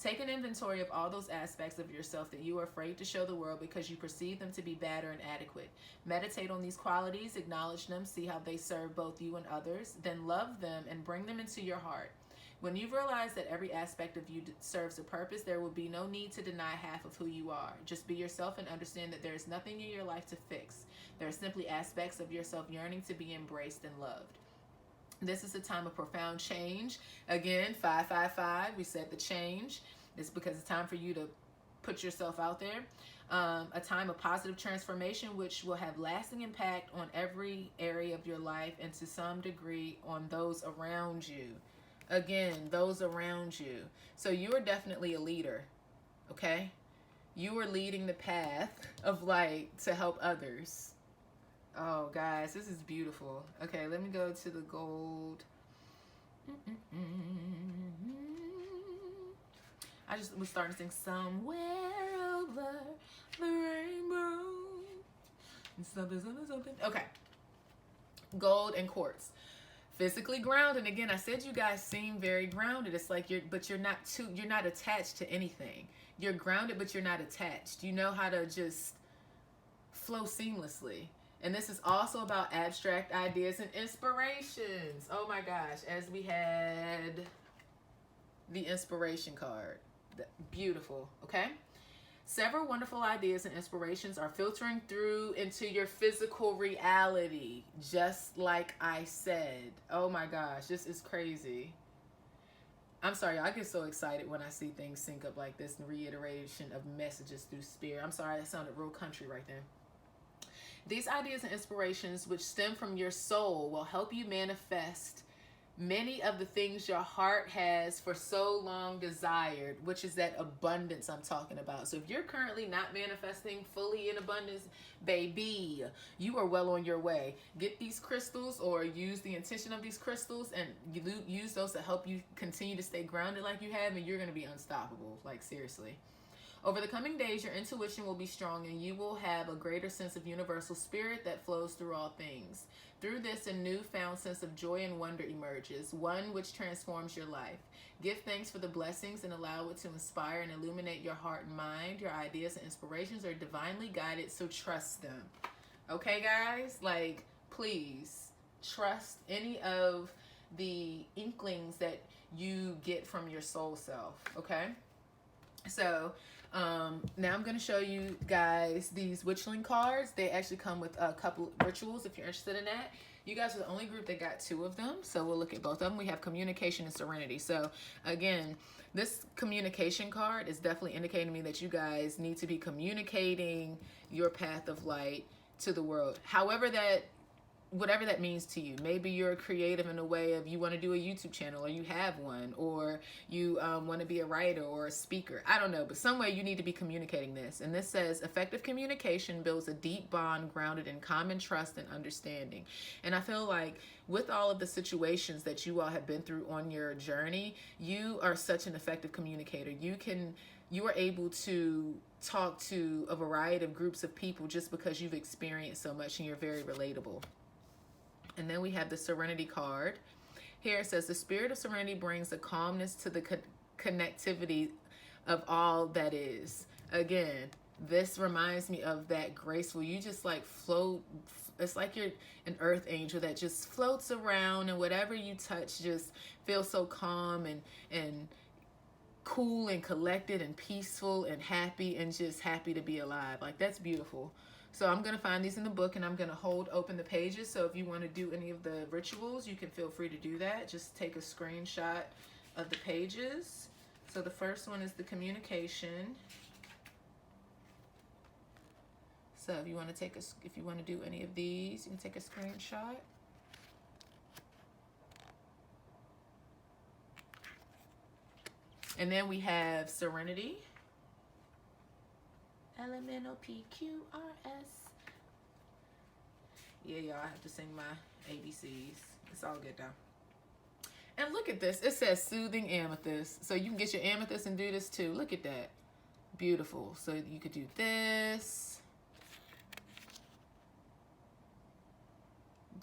Take an inventory of all those aspects of yourself that you are afraid to show the world because you perceive them to be bad or inadequate. Meditate on these qualities, acknowledge them, see how they serve both you and others, then love them and bring them into your heart. When you realize that every aspect of you serves a purpose, there will be no need to deny half of who you are. Just be yourself and understand that there is nothing in your life to fix. There are simply aspects of yourself yearning to be embraced and loved. This is a time of profound change. Again, 555, we said the change. It's because it's time for you to put yourself out there. A time of positive transformation, which will have lasting impact on every area of your life and to some degree on those around you. Again, those around you. So you are definitely a leader, okay? You are leading the path of light to help others. Oh, guys, this is beautiful. Okay, let me go to the gold. I just was starting to sing somewhere over the rainbow. Something. Okay. Gold and quartz. Physically grounded. Again, I said you guys seem very grounded. It's like you're not attached to anything. You're grounded, but you're not attached. You know how to just flow seamlessly. And this is also about abstract ideas and inspirations. Oh my gosh, as we had the inspiration card. Beautiful, okay? Several wonderful ideas and inspirations are filtering through into your physical reality, just like I said. Oh my gosh, this is crazy. I'm sorry, I get so excited when I see things sync up like this and reiteration of messages through spirit. I'm sorry, that sounded real country right there. These ideas and inspirations which stem from your soul will help you manifest many of the things your heart has for so long desired, which is that abundance I'm talking about. So if you're currently not manifesting fully in abundance, baby, you are well on your way. Get these crystals or use the intention of these crystals and use those to help you continue to stay grounded like you have, and you're going to be unstoppable. Like, seriously. Over the coming days, your intuition will be strong and you will have a greater sense of universal spirit that flows through all things. Through this, a newfound sense of joy and wonder emerges, one which transforms your life. Give thanks for the blessings and allow it to inspire and illuminate your heart and mind. Your ideas and inspirations are divinely guided, so trust them. Okay, guys? Like, please trust any of the inklings that you get from your soul self, okay? So now I'm going to show you guys these witchling cards. They actually come with a couple rituals if you're interested in that. You guys are the only group that got 2 of them, so we'll look at both of them. We have communication and serenity. So again, this communication card is definitely indicating to me that you guys need to be communicating your path of light to the world. However that, whatever that means to you. Maybe you're creative in a way of you want to do a YouTube channel, or you have one, or you want to be a writer or a speaker. I don't know, but some way you need to be communicating this. And this says, effective communication builds a deep bond grounded in common trust and understanding. And I feel like with all of the situations that you all have been through on your journey, you are such an effective communicator. You are able to talk to a variety of groups of people just because you've experienced so much and you're very relatable. And then we have the Serenity card. Here it says, the spirit of serenity brings a calmness to the connectivity of all that is. Again, this reminds me of that graceful, you just like float. It's like you're an earth angel that just floats around, and whatever you touch just feels so calm and cool and collected and peaceful and happy and just happy to be alive. Like, that's beautiful. So I'm going to find these in the book and I'm going to hold open the pages. So if you want to do any of the rituals, you can feel free to do that. Just take a screenshot of the pages. So the first one is the communication. So if you want to do any of these, you can take a screenshot. And then we have Serenity. LMNOPQRS. Yeah, y'all, I have to sing my ABCs. It's all good though. And look at this. It says soothing amethyst. So you can get your amethyst and do this too. Look at that. Beautiful. So you could do this.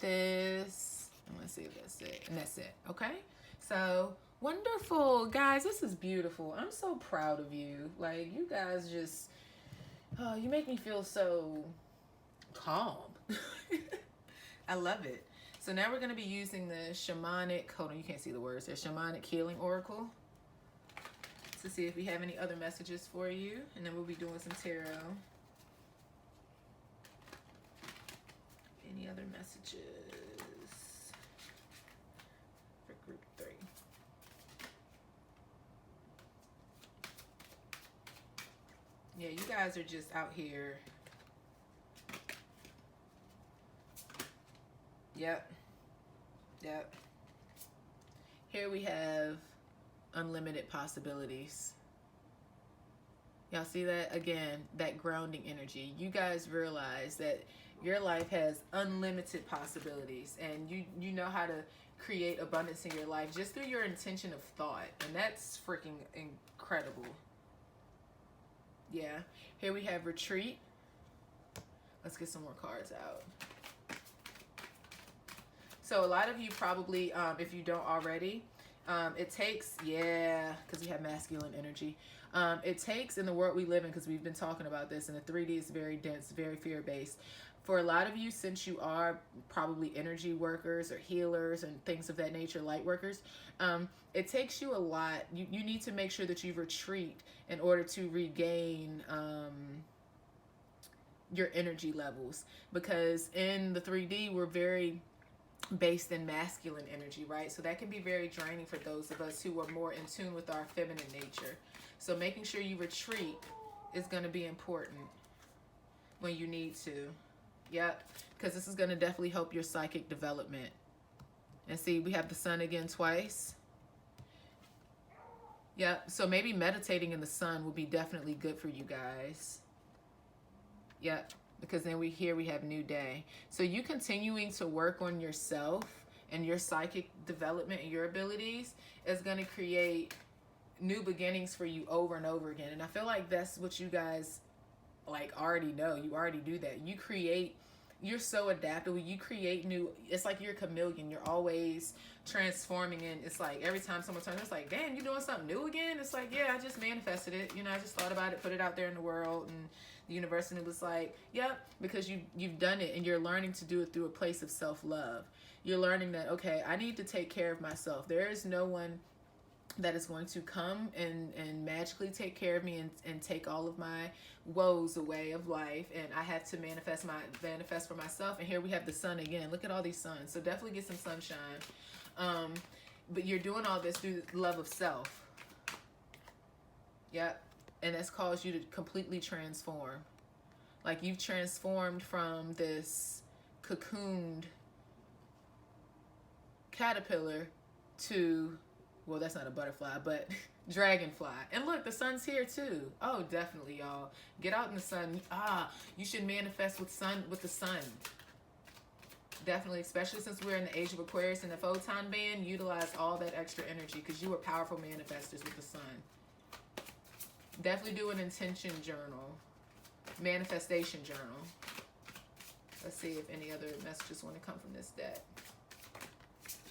This. And let's see if that's it. And that's it. Okay? So wonderful. Guys, this is beautiful. I'm so proud of you. Like, you guys just... Oh, you make me feel so calm. I love it. So now we're going to be using the shamanic, hold on, you can't see the words there, shamanic healing oracle to see if we have any other messages for you. And then we'll be doing some tarot. Any other messages for group 3? Yeah, you guys are just out here. Yep. Yep. Here we have unlimited possibilities. Y'all see that? Again, that grounding energy. You guys realize that your life has unlimited possibilities, and you know how to create abundance in your life just through your intention of thought. And that's freaking incredible. Yeah. Here we have retreat. Let's get some more cards out. So a lot of you probably, if you don't already, it takes, yeah, because we have masculine energy. It takes, in the world we live in, because we've been talking about this, and the 3D is very dense, very fear-based. For a lot of you, since you are probably energy workers or healers and things of that nature, light workers, it takes you a lot. You need to make sure that you retreat in order to regain your energy levels. Because in the 3D, we're very based in masculine energy, right? So that can be very draining for those of us who are more in tune with our feminine nature. So making sure you retreat is going to be important when you need to. Yep, because this is going to definitely help your psychic development. And see, we have the sun again twice. Yep, so maybe meditating in the sun will be definitely good for you guys. Yep, because then we have new day. So you continuing to work on yourself and your psychic development and your abilities is going to create new beginnings for you over and over again. And I feel like that's what you guys like already know. You already do that. You create, you're so adaptable. You create new, it's like you're a chameleon. You're always transforming, and it's like every time someone turns, it's like, damn, you doing something new again? It's like, yeah, I just manifested it. You know, I just thought about it, put it out there in the world, and the universe, and it was like, yep, because you've done it, and you're learning to do it through a place of self-love. You're learning that, okay, I need to take care of myself. There is no one that is going to come and magically take care of me and take all of my woes away of life, and I have to manifest for myself. And here we have the sun again. Look at all these suns. So definitely get some sunshine. But you're doing all this through the love of self. Yep. And that's caused you to completely transform. Like, you've transformed from this cocooned caterpillar to, well, that's not a butterfly, but dragonfly. And look, the sun's here too. Oh, definitely, y'all. Get out in the sun. You should manifest with the sun. Definitely, especially since we're in the age of Aquarius and the photon band, utilize all that extra energy, because you are powerful manifestors with the sun. Definitely do an intention journal, manifestation journal. Let's see if any other messages want to come from this deck.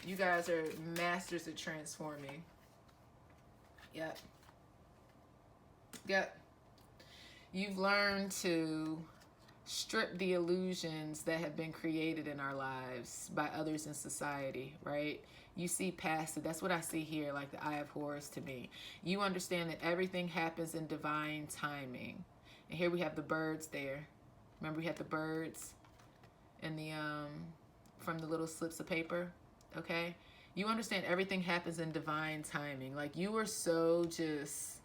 You guys are masters at transforming. Yep. Yep. You've learned to strip the illusions that have been created in our lives by others in society, right? You see past it. That's what I see here, like the Eye of Horus to me. You understand that everything happens in divine timing. And here we have the birds there. Remember, we had the birds and the from the little slips of paper. Okay, you understand everything happens in divine timing. Like, you were so just,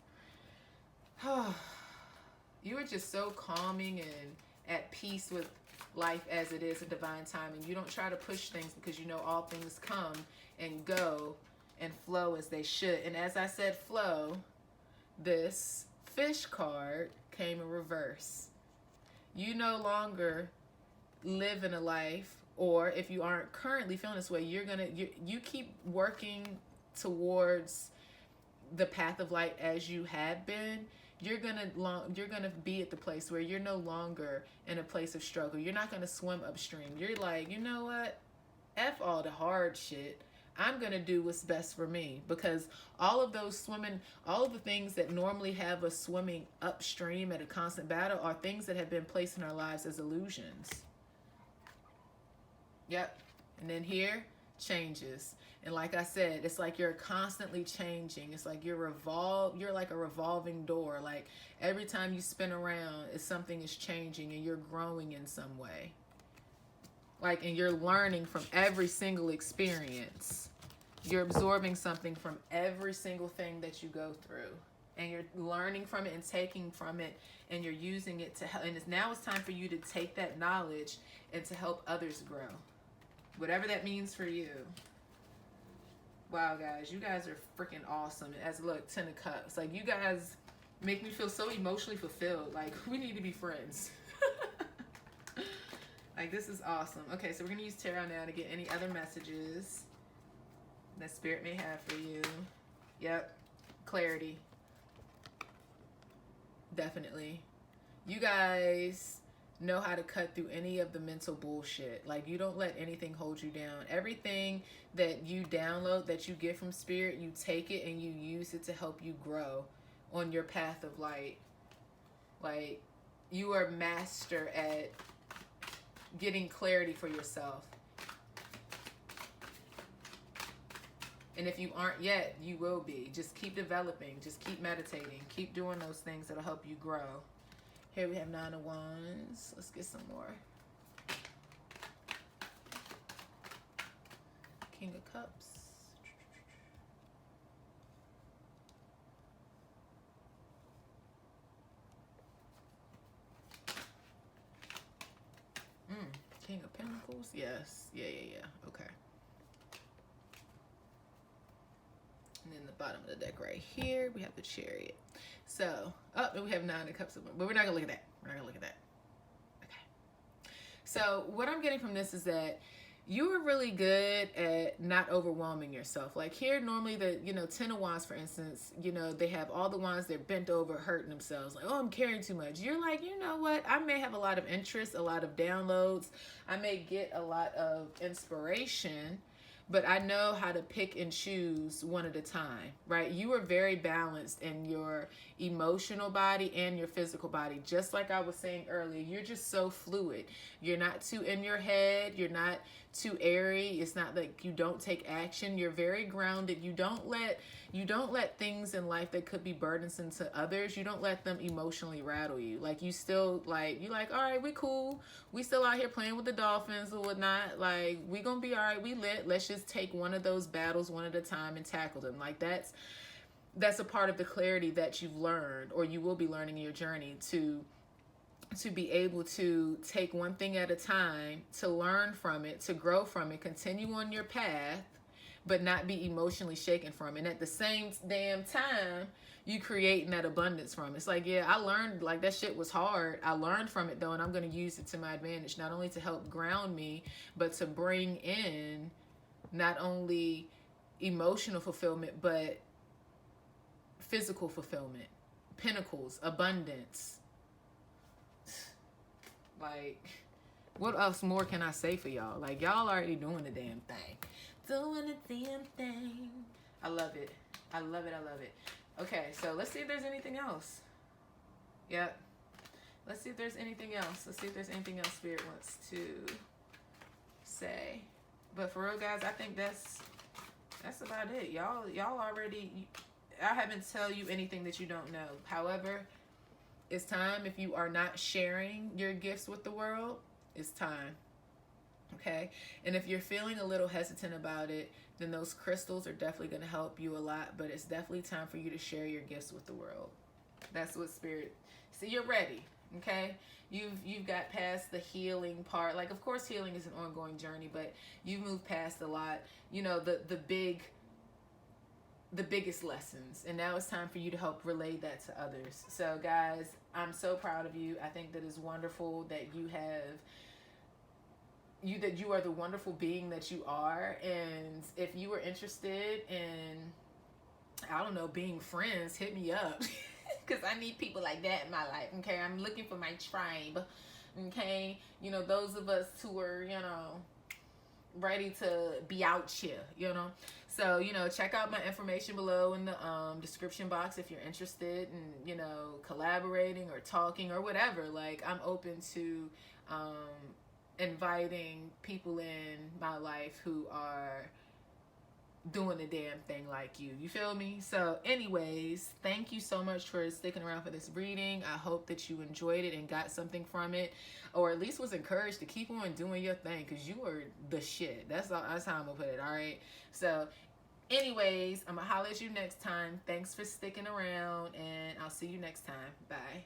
you were just so calming and at peace with life as it is in divine timing. You don't try to push things, because you know all things come and go and flow as they should. And as I said, flow, this fish card came in reverse. You no longer live in a life, or if you aren't currently feeling this way, you keep working towards the path of light as you had been. You're gonna be at the place where you're no longer in a place of struggle. You're not gonna swim upstream. You're like, you know what? F all the hard shit. I'm gonna do what's best for me, because all of the things that normally have us swimming upstream at a constant battle are things that have been placed in our lives as illusions. Yep. And then here, changes. And like I said, it's like you're constantly changing. It's like you're like a revolving door. Like, every time you spin around, something is changing and you're growing in some way. Like, and you're learning from every single experience. You're absorbing something from every single thing that you go through. And you're learning from it and taking from it, and you're using it to help. And now it's time for you to take that knowledge and to help others grow. Whatever that means for you. Wow, guys, you guys are freaking awesome. As look, 10 of Cups. Like, you guys make me feel so emotionally fulfilled. Like, we need to be friends. Like, this is awesome. Okay, so we're going to use tarot now to get any other messages that Spirit may have for you. Yep. Clarity. Definitely. You guys know how to cut through any of the mental bullshit. Like, you don't let anything hold you down. Everything that you download, that you get from Spirit, you take it and you use it to help you grow on your path of light. Like, you are master at getting clarity for yourself. And if you aren't yet, you will be. Just keep developing. Just keep meditating. Keep doing those things that'll help you grow. Here we have 9 of Wands. Let's get some more. King of Cups. King of Pentacles. Yes. Yeah. Okay. And then the bottom of the deck right here, we have the Chariot. So, and we have 9 of Cups, but we're not gonna look at that. We're not gonna look at that. Okay. So what I'm getting from this is that you are really good at not overwhelming yourself. Like here, normally the, 10 of Wands, for instance, they have all the wands, they're bent over, hurting themselves. Like, oh, I'm carrying too much. You're like, you know what? I may have a lot of interest, a lot of downloads. I may get a lot of inspiration, but I know how to pick and choose one at a time, right? You are very balanced in your emotional body and your physical body. Just like I was saying earlier, you're just so fluid. You're not too in your head. You're not too airy. It's not like you don't take action. You're very grounded. You don't let things in life that could be burdensome to others, you don't let them emotionally rattle you. Like you still like, you like, all right, we cool. We still out here playing with the dolphins or whatnot. Like we gonna be all right. We lit. Let's just take one of those battles one at a time and tackle them. Like that's a part of the clarity that you've learned, or you will be learning in your journey, to be able to take one thing at a time, to learn from it, to grow from it, continue on your path, but not be emotionally shaken from it. And at the same damn time, you creating that abundance from it. It's like, yeah, I learned, like, that shit was hard. I learned from it though, and I'm going to use it to my advantage, not only to help ground me, but to bring in not only emotional fulfillment, but physical fulfillment, pinnacles, abundance. Like, what else more can I say for y'all? Like, y'all already doing the damn thing. Doing the damn thing. I love it. I love it. I love it. Okay, so let's see if there's anything else. Yep. Let's see if there's anything else. Let's see if there's anything else Spirit wants to say. But for real, guys, I think that's about it. Y'all already, I haven't tell you anything that you don't know. However, it's time. If you are not sharing your gifts with the world, it's time. Okay? And if you're feeling a little hesitant about it, then those crystals are definitely going to help you a lot. But it's definitely time for you to share your gifts with the world. That's what Spirit... See, you're ready. Okay? You've got past the healing part. Like, of course, healing is an ongoing journey, but you've moved past a lot. The biggest lessons, and now it's time for you to help relay that to others. So guys, I'm so proud of you. I think that it's wonderful that you are the wonderful being that you are. And if you are interested in, I don't know, being friends, hit me up because I need people like that in my life. Okay, I'm looking for my tribe. Okay, those of us who are ready to be out here, So, check out my information below in the description box if you're interested in, collaborating or talking or whatever. Like, I'm open to inviting people in my life who are doing the damn thing like you. You feel me? So anyways, thank you so much for sticking around for this reading. I hope that you enjoyed it and got something from it, or at least was encouraged to keep on doing your thing, because you are the shit. That's how I'm gonna put it. All right, so anyways, I'm gonna holler at you next time. Thanks for sticking around, and I'll see you next time. Bye.